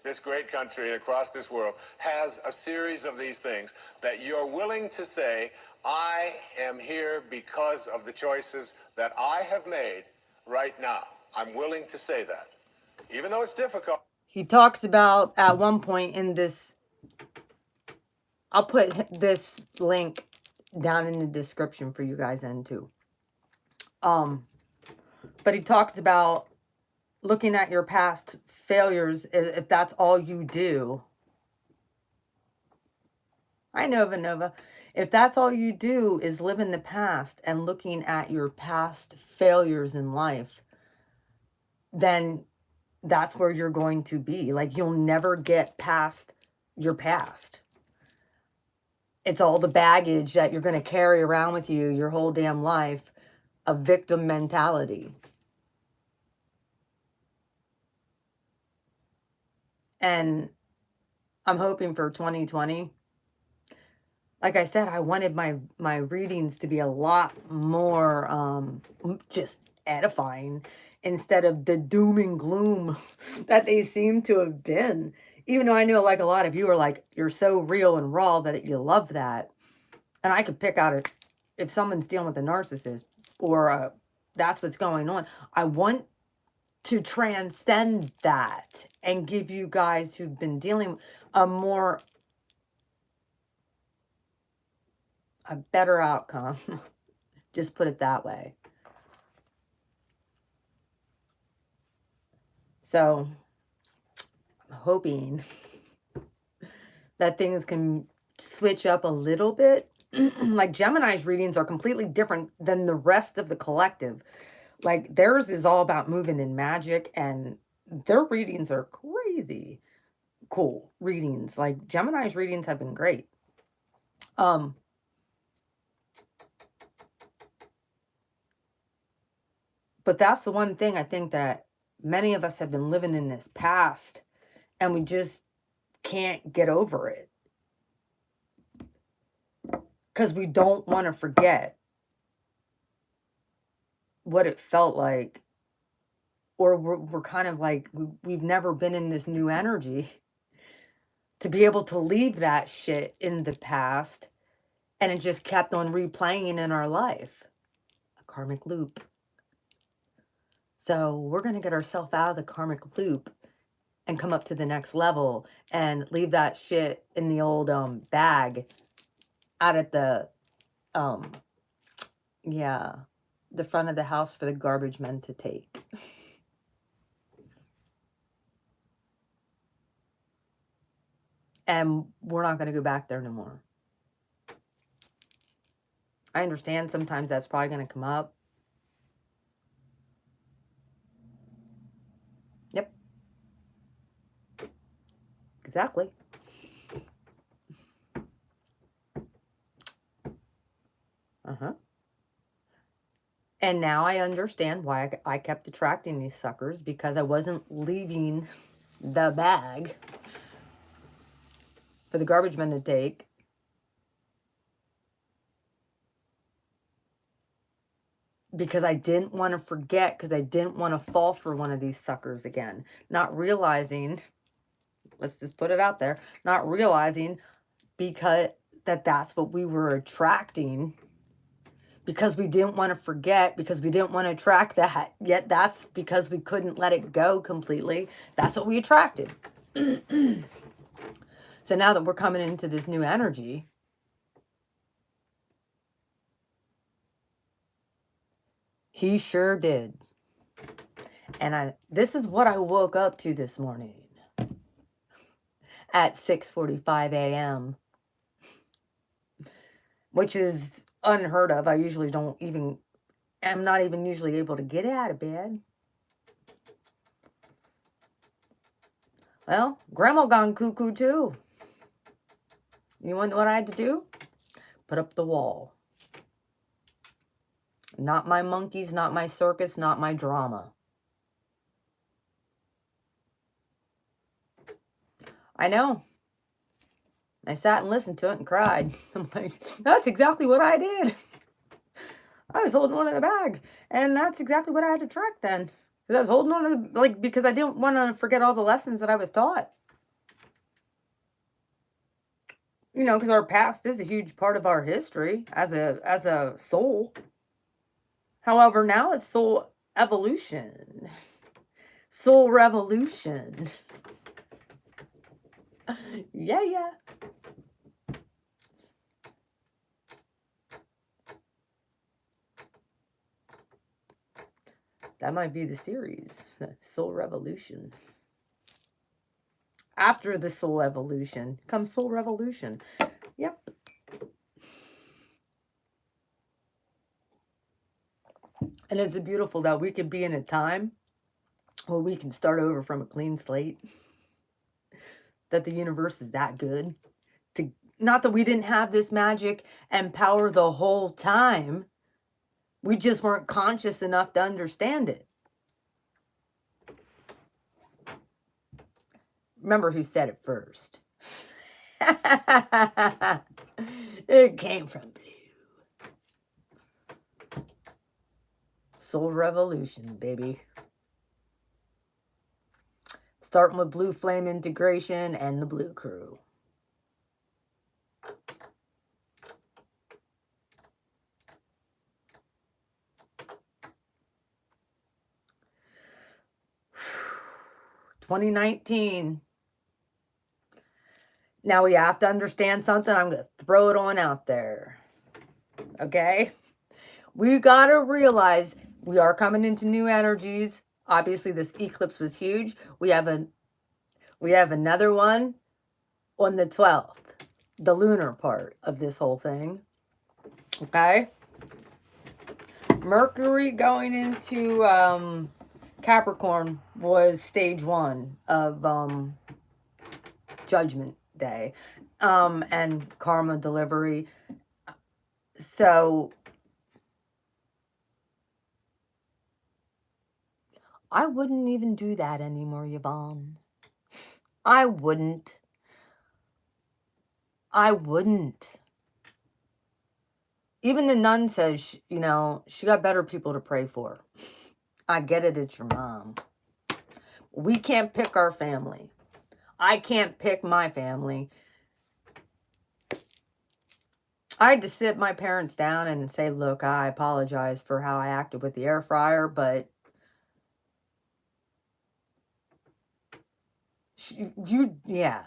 this great country, across this world, has a series of these things that you're willing to say, I am here because of the choices that I have made right now. I'm willing to say that. Even though it's difficult. He talks about at one point in this, I'll put this link down in the description for you guys then too. But he talks about looking at your past failures, if that's all you do. Hi, Nova. If that's all you do is live in the past and looking at your past failures in life, then that's where you're going to be. Like, you'll never get past your past. It's all the baggage that you're going to carry around with you your whole damn life, a victim mentality. And I'm hoping for 2020. Like I said, I wanted my readings to be a lot more just edifying instead of the doom and gloom that they seem to have been. Even though I know, like, a lot of you are like, you're so real and raw that you love that. And I could pick out it if someone's dealing with a narcissist or that's what's going on. I want to transcend that and give you guys who've been dealing a better outcome. Just put it that way. So hoping that things can switch up a little bit. Like Gemini's readings are completely different than the rest of the collective. Like theirs is all about moving in magic, and their readings are crazy cool readings. Like Gemini's readings have been great. But that's the one thing I think that many of us have been living in this past, and we just can't get over it. Because we don't want to forget what it felt like. Or we're kind of like, we've never been in this new energy to be able to leave that shit in the past. And it just kept on replaying in our life. A karmic loop. So we're going to get ourselves out of the karmic loop and come up to the next level and leave that shit in the old bag out at the the front of the house for the garbage men to take. And we're not going to go back there no more. I understand sometimes that's probably going to come up. Yep. Exactly. And now I understand why I kept attracting these suckers, because I wasn't leaving the bag for the garbage men to take. Because I didn't want to forget, because I didn't want to fall for one of these suckers again. Not realizing, let's just put it out there, not realizing because that's what we were attracting. Because we didn't want to forget, because we didn't want to attract that. Yet that's because we couldn't let it go completely. That's what we attracted. So now that we're coming into this new energy, he sure did. And this is what I woke up to this morning at 6:45 a.m. Which is unheard of. I usually I'm not even usually able to get out of bed. Well, Grandma gone cuckoo too. You want what I had to do? Put up the wall. Not my monkeys, not my circus, not my drama. I know. I sat and listened to it and cried. I'm like, that's exactly what I did. I was holding on to the bag. And that's exactly what I had to track then. Because I was holding on to because I didn't want to forget all the lessons that I was taught. You know, because our past is a huge part of our history as a soul. However, now it's soul evolution. Soul revolution. Yeah. That might be the series. Soul Revolution. After the soul evolution comes soul revolution. Yep. And it's beautiful that we could be in a time where we can start over from a clean slate. That the universe is that good. Not that we didn't have this magic and power the whole time. We just weren't conscious enough to understand it. Remember who said it first. It came from blue. Soul revolution, baby. Starting with Blue Flame Integration and the Blue Crew. $2019. Now we have to understand something. I'm going to throw it on out there. Okay? We got to realize we are coming into new energies. Obviously, this eclipse was huge. We have We have another one on the 12th, the lunar part of this whole thing. Okay? Mercury going into Capricorn was stage 1 of Judgment Day and karma delivery. So I wouldn't even do that anymore, Yvonne. I wouldn't. Even the nun says, you know, she got better people to pray for. I get it, it's your mom. We can't pick our family. I can't pick my family. I had to sit my parents down and say, look, I apologize for how I acted with the air fryer, but yeah.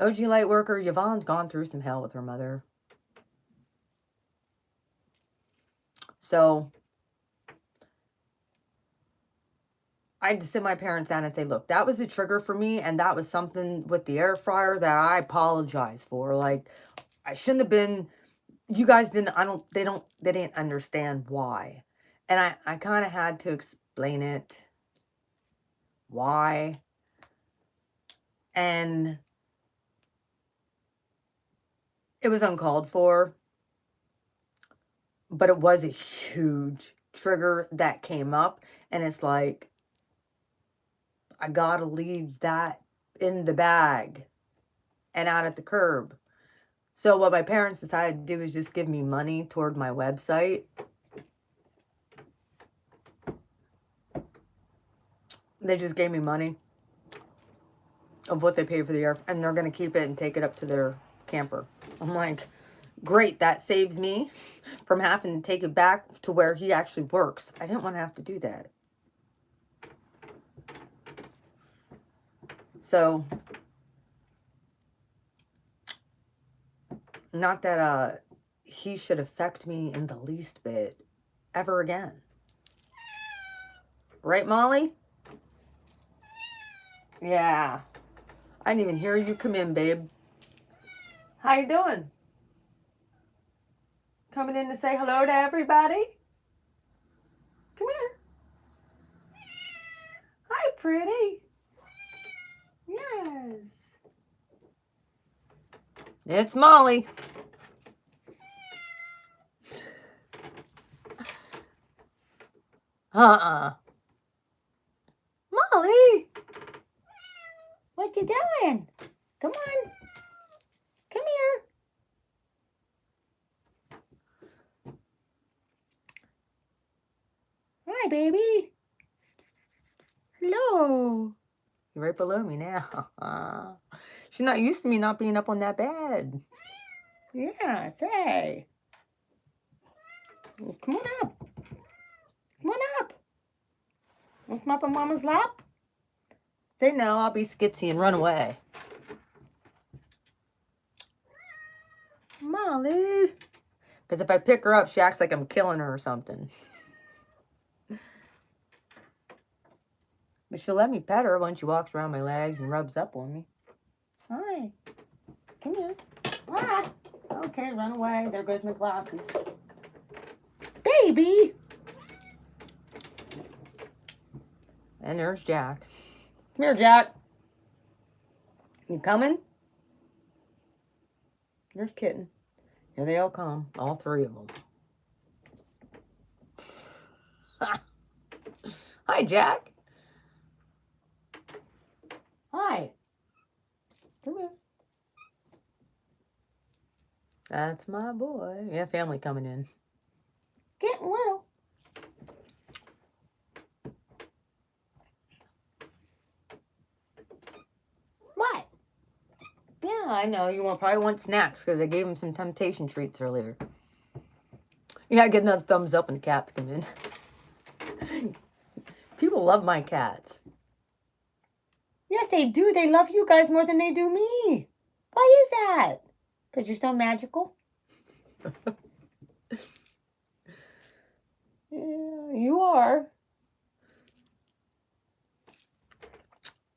OG Lightworker, Yvonne's gone through some hell with her mother. So I had to sit my parents down and say, look, that was a trigger for me, and that was something with the air fryer that I apologize for. Like, I shouldn't have been, you guys didn't, they didn't understand why. And I kind of had to explain it. Why. And it was uncalled for, but it was a huge trigger that came up, and it's like, I gotta leave that in the bag and out at the curb. So what my parents decided to do is just give me money toward my website. They just gave me money of what they paid for the air, and they're going to keep it and take it up to their camper. I'm like, great, that saves me from having to take it back to where he actually works. I didn't want to have to do that. So, not that he should affect me in the least bit ever again. Right, Molly? Yeah. I didn't even hear you come in, babe. How you doing? Coming in to say hello to everybody? Come here. Hi, pretty. Yes. It's Molly. Molly. What you doing? Come on. Come here. Hi, baby. Hello. You're right below me now. She's not used to me not being up on that bed. Yeah, say. Come on up. Come on up. Want to come up on Mama's lap? Say no, I'll be skitsy and run away. Molly. Because if I pick her up, she acts like I'm killing her or something. But she'll let me pet her when she walks around my legs and rubs up on me. Hi. Come here. Ah. Okay, run away. There goes my glasses. Baby. And there's Jack. Come here, Jack. You coming? There's Kitten. Here they all come. All three of them. Hi, Jack. Hi. Come here. That's my boy. Yeah, family coming in. Getting little. What? Yeah, I know. You probably want snacks because I gave him some temptation treats earlier. You gotta get another thumbs up when the cats come in. People love my cats. Yes, they do. They love you guys more than they do me. Why is that? Because you're so magical? Yeah, you are.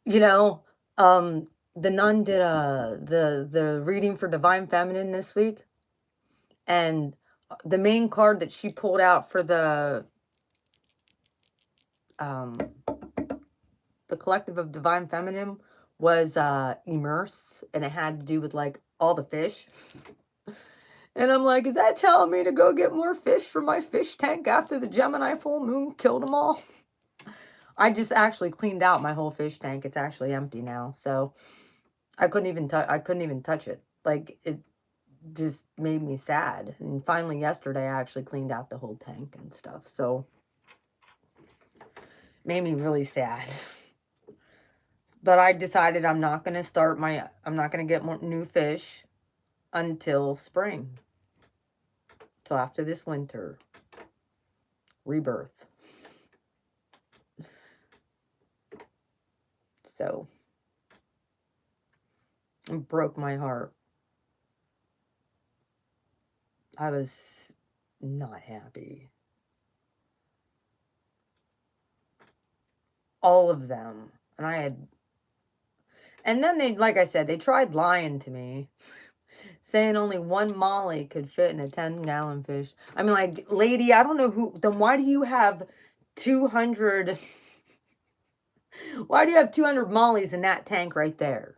You know, the nun did the reading for Divine Feminine this week, and the main card that she pulled out for the collective of Divine Feminine was immerse, and it had to do with like all the fish. And I'm like, is that telling me to go get more fish for my fish tank after the Gemini full moon killed them all? I just actually cleaned out my whole fish tank. It's actually empty now, so I couldn't even touch it. Like, it just made me sad. And finally yesterday I actually cleaned out the whole tank and stuff. So made me really sad. But I decided I'm not going to get more new fish until spring. Till after this winter. Rebirth. So it broke my heart. I was not happy. All of them. And then they, like I said, they tried lying to me. Saying only one Molly could fit in a 10-gallon fish. I mean, like, lady, I don't know who, then why do you have 200, why do you have 200 Mollies in that tank right there?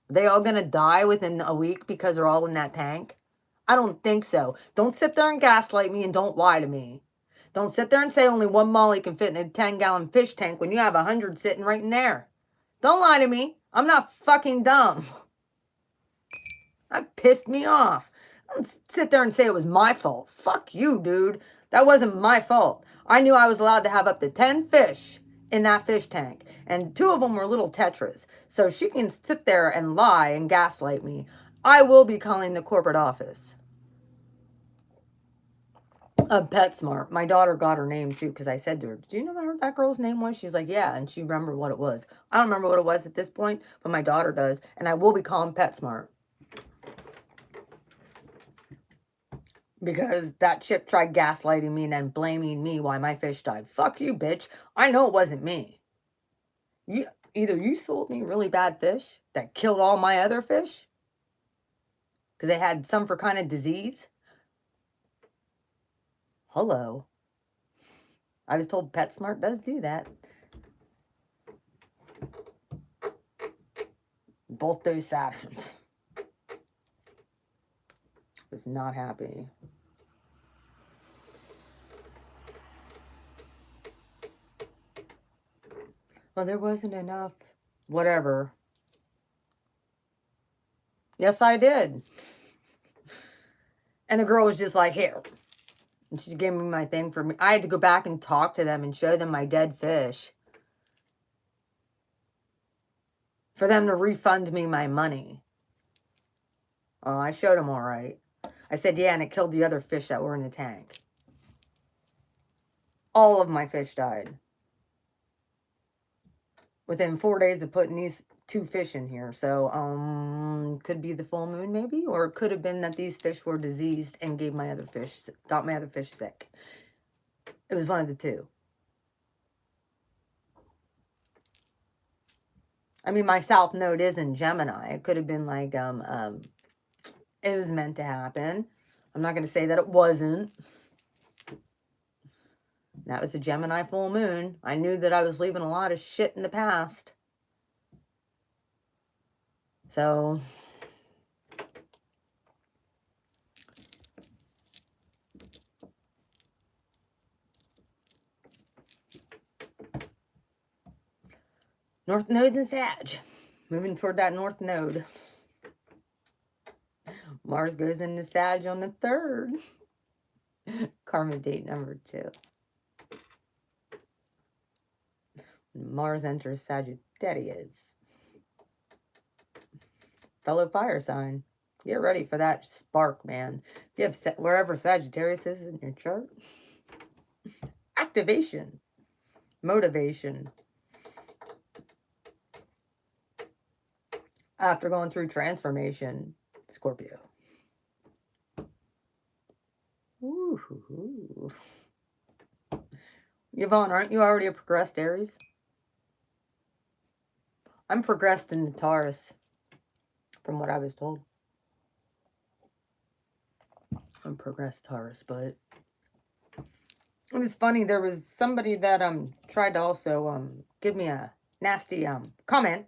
Are they all going to die within a week because they're all in that tank? I don't think so. Don't sit there and gaslight me and don't lie to me. Don't sit there and say only one Molly can fit in a 10-gallon fish tank when you have 100 sitting right in there. Don't lie to me. I'm not fucking dumb. That pissed me off. Don't sit there and say it was my fault. Fuck you, dude. That wasn't my fault. I knew I was allowed to have up to 10 fish in that fish tank. And 2 of them were little tetras. So she can sit there and lie and gaslight me. I will be calling the corporate office of PetSmart. My daughter got her name too, because I said to her, do you know what that girl's name was? She's like, yeah. And she remembered what it was. I don't remember what it was at this point, but my daughter does. And I will be calling PetSmart. Because that chick tried gaslighting me and then blaming me why my fish died. Fuck you, bitch. I know it wasn't me. Either you sold me really bad fish that killed all my other fish. Because they had some for kind of disease. Hello. I was told PetSmart does do that. Both those Saturns. Was not happy. Well, there wasn't enough. Whatever. Yes, I did. And the girl was just like, here. And she gave me my thing for me. I had to go back and talk to them and show them my dead fish. For them to refund me my money. Oh, I showed them all right. I said, yeah, and it killed the other fish that were in the tank. All of my fish died. Within 4 days of putting these 2 fish in here. So, could be the full moon maybe. Or it could have been that these fish were diseased and got my other fish sick. It was one of the 2. I mean, my South Node is in Gemini. It could have been like, it was meant to happen. I'm not going to say that it wasn't. That was a Gemini full moon. I knew that I was leaving a lot of shit in the past. So, North Node's in Sag. Moving toward that North Node. Mars goes into Sag on the 3rd. Karma date number 2. Mars enters Sagittarius. Fellow fire sign. Get ready for that spark, man. If you have wherever Sagittarius is in your chart. Activation. Motivation. After going through transformation. Scorpio. Ooh. Yvonne, aren't you already a progressed Aries? I'm progressed in the Taurus, from what I was told. I'm progressed Taurus, but it was funny. There was somebody that tried to also give me a nasty comment.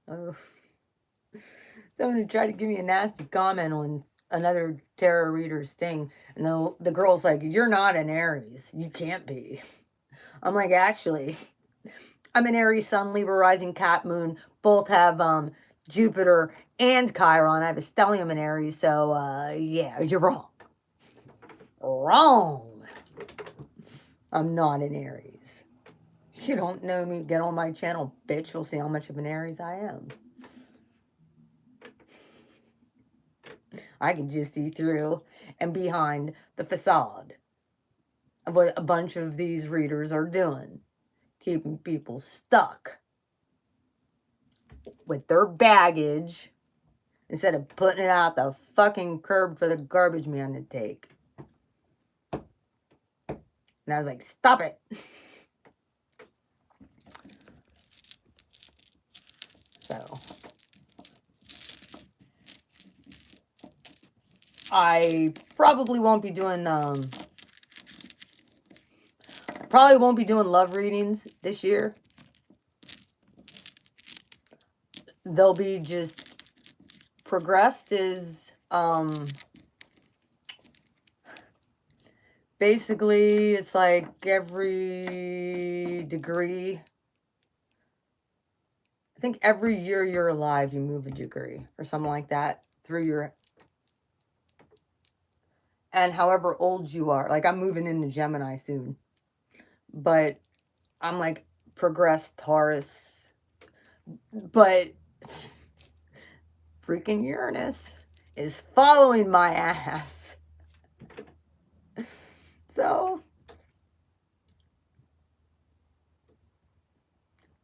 Oh, someone tried to give me a nasty comment on another tarot reader's thing, and the girl's like, "You're not an Aries. You can't be." I'm like, actually, I'm an Aries Sun, Libra Rising, Cat Moon. Both have Jupiter and Chiron. I have a stellium in Aries, so yeah, you're wrong. Wrong. I'm not an Aries. You don't know me, get on my channel, bitch. You'll see how much of an Aries I am. I can just see through and behind the facade of what a bunch of these readers are doing. Keeping people stuck with their baggage instead of putting it out the fucking curb for the garbage man to take. And I was like, stop it. So I probably won't be doing love readings this year. They'll be just progressed is basically it's like every degree. I think every year you're alive, you move a degree or something like that through your, and however old you are. Like I'm moving into Gemini soon, but I'm like progressed Taurus, but freaking Uranus is following my ass. So,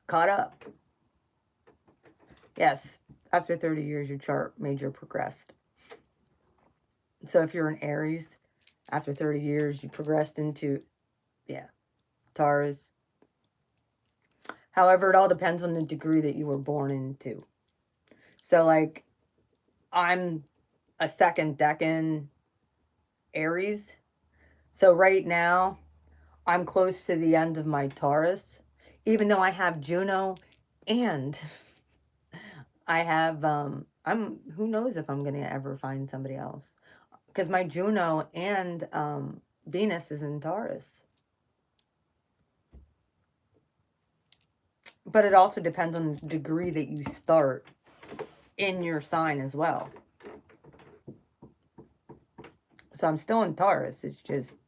caught up. Yes, after 30 years, your chart major progressed. So if you're an Aries, after 30 years, you progressed into, yeah, Taurus. However, it all depends on the degree that you were born into. So, like, I'm a second decan Aries. So right now, I'm close to the end of my Taurus, even though I have Juno and I have, who knows if I'm going to ever find somebody else. Because my Juno and Venus is in Taurus. But it also depends on the degree that you start in your sign as well. So I'm still in Taurus. It's just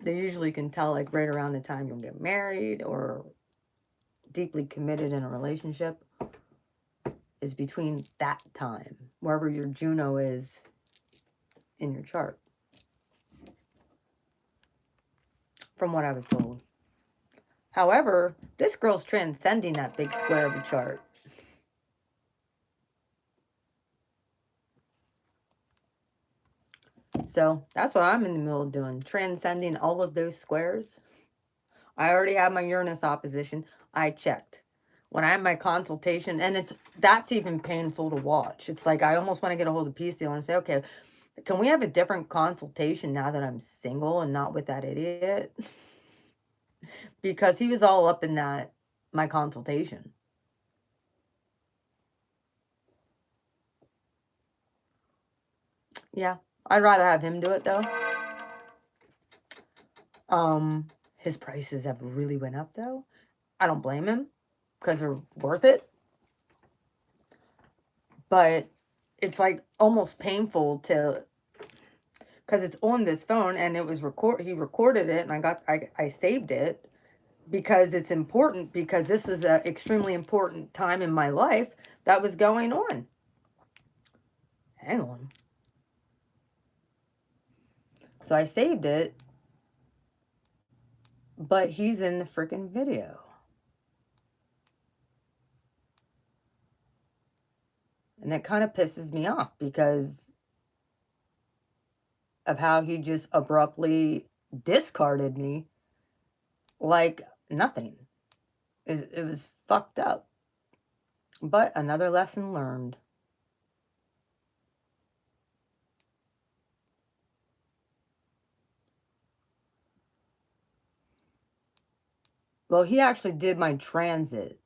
they usually can tell like right around the time you'll get married or deeply committed in a relationship is between that time, wherever your Juno is in your chart. From what I was told. However, this girl's transcending that big square of a chart. So that's what I'm in the middle of doing. Transcending all of those squares. I already have my Uranus opposition. I checked. When I have my consultation, and that's even painful to watch. It's like I almost want to get a hold of Peace Deal and say, okay, can we have a different consultation now that I'm single and not with that idiot? Because he was all up in that, my consultation. Yeah, I'd rather have him do it though. His prices have really went up though. I don't blame him because they're worth it. But it's like almost painful to, because it's on this phone and it was he recorded it and I saved it because it's important, because this was an extremely important time in my life that was going on. Hang on. So I saved it, but he's in the freaking video. And And it kind of pisses me off because of how he just abruptly discarded me like nothing. It was fucked up. But another lesson learned. Well, he actually did my transit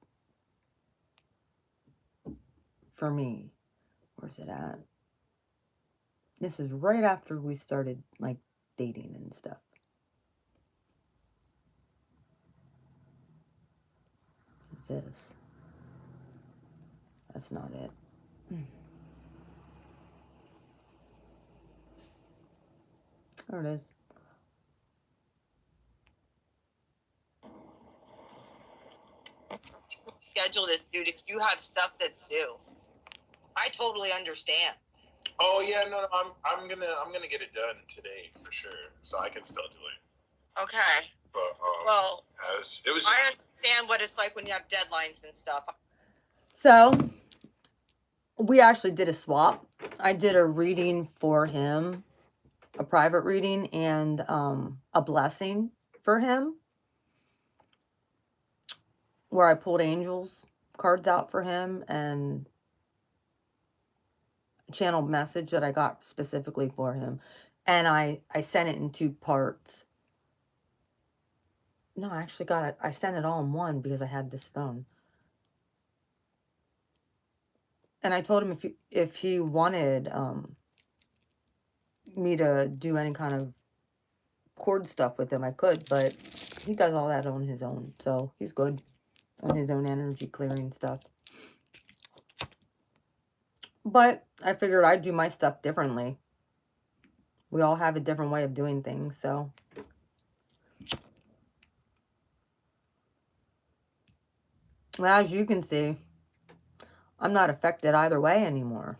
for me. Where's it at? This is right after we started, like, dating and stuff. What's this? That's not it. There it is. Schedule this, dude, if you have stuff that's due. I totally understand. Oh yeah, no, I'm gonna get it done today for sure, so I can still do it. Okay. But Well, it was. I understand what it's like when you have deadlines and stuff. So, we actually did a swap. I did a reading for him, a private reading, and a blessing for him, where I pulled angels cards out for him and channeled message that I got specifically for him. And I sent it in 2 parts. No, I actually got it. I sent it all in one because I had this phone. And I told him if he wanted me to do any kind of cord stuff with him, I could, but he does all that on his own, so he's good on his own energy clearing stuff. But I figured I'd do my stuff differently. We all have a different way of doing things, so. Well, as you can see, I'm not affected either way anymore.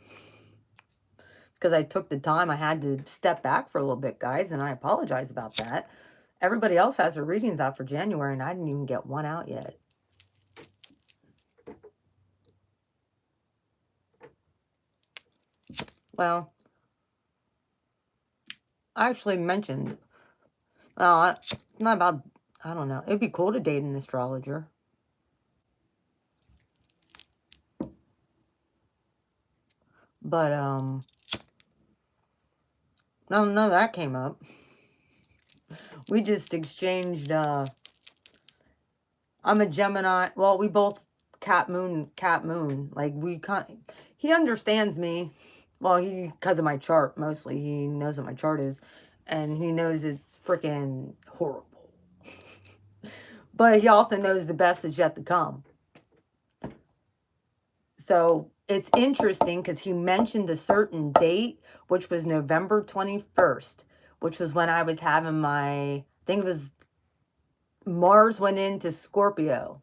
Because I took the time, I had to step back for a little bit, guys, and I apologize about that. Everybody else has their readings out for January, and I didn't even get one out yet. Well, I actually mentioned, well, not about, I don't know. It'd be cool to date an astrologer. But, none of that came up. We just exchanged, I'm a Gemini. Well, we both cat moon. Like, he understands me. Well, because of my chart, mostly. He knows what my chart is. And he knows it's freaking horrible. But he also knows the best is yet to come. So, it's interesting because he mentioned a certain date, which was November 21st, which was when I was having I think it was Mars went into Scorpio.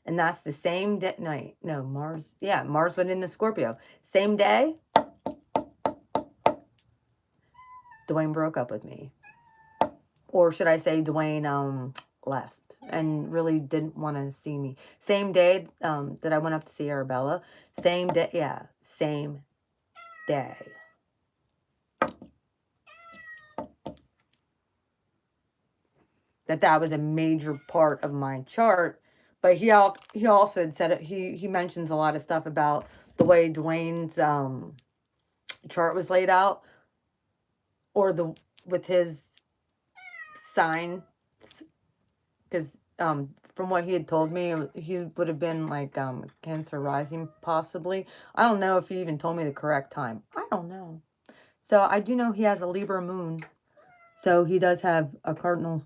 And that's the same day. No, Mars. Yeah, Mars went into Scorpio. Same day, Dwayne broke up with me. Or should I say Dwayne left and really didn't want to see me. Same day that I went up to see Arabella. Same day. Yeah, same day. That was a major part of my chart. But he also had said it. He mentions a lot of stuff about the way Dwayne's chart was laid out, or with his sign, because from what he had told me, he would have been like Cancer rising possibly. I don't know if he even told me the correct time. I don't know. So I do know he has a Libra moon. So he does have a cardinal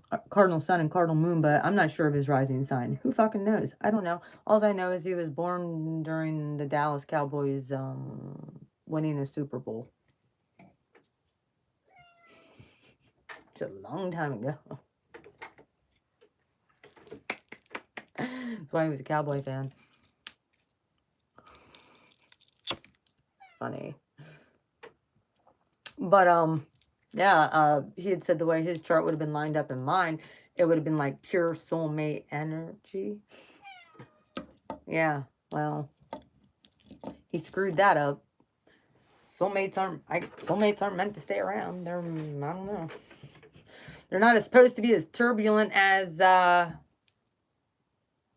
sun and cardinal moon, but I'm not sure of his rising sign. Who fucking knows? I don't know. All I know is he was born during the Dallas Cowboys winning a Super Bowl. It's a long time ago. That's why he was a Cowboy fan. Funny. But yeah, he had said the way his chart would have been lined up in mine, it would have been like pure soulmate energy. Yeah, well, he screwed that up. Soulmates aren't meant to stay around. They're, I don't know. They're not supposed to be as turbulent as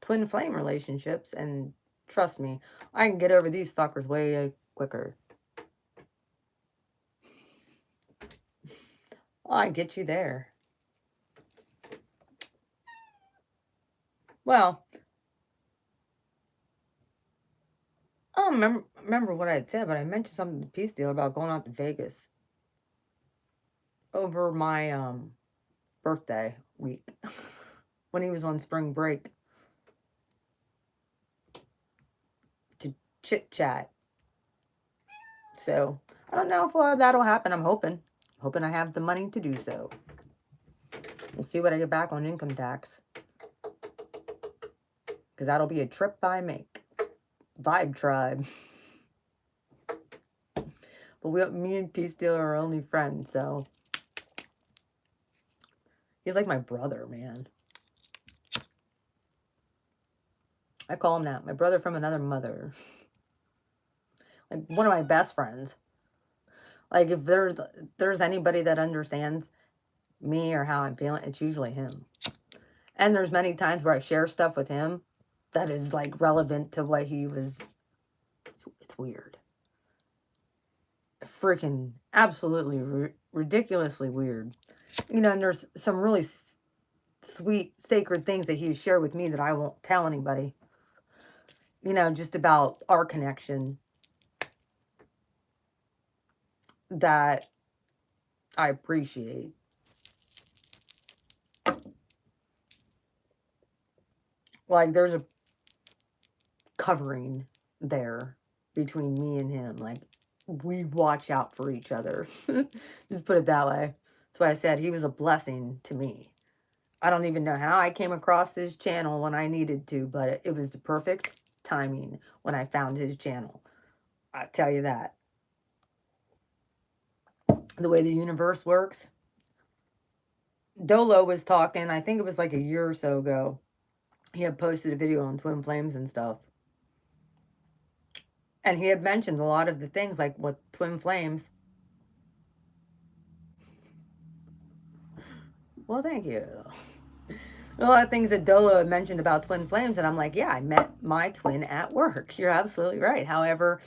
twin flame relationships. And trust me, I can get over these fuckers way quicker. I get you there. Well, I don't remember what I had said, but I mentioned something to Peace Deal about going out to Vegas over my birthday week when he was on spring break to chit chat. So I don't know if that'll happen. I'm hoping I have the money to do so. We'll see what I get back on income tax, because that'll be a trip I make. Vibe Tribe. But me and Peace Deal are only friends, so he's like my brother, man. I call him that. My brother from another mother. Like one of my best friends. Like if there's anybody that understands me or how I'm feeling, it's usually him. And there's many times where I share stuff with him that is like relevant to what he was. It's weird. Freaking absolutely ridiculously weird. You know, and there's some really sweet, sacred things that he's shared with me that I won't tell anybody. You know, just about our connection that I appreciate. Like, there's a covering there between me and him. Like, we watch out for each other. Just put it that way. That's why I said he was a blessing to me. I don't even know how I came across his channel when I needed to, but it was the perfect timing when I found his channel. I tell you that. The way the universe works. Dolo was talking, I think it was like a year or so ago. He had posted a video on twin flames and stuff. And he had mentioned a lot of the things, like with twin flames. Well, thank you. A lot of things that Dolo had mentioned about twin flames, and I'm like, yeah, I met my twin at work. You're absolutely right. However,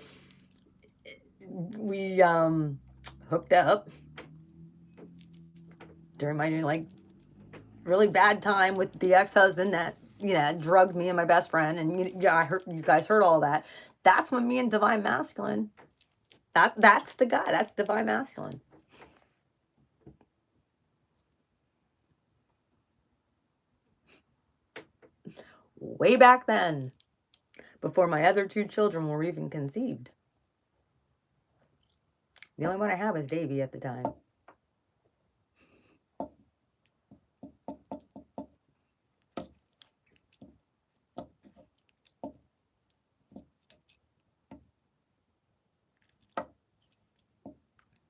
we hooked up during my like really bad time with the ex-husband that, you know, drugged me and my best friend, and you guys heard all that. That's when me and Divine Masculine, that's the guy. That's Divine Masculine. Way back then, before my other two children were even conceived. The only one I had was Davy at the time.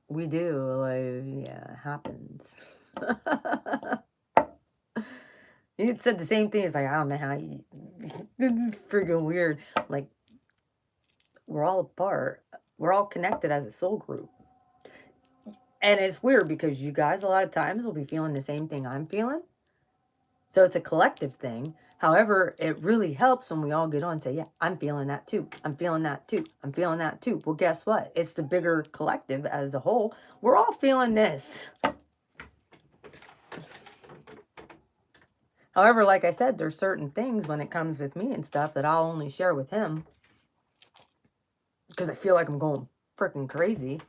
We do, like, yeah, it happens. He said the same thing. It's like, I don't know how you... This is freaking weird. Like, we're all apart. We're all connected as a soul group. And it's weird because you guys a lot of times will be feeling the same thing I'm feeling. So it's a collective thing. However, it really helps when we all get on and say, yeah, I'm feeling that too. I'm feeling that too. I'm feeling that too. Well, guess what? It's the bigger collective as a whole. We're all feeling this. However, like I said, there's certain things when it comes with me and stuff that I'll only share with him because I feel like I'm going freaking crazy.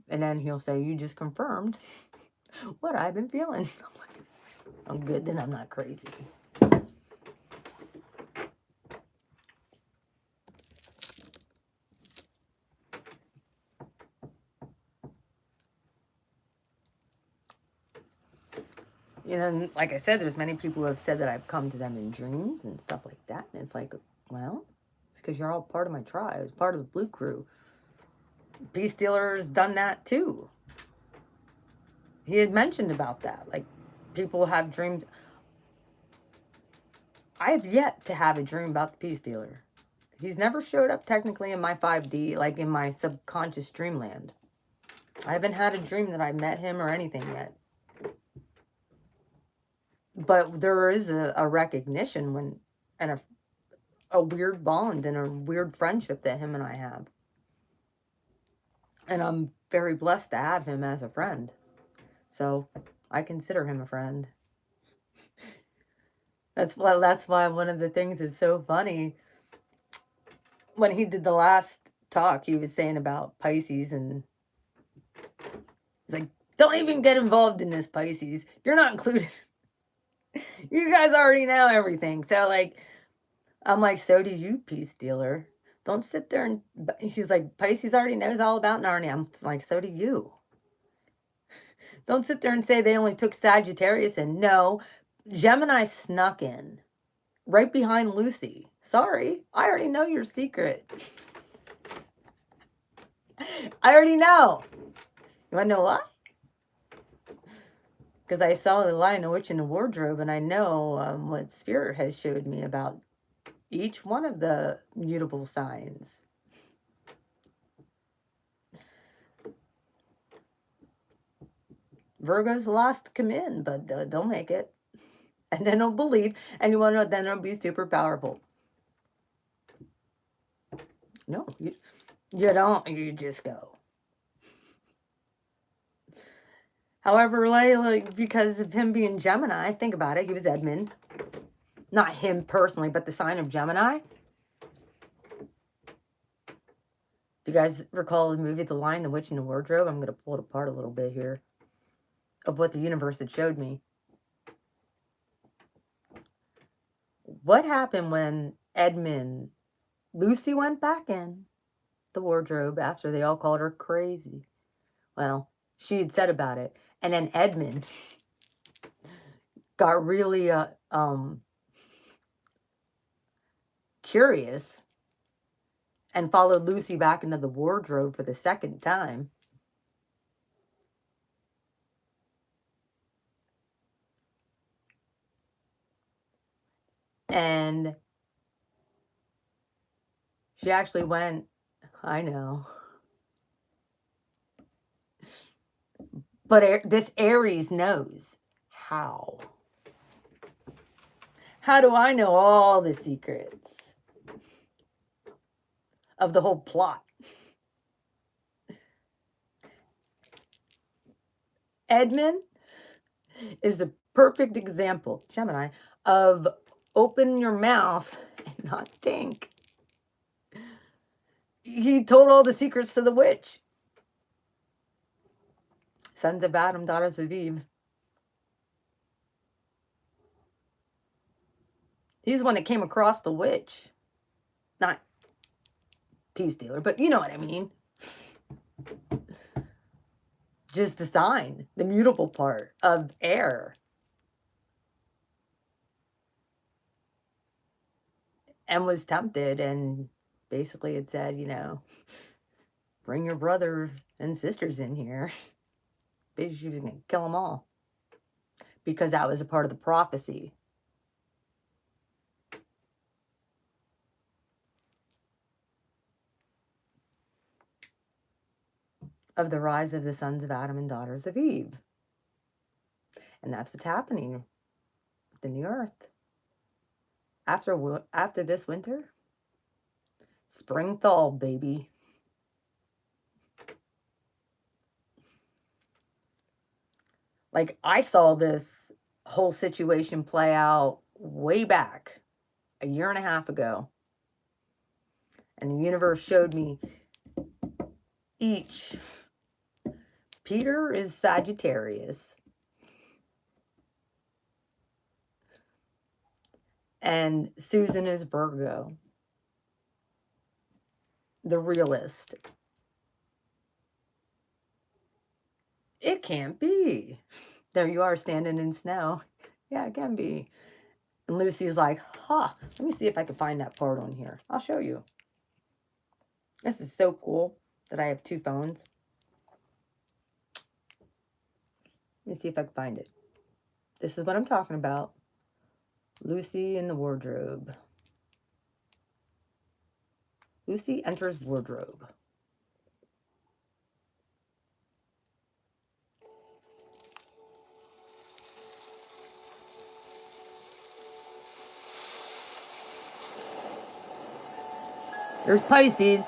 And then he'll say, you just confirmed what I've been feeling. I'm like, I'm good, then I'm not crazy. You know, like I said, there's many people who have said that I've come to them in dreams and stuff like that. And it's like, well, it's because you're all part of my tribe. It's part of the Blue Crew. Peace Dealer's done that too. He had mentioned about that. Like, people have dreamed. I have yet to have a dream about the Peace Dealer. He's never showed up technically in my 5D, like in my subconscious dreamland. I haven't had a dream that I met him or anything yet. But there is a recognition when, and a weird bond and a weird friendship that him and I have. And I'm very blessed to have him as a friend. So I consider him a friend. That's why one of the things is so funny. When he did the last talk, he was saying about Pisces, and he's like, don't even get involved in this, Pisces. You're not included. You guys already know everything. So, like, I'm like, so do you, peace dealer. Don't sit there and... He's like, Pisces already knows all about Narnia. I'm like, so do you. Don't sit there and say they only took Sagittarius in. No, Gemini snuck in. Right behind Lucy. Sorry, I already know your secret. I already know. You want to know why? Because I saw the Lion, the Witch, and the Wardrobe, and I know what Spirit has showed me about each one of the mutable signs. Virgo's the last to come in, but they'll make it. And then they'll believe, and you want to know, then they'll be super powerful. No, you don't. You just go. However, like, because of him being Gemini, think about it, he was Edmund. Not him personally, but the sign of Gemini. If you guys recall the movie The Lion, the Witch, and the Wardrobe, I'm going to pull it apart a little bit here of what the universe had showed me. What happened when Lucy went back in the wardrobe after they all called her crazy? Well, she had said about it. And then Edmund got really curious and followed Lucy back into the wardrobe for the second time. And she actually went, I know. But this Aries knows how. How do I know all the secrets of the whole plot? Edmund is a perfect example, Gemini, of open your mouth and not think. He told all the secrets to the witch. Sons of Adam, daughters of Eve. He's the one that came across the witch. Not peace dealer, but you know what I mean. Just the sign, the mutable part of air. And was tempted, and basically it said, you know, bring your brother and sisters in here. Basically, you're going to kill them all. Because that was a part of the prophecy. Of the rise of the sons of Adam and daughters of Eve. And that's what's happening within the earth. After this winter, spring thaw, baby. Like, I saw this whole situation play out way back, a year and a half ago. And the universe showed me each. Peter is Sagittarius. And Susan is Virgo. The realist. It can't be. There you are standing in snow. Yeah, it can be. And Lucy's like, let me see if I can find that part on here. I'll show you. This is so cool that I have two phones. Let me see if I can find it. This is what I'm talking about. Lucy in the wardrobe. Lucy enters wardrobe. There's Pisces.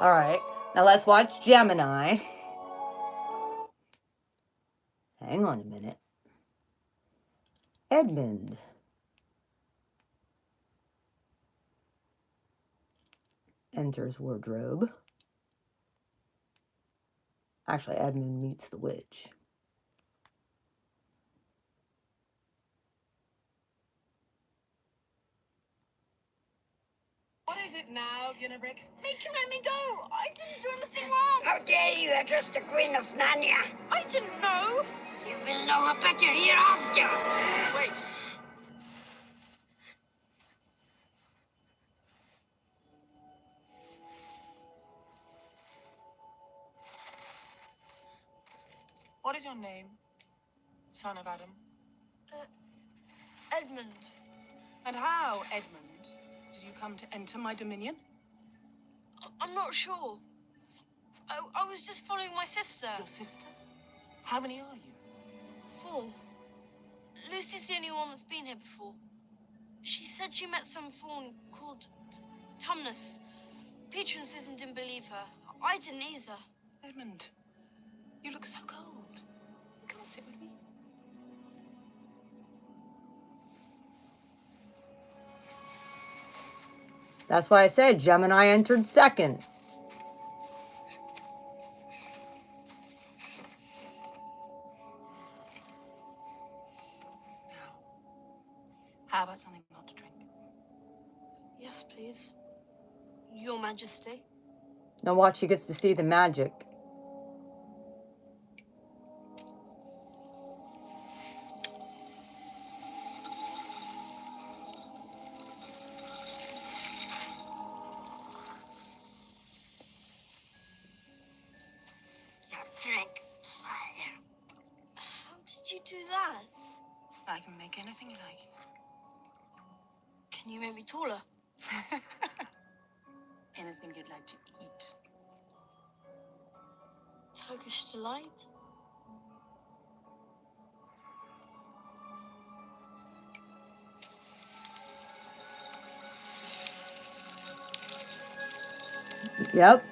All right, now let's watch Gemini. Hang on a minute. Edmund enters wardrobe. Actually, Edmund meets the witch. What is it now, Ginnebrick? Make him let me go! I didn't do anything wrong! How dare you address the Queen of Narnia? I didn't know! You will know better hereafter. Wait. What is your name, son of Adam? Edmund. And how, Edmund, did you come to enter my dominion? I'm not sure. I was just following my sister. Your sister? How many are you? 4. Lucy's the only one that's been here before. She said she met some faun called Tumnus. Peter and Susan didn't believe her. I didn't either. Edmund, you look so cold. Come and sit with me. That's why I said Gemini entered second. How about something hot to drink? Yes, please. Your Majesty. Now watch, she gets to see the magic. Drink fire. How did you do that? I can make anything you like. Can you make me taller? Anything you'd like to eat. Turkish delight? Yep.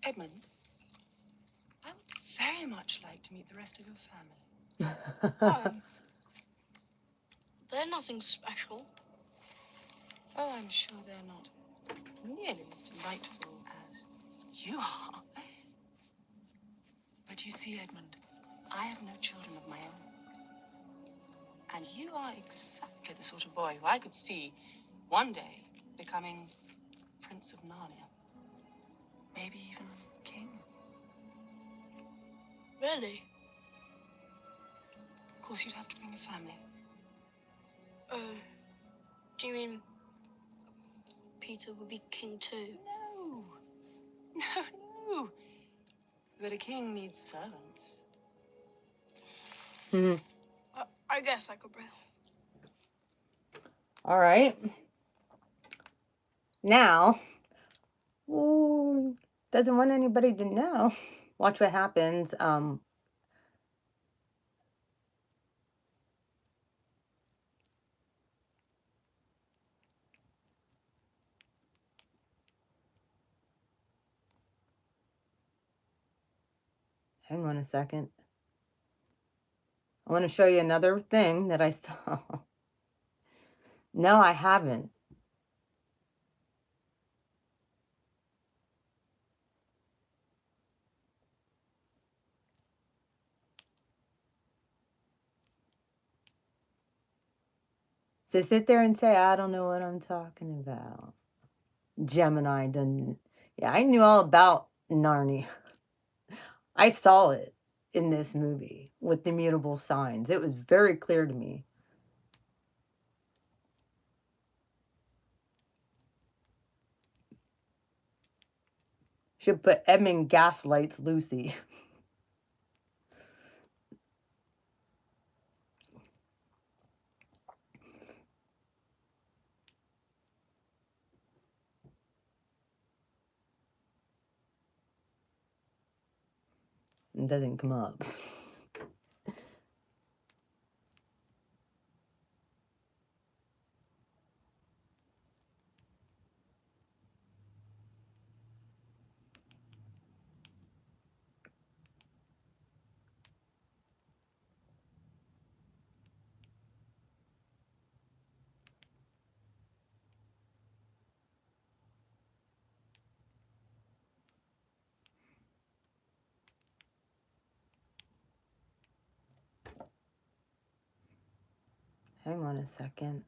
Edmund, I would very much like to meet the rest of your family. They're nothing special. Oh, I'm sure they're not nearly as delightful as you are. But you see, Edmund, I have no children of my own. And you are exactly the sort of boy who I could see one day becoming Prince of Narnia. Maybe even king. Really? Of course, you'd have to bring a family. Oh, do you mean Peter would be king too? No. No, no. But a king needs servants. I guess I could bring. All right. Now, ooh, doesn't want anybody to know. Watch what happens. Hang on a second. I want to show you another thing that I saw. No, I haven't. So sit there and say, I don't know what I'm talking about. Gemini didn't. Yeah, I knew all about Narnia. I saw it in this movie with the mutable signs. It was very clear to me. Should put Edmund gaslights Lucy. It doesn't come up. Hang on a second.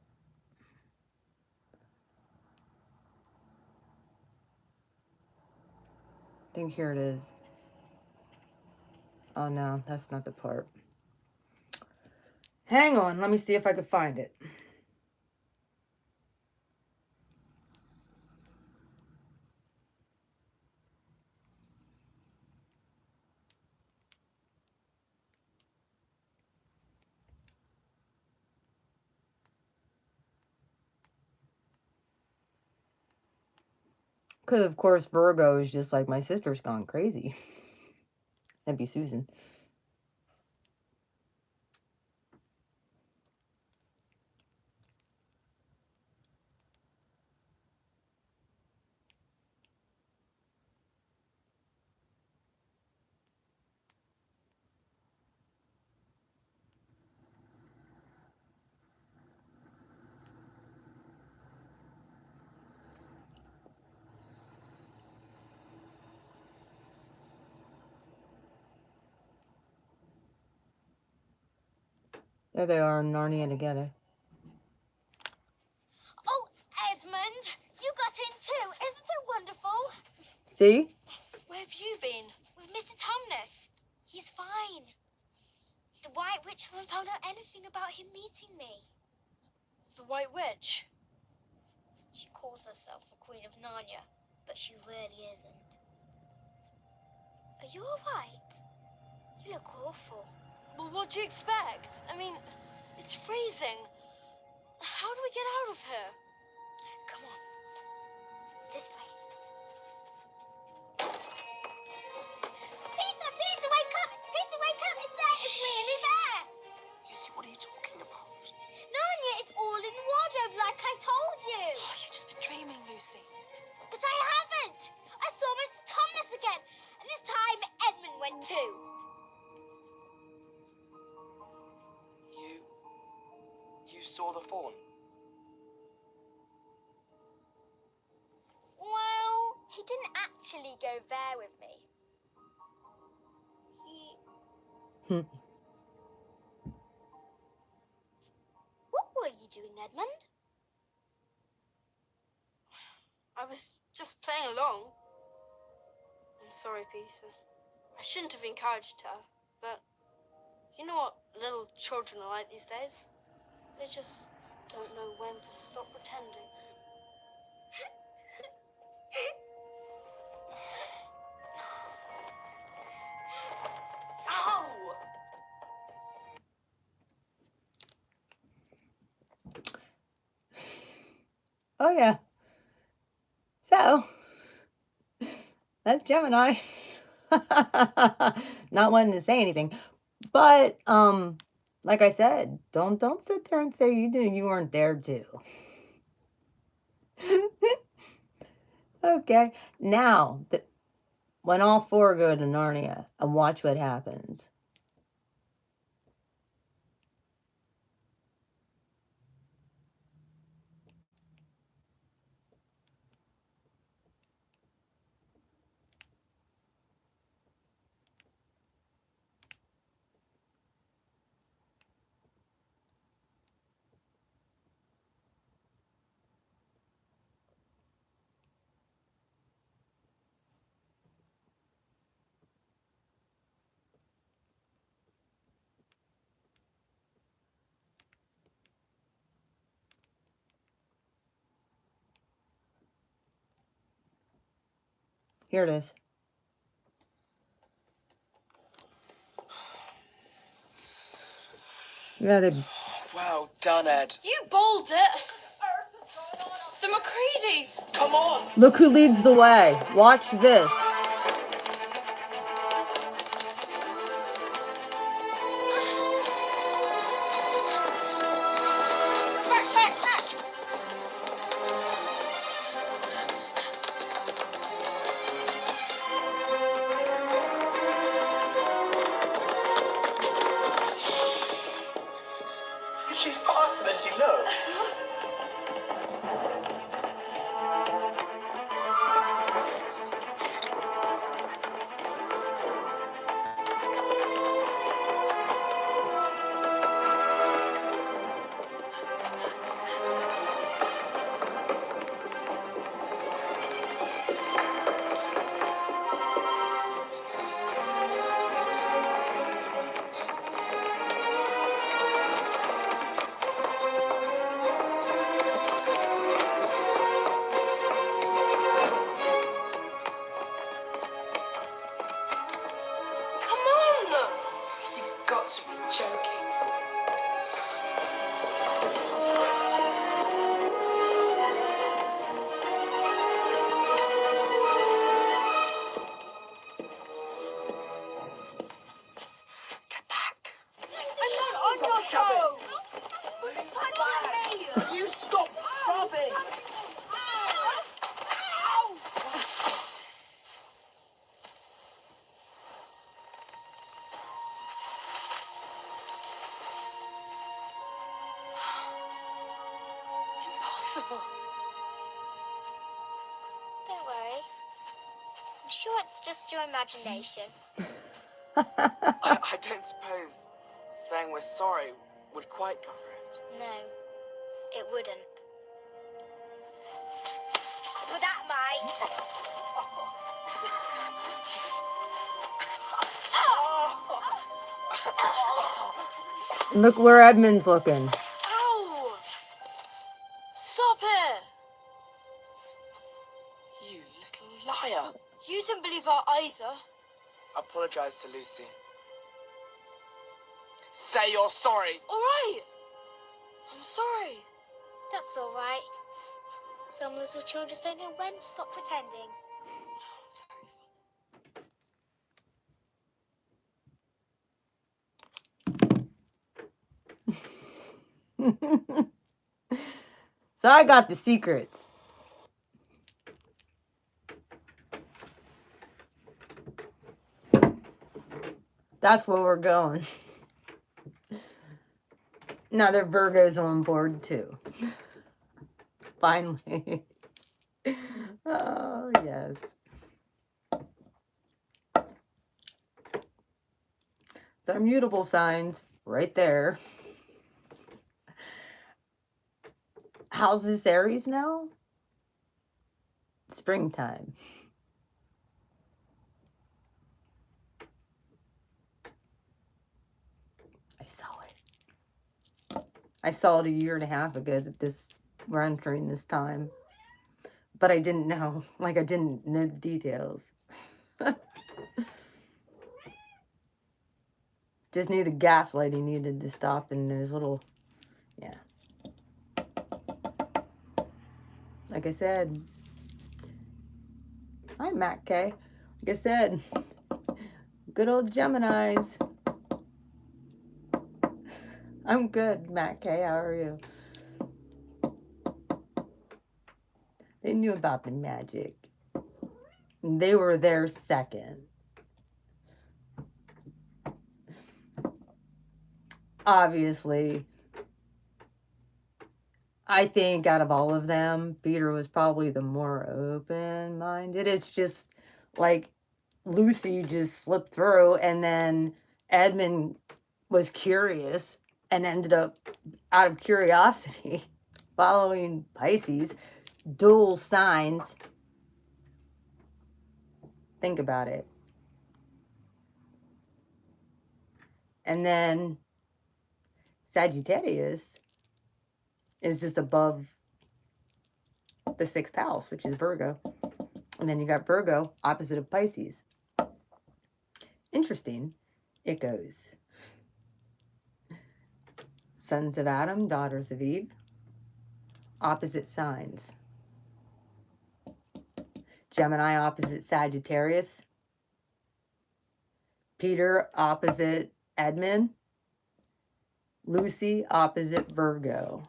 I think here it is. Oh no, that's not the part. Hang on, let me see if I can find it. Because, of course, Virgo is just like, my sister's gone crazy. That'd be Susan. There they are in Narnia together. Oh, Edmund, you got in too. Isn't it wonderful? See? Where have you been? With Mr. Tumnus. He's fine. The White Witch hasn't found out anything about him meeting me. The White Witch? She calls herself the Queen of Narnia, but she really isn't. Are you alright? You look awful. Well, what do you expect? I mean, it's freezing. How do we get out of here? Come on. This way. Peter! Peter, wake up! Peter, wake up! It's there! It's really there! Lucy, what are you talking about? Narnia, it's all in the wardrobe like I told you. Oh, you've just been dreaming, Lucy. But I haven't! I saw Mr. Thomas again, and this time Edmund went too. You saw the fawn? Well, he didn't actually go there with me. What were you doing, Edmund? I was just playing along. I'm sorry, Peter. I shouldn't have encouraged her. but you know what little children are like these days? They just don't know when to stop pretending. Ow! Oh, yeah. So, that's Gemini. Not wanting to say anything. But, like I said, don't sit there and say you weren't there too. Okay. Now, when all four go to Narnia and watch what happens. Here it is. Yeah, they... Well done, Ed. You bowled it! The McCready! Come on! Look who leads the way. Watch this. She's faster than she looks. Come on! You've got to be joking. Get back. I'm not on your show! You stop scrubbing! Impossible. Don't worry. I'm sure it's just your imagination. I don't suppose saying we're sorry would quite cover it. No, it wouldn't. Well, that might. Look where Edmund's looking. Ow! Stop it! You little liar. You didn't believe her either. Apologise to Lucy. Say you're sorry. All right. I'm sorry. That's all right. Some little children just don't know when to stop pretending. So I got the secrets. That's where we're going. Now they're Virgos on board too. Finally. Oh, yes. It's our mutable signs right there. How's this Aries now? Springtime. I saw it a year and a half ago that we're entering this time. But I didn't know. Like, I didn't know the details. Just knew the gaslighting needed to stop in those little... Yeah. Like I said... Hi, Matt K. Like I said... Good old Geminis. I'm good, Matt K. How are you? They knew about the magic. They were there second. Obviously, I think out of all of them, Peter was probably the more open-minded. It's just like Lucy just slipped through, and then Edmund was curious and ended up, out of curiosity, following Pisces. Dual signs. Think about it. And then Sagittarius is just above the 6th house, which is Virgo. And then you got Virgo opposite of Pisces. Interesting. It goes. Sons of Adam, daughters of Eve. Opposite signs. Gemini opposite Sagittarius. Peter opposite Edmund. Lucy opposite Virgo.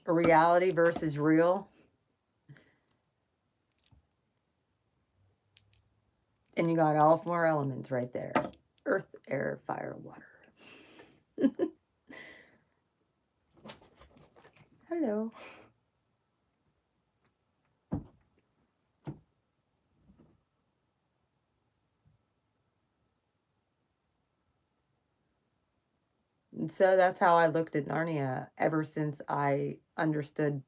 Reality versus real. And you got all 4 elements right there. Earth, air, fire, water. Hello. And so that's how I looked at Narnia ever since I understood.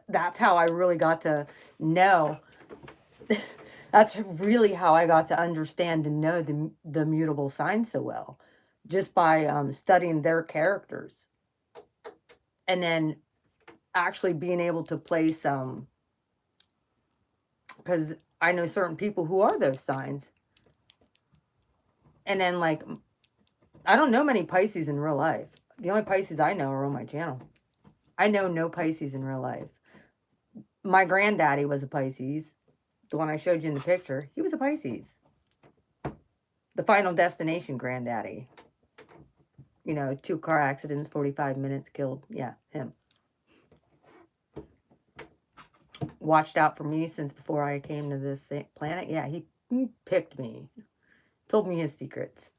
That's how I really got to know. That's really how I got to understand and know the mutable signs so well. Just by studying their characters. And then actually being able to place because I know certain people who are those signs. And then, like, I don't know many Pisces in real life. The only Pisces I know are on my channel. I know no Pisces in real life. My granddaddy was a Pisces. The one I showed you in the picture. He was a Pisces. The Final Destination granddaddy. You know, 2 car accidents, 45 minutes, killed. Yeah, him. Watched out for me since before I came to this planet. Yeah, he picked me. Told me his secrets.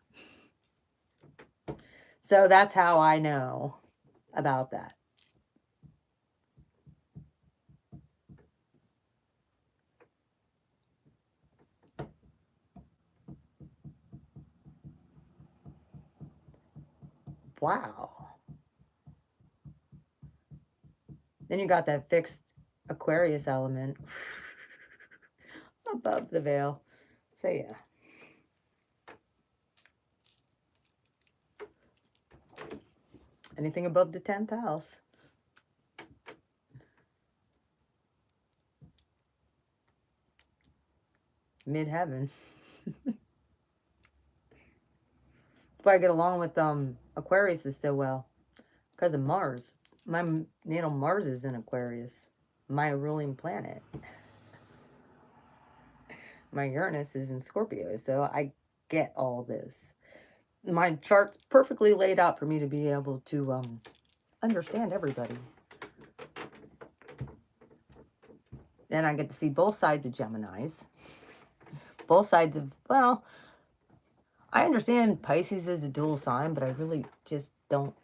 So that's how I know about that. Wow. Then you got that fixed Aquarius element above the veil. So yeah. Anything above the 10th house. Mid-heaven. Why I get along with Aquarius is so well. Because of Mars. My natal Mars is in Aquarius. My ruling planet. My Uranus is in Scorpio. So I get all this. My chart's perfectly laid out for me to be able to understand everybody. Then I get to see both sides of Geminis. Both sides of, well, I understand Pisces is a dual sign, but I really just don't.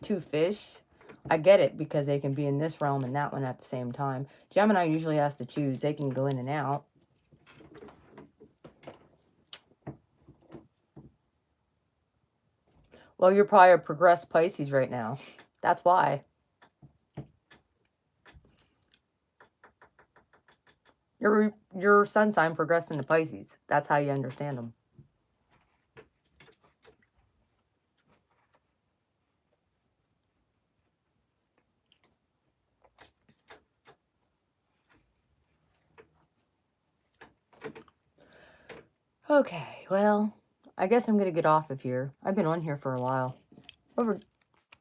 2 fish. I get it because they can be in this realm and that one at the same time. Gemini usually has to choose. They can go in and out. Well, you're probably a progressed Pisces right now. That's why. Your sun sign progressed into Pisces. That's how you understand them. Okay, well, I guess I'm going to get off of here. I've been on here for a while. Over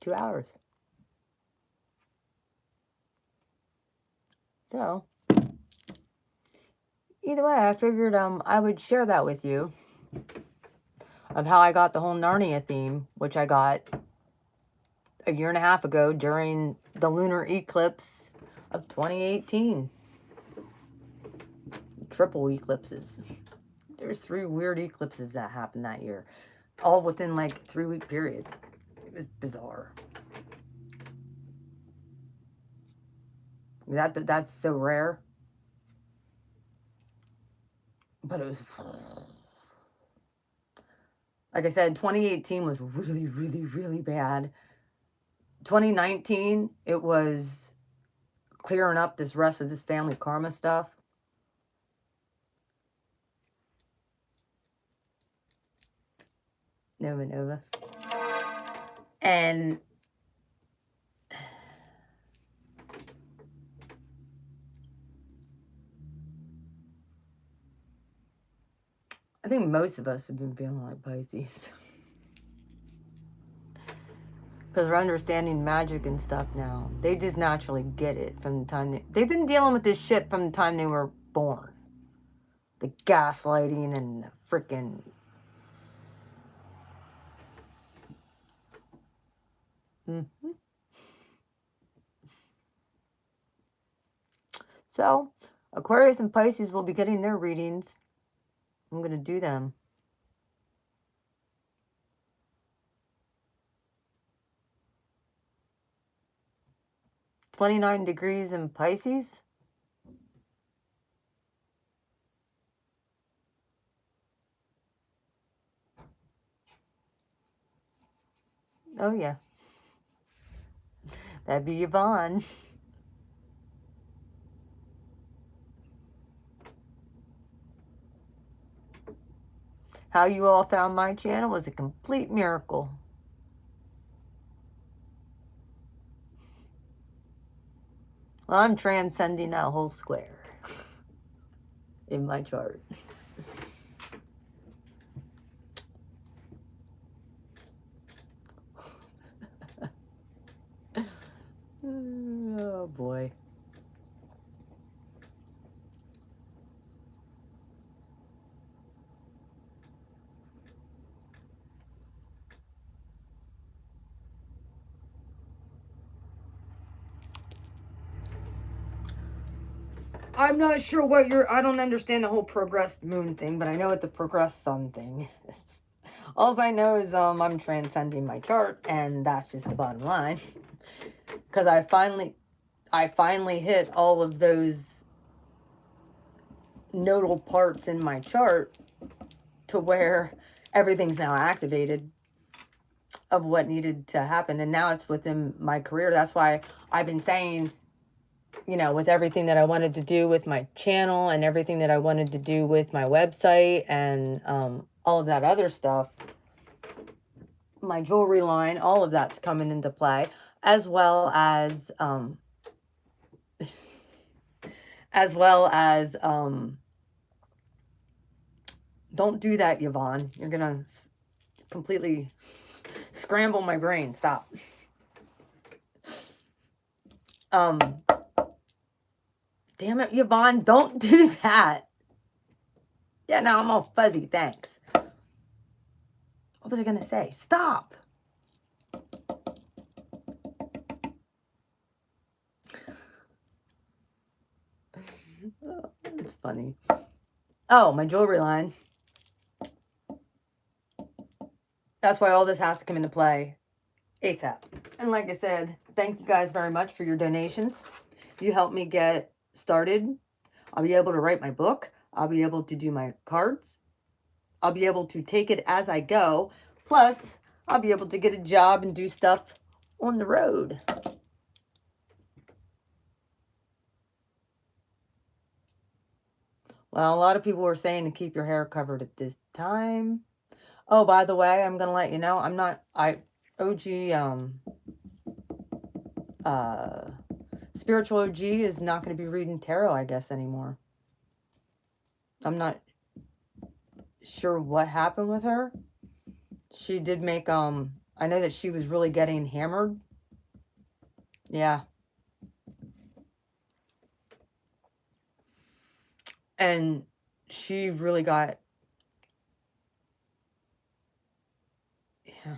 2 hours. So, either way, I figured I would share that with you. Of how I got the whole Narnia theme, which I got a year and a half ago during the lunar eclipse of 2018. Triple eclipses. There's 3 weird eclipses that happened that year. All within like a 3-week period. It was bizarre. That's so rare. But it was... Like I said, 2018 was really, really, really bad. 2019, it was clearing up this rest of this family karma stuff. Nova. And I think most of us have been feeling like Pisces. Because we're understanding magic and stuff now. They just naturally get it from the time they've been dealing with this shit from the time they were born. The gaslighting and the freaking... So, Aquarius and Pisces will be getting their readings. I'm going to do them. $29 degrees in Pisces. Oh, yeah. That'd be Yvonne. How you all found my channel was a complete miracle. Well, I'm transcending that whole square in my chart. Oh, boy. I'm not sure what I don't understand the whole progressed moon thing, but I know what the progressed sun thing is. All I know is I'm transcending my chart, and that's just the bottom line. Because I finally hit all of those nodal parts in my chart to where everything's now activated of what needed to happen. And now it's within my career. That's why I've been saying, you know, with everything that I wanted to do with my channel and everything that I wanted to do with my website and all of that other stuff, my jewelry line, all of that's coming into play, as well as don't do that, Yvonne. You're gonna completely scramble my brain. Stop. Damn it, Yvonne, don't do that. Yeah, now I'm all fuzzy, thanks. What was I gonna say? Stop. Oh, it's funny. Oh, my jewelry line. That's why all this has to come into play ASAP. And like I said, thank you guys very much for your donations. You helped me get started. I'll be able to write my book. I'll be able to do my cards. I'll be able to take it as I go. Plus, I'll be able to get a job and do stuff on the road. Well, a lot of people were saying to keep your hair covered at this time. Oh, by the way, I'm going to let you know, Spiritual OG is not going to be reading tarot, I guess, anymore. I'm not sure what happened with her. She did make, I know that she was really getting hammered. Yeah. And she really got, yeah.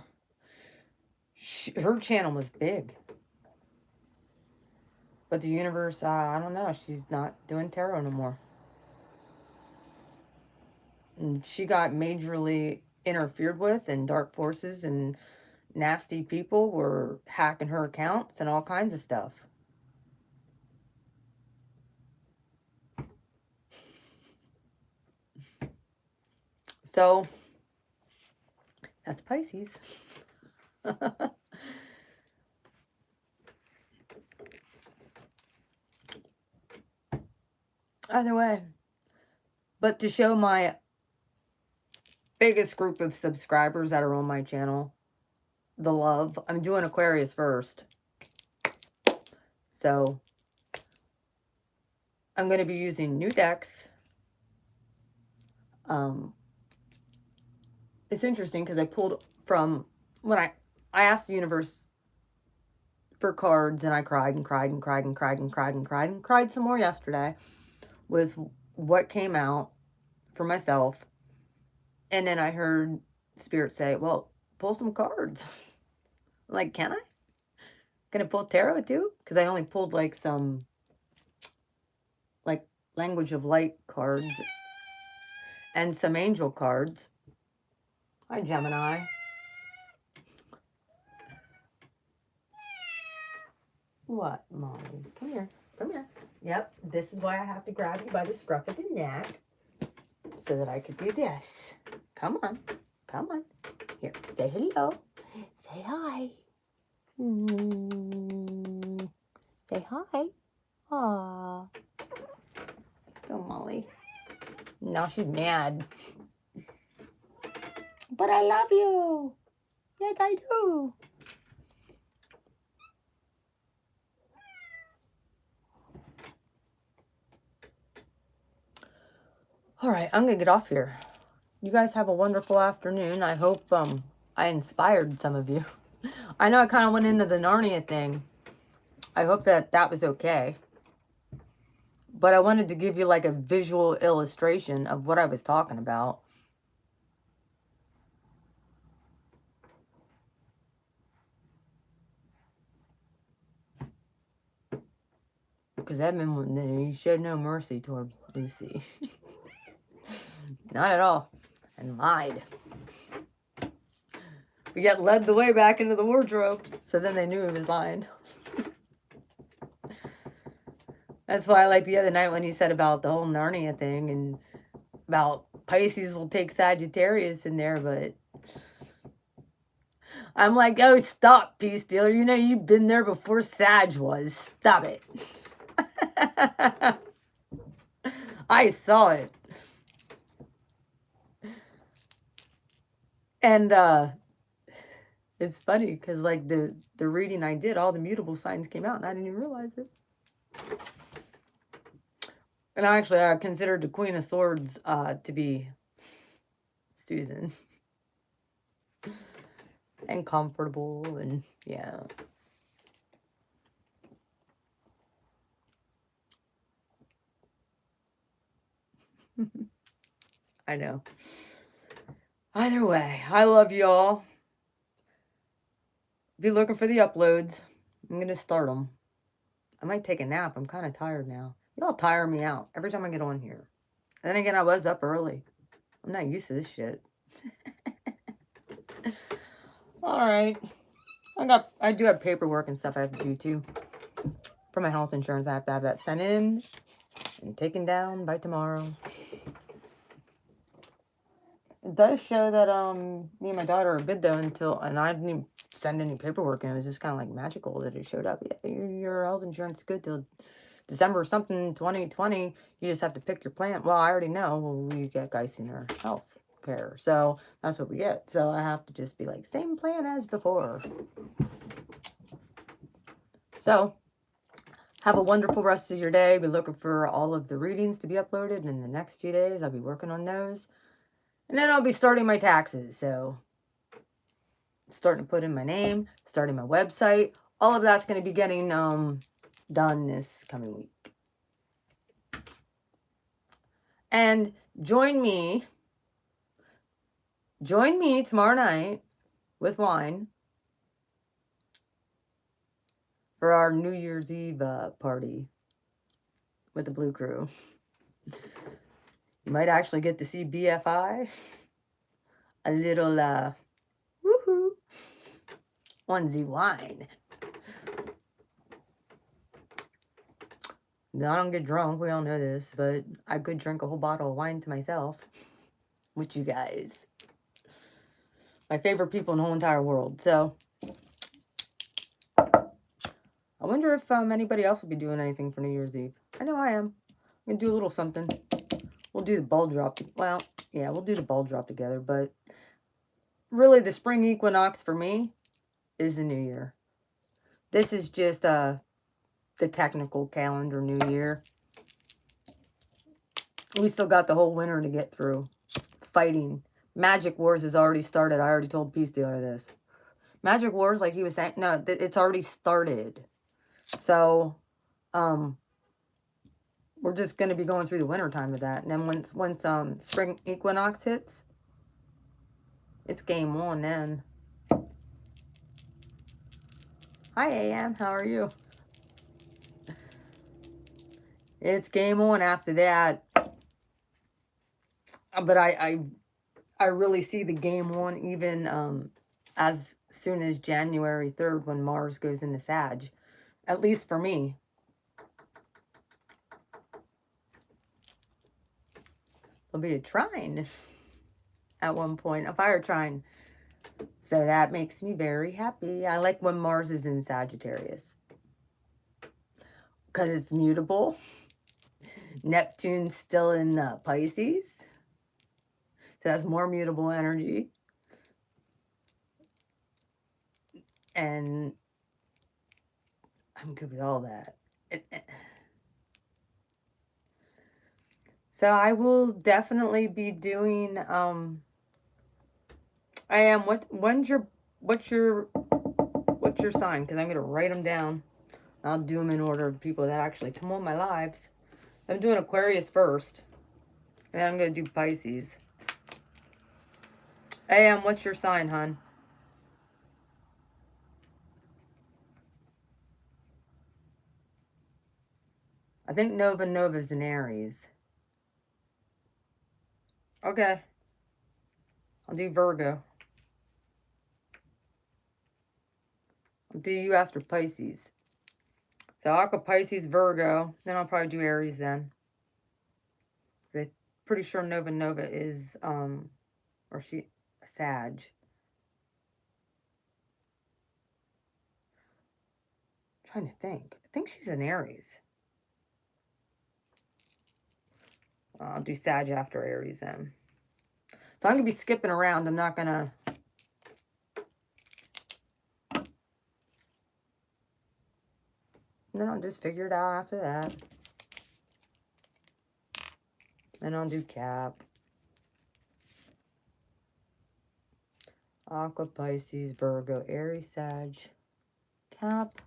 Her channel was big. But the universe, I don't know. She's not doing tarot no more. And she got majorly interfered with, and dark forces and nasty people were hacking her accounts and all kinds of stuff. So, that's Pisces. Either way. But to show my biggest group of subscribers that are on my channel the love, I'm doing Aquarius first. So, I'm going to be using new decks. It's interesting because I pulled from, when I asked the universe for cards, and I cried and cried and cried and cried and cried and cried and cried some more yesterday with what came out for myself. And then I heard Spirit say, well, pull some cards. I'm like, can I? Can I pull tarot too? Because I only pulled like some like language of light cards and some angel cards. Hi, Gemini. What, Molly? Come here. Come here. Yep, this is why I have to grab you by the scruff of the neck so that I could do this. Come on. Come on. Here, say hello. Say hi. Say hi. Aw. Go, Molly. Now she's mad. But I love you. Yes, I do. All right, I'm going to get off here. You guys have a wonderful afternoon. I hope I inspired some of you. I know I kind of went into the Narnia thing. I hope that that was okay. But I wanted to give you like a visual illustration of what I was talking about. Because Edmund, he showed no mercy toward Lucy. Not at all. And lied. We got led the way back into the wardrobe. So then they knew he was lying. That's why I like the other night when he said about the whole Narnia thing and about Pisces will take Sagittarius in there, but I'm like, oh, stop, Peace Dealer. You know you've been there before Sag was. Stop it. I saw it. And it's funny because like the reading I did, all the mutable signs came out and I didn't even realize it. And actually, I considered the Queen of Swords to be Susan. And comfortable, and yeah. I know. Either way, I love y'all. Be looking for the uploads. I'm going to start them. I might take a nap. I'm kind of tired now. Y'all tire me out every time I get on here. And then again, I was up early. I'm not used to this shit. All right. I do have paperwork and stuff I have to do too. For my health insurance, I have to have that sent in and taken down by tomorrow. It does show that me and my daughter are good though and I didn't even send any paperwork in. It was just kind of like magical that it showed up. Yeah, your health insurance is good till December something 2020. You just have to pick your plan. Well, I already know. Well, we get Geisinger health care, so that's what we get. So I have to just be like same plan as before. So have a wonderful rest of your day. Be looking for all of the readings to be uploaded in the next few days. I'll be working on those. And then I'll be starting my taxes. So starting to put in my name, starting my website. All of that's going to be getting done this coming week. And join me tomorrow night with wine for our New Year's Eve party with the Blue Crew. You might actually get to see BFI. A little woohoo on the wine. Now, I don't get drunk, we all know this, but I could drink a whole bottle of wine to myself with you guys. My favorite people in the whole entire world. So I wonder if anybody else will be doing anything for New Year's Eve. I know I am. I'm going to do a little something. We'll do the ball drop. Well, yeah, we'll do the ball drop together. But really, the spring equinox for me is the new year. This is just the technical calendar new year. We still got the whole winter to get through. Fighting. Magic Wars has already started. I already told Peace Dealer this. Magic Wars, like he was saying, no, it's already started. So, we're just going to be going through the winter time of that. And then once spring equinox hits, it's game on then. Hi, AM. How are you? It's game on after that. But I really see the game on even as soon as January 3rd when Mars goes into Sag. At least for me. There'll be a trine at one point, a fire trine. So that makes me very happy. I like when Mars is in Sagittarius. Because it's mutable. Neptune's still in Pisces. So that's more mutable energy. And I'm good with all that. So I will definitely be doing I am what's your sign? Because I'm gonna write them down. I'll do them in order of people that actually come on my lives. I'm doing Aquarius first. And then I'm gonna do Pisces. AM, what's your sign, hon? I think Nova's in Aries. Okay. I'll do Virgo. I'll do you after Pisces. So Aqua, Pisces, Virgo. Then I'll probably do Aries then. I'm pretty sure Nova is, or she, Sag. I'm trying to think. I think she's in Aries. I'll do Sag after Aries then. So I'm going to be skipping around. I'm not going to... Then I'll just figure it out after that. Then I'll do Cap. Aqua, Pisces, Virgo, Aries, Sag, Cap,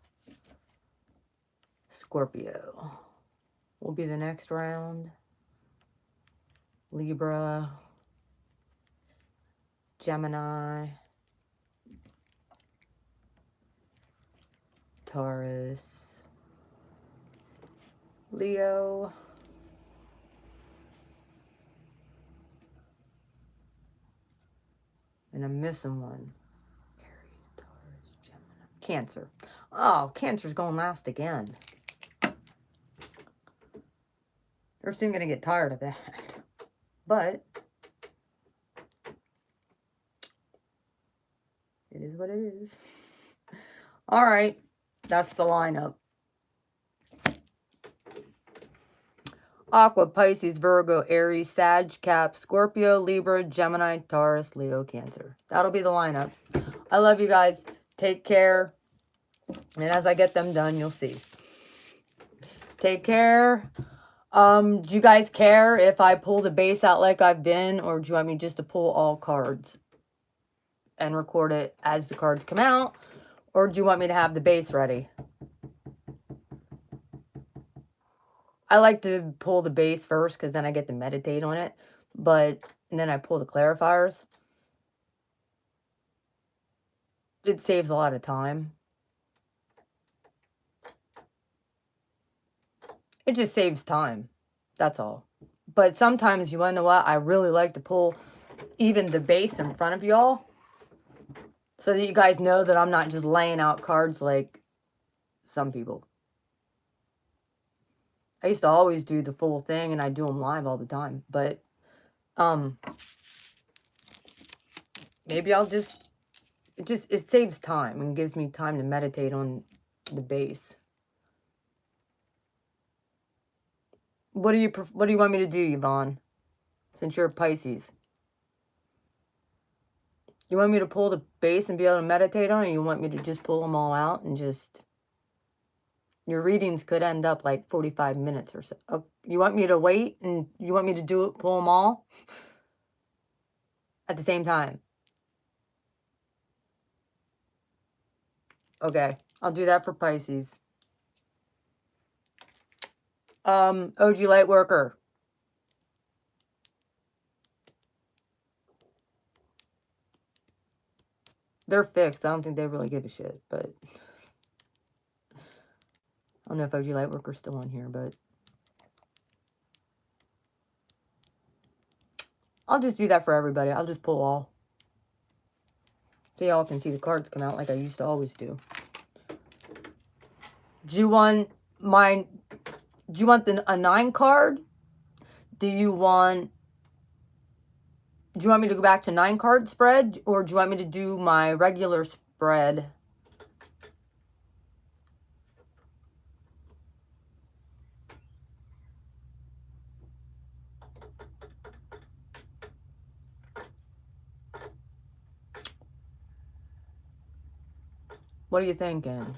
Scorpio. Will be the next round. Libra, Gemini, Taurus, Leo, and I'm missing one. Aries, Taurus, Gemini, Cancer. Oh, Cancer's going last again. They're soon going to get tired of that. But it is what it is. All right. That's the lineup. Aqua, Pisces, Virgo, Aries, Sag, Cap, Scorpio, Libra, Gemini, Taurus, Leo, Cancer. That'll be the lineup. I love you guys. Take care. And as I get them done, you'll see. Take care. Do you guys care if I pull the base out like I've been, or do you want me just to pull all cards and record it as the cards come out, or do you want me to have the base ready? I like to pull the base first because then I get to meditate on it, and then I pull the clarifiers. It saves a lot of time. It just saves time. That's all. But sometimes, you want to know what? I really like to pull even the base in front of y'all, so that you guys know that I'm not just laying out cards like some people. I used to always do the full thing, and I do them live all the time. But maybe I'll just... It saves time and gives me time to meditate on the base. What do you want me to do, Yvonne? Since you're a Pisces. You want me to pull the base and be able to meditate on it, or you want me to just pull them all out and just... Your readings could end up like 45 minutes or so. Oh, you want me to wait, and you want me to pull them all at the same time? Okay, I'll do that for Pisces. OG Lightworker. They're fixed. I don't think they really give a shit, but... I don't know if OG Lightworker's still on here, but... I'll just do that for everybody. I'll just pull all. So y'all can see the cards come out like I used to always do. Do you want a 9 card? Do you want me to go back to 9 card spread? Or do you want me to do my regular spread? What are you thinking?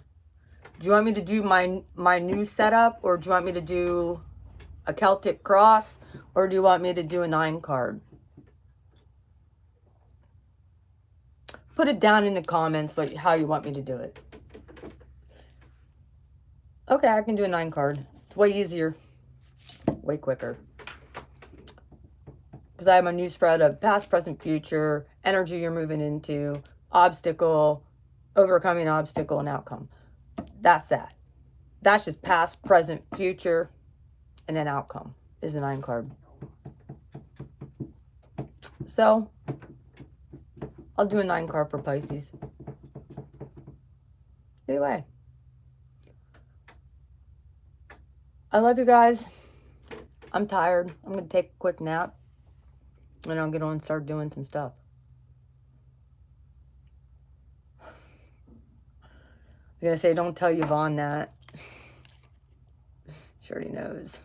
Do you want me to do my new setup? Or do you want me to do a Celtic cross? Or do you want me to do a 9 card? Put it down in the comments how you want me to do it. Okay, I can do a 9 card. It's way easier. Way quicker. Because I have a new spread of past, present, future, energy you're moving into, obstacle, overcoming obstacle, and outcome. That's that. That's just past, present, future, and then outcome is the 9 card. So, I'll do a 9 card for Pisces. Anyway. I love you guys. I'm tired. I'm going to take a quick nap. And I'll get on and start doing some stuff. I was going to say, don't tell Yvonne that. She already knows.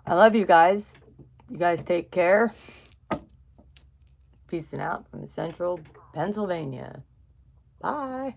I love you guys. You guys take care. Peace and out from Central Pennsylvania. Bye.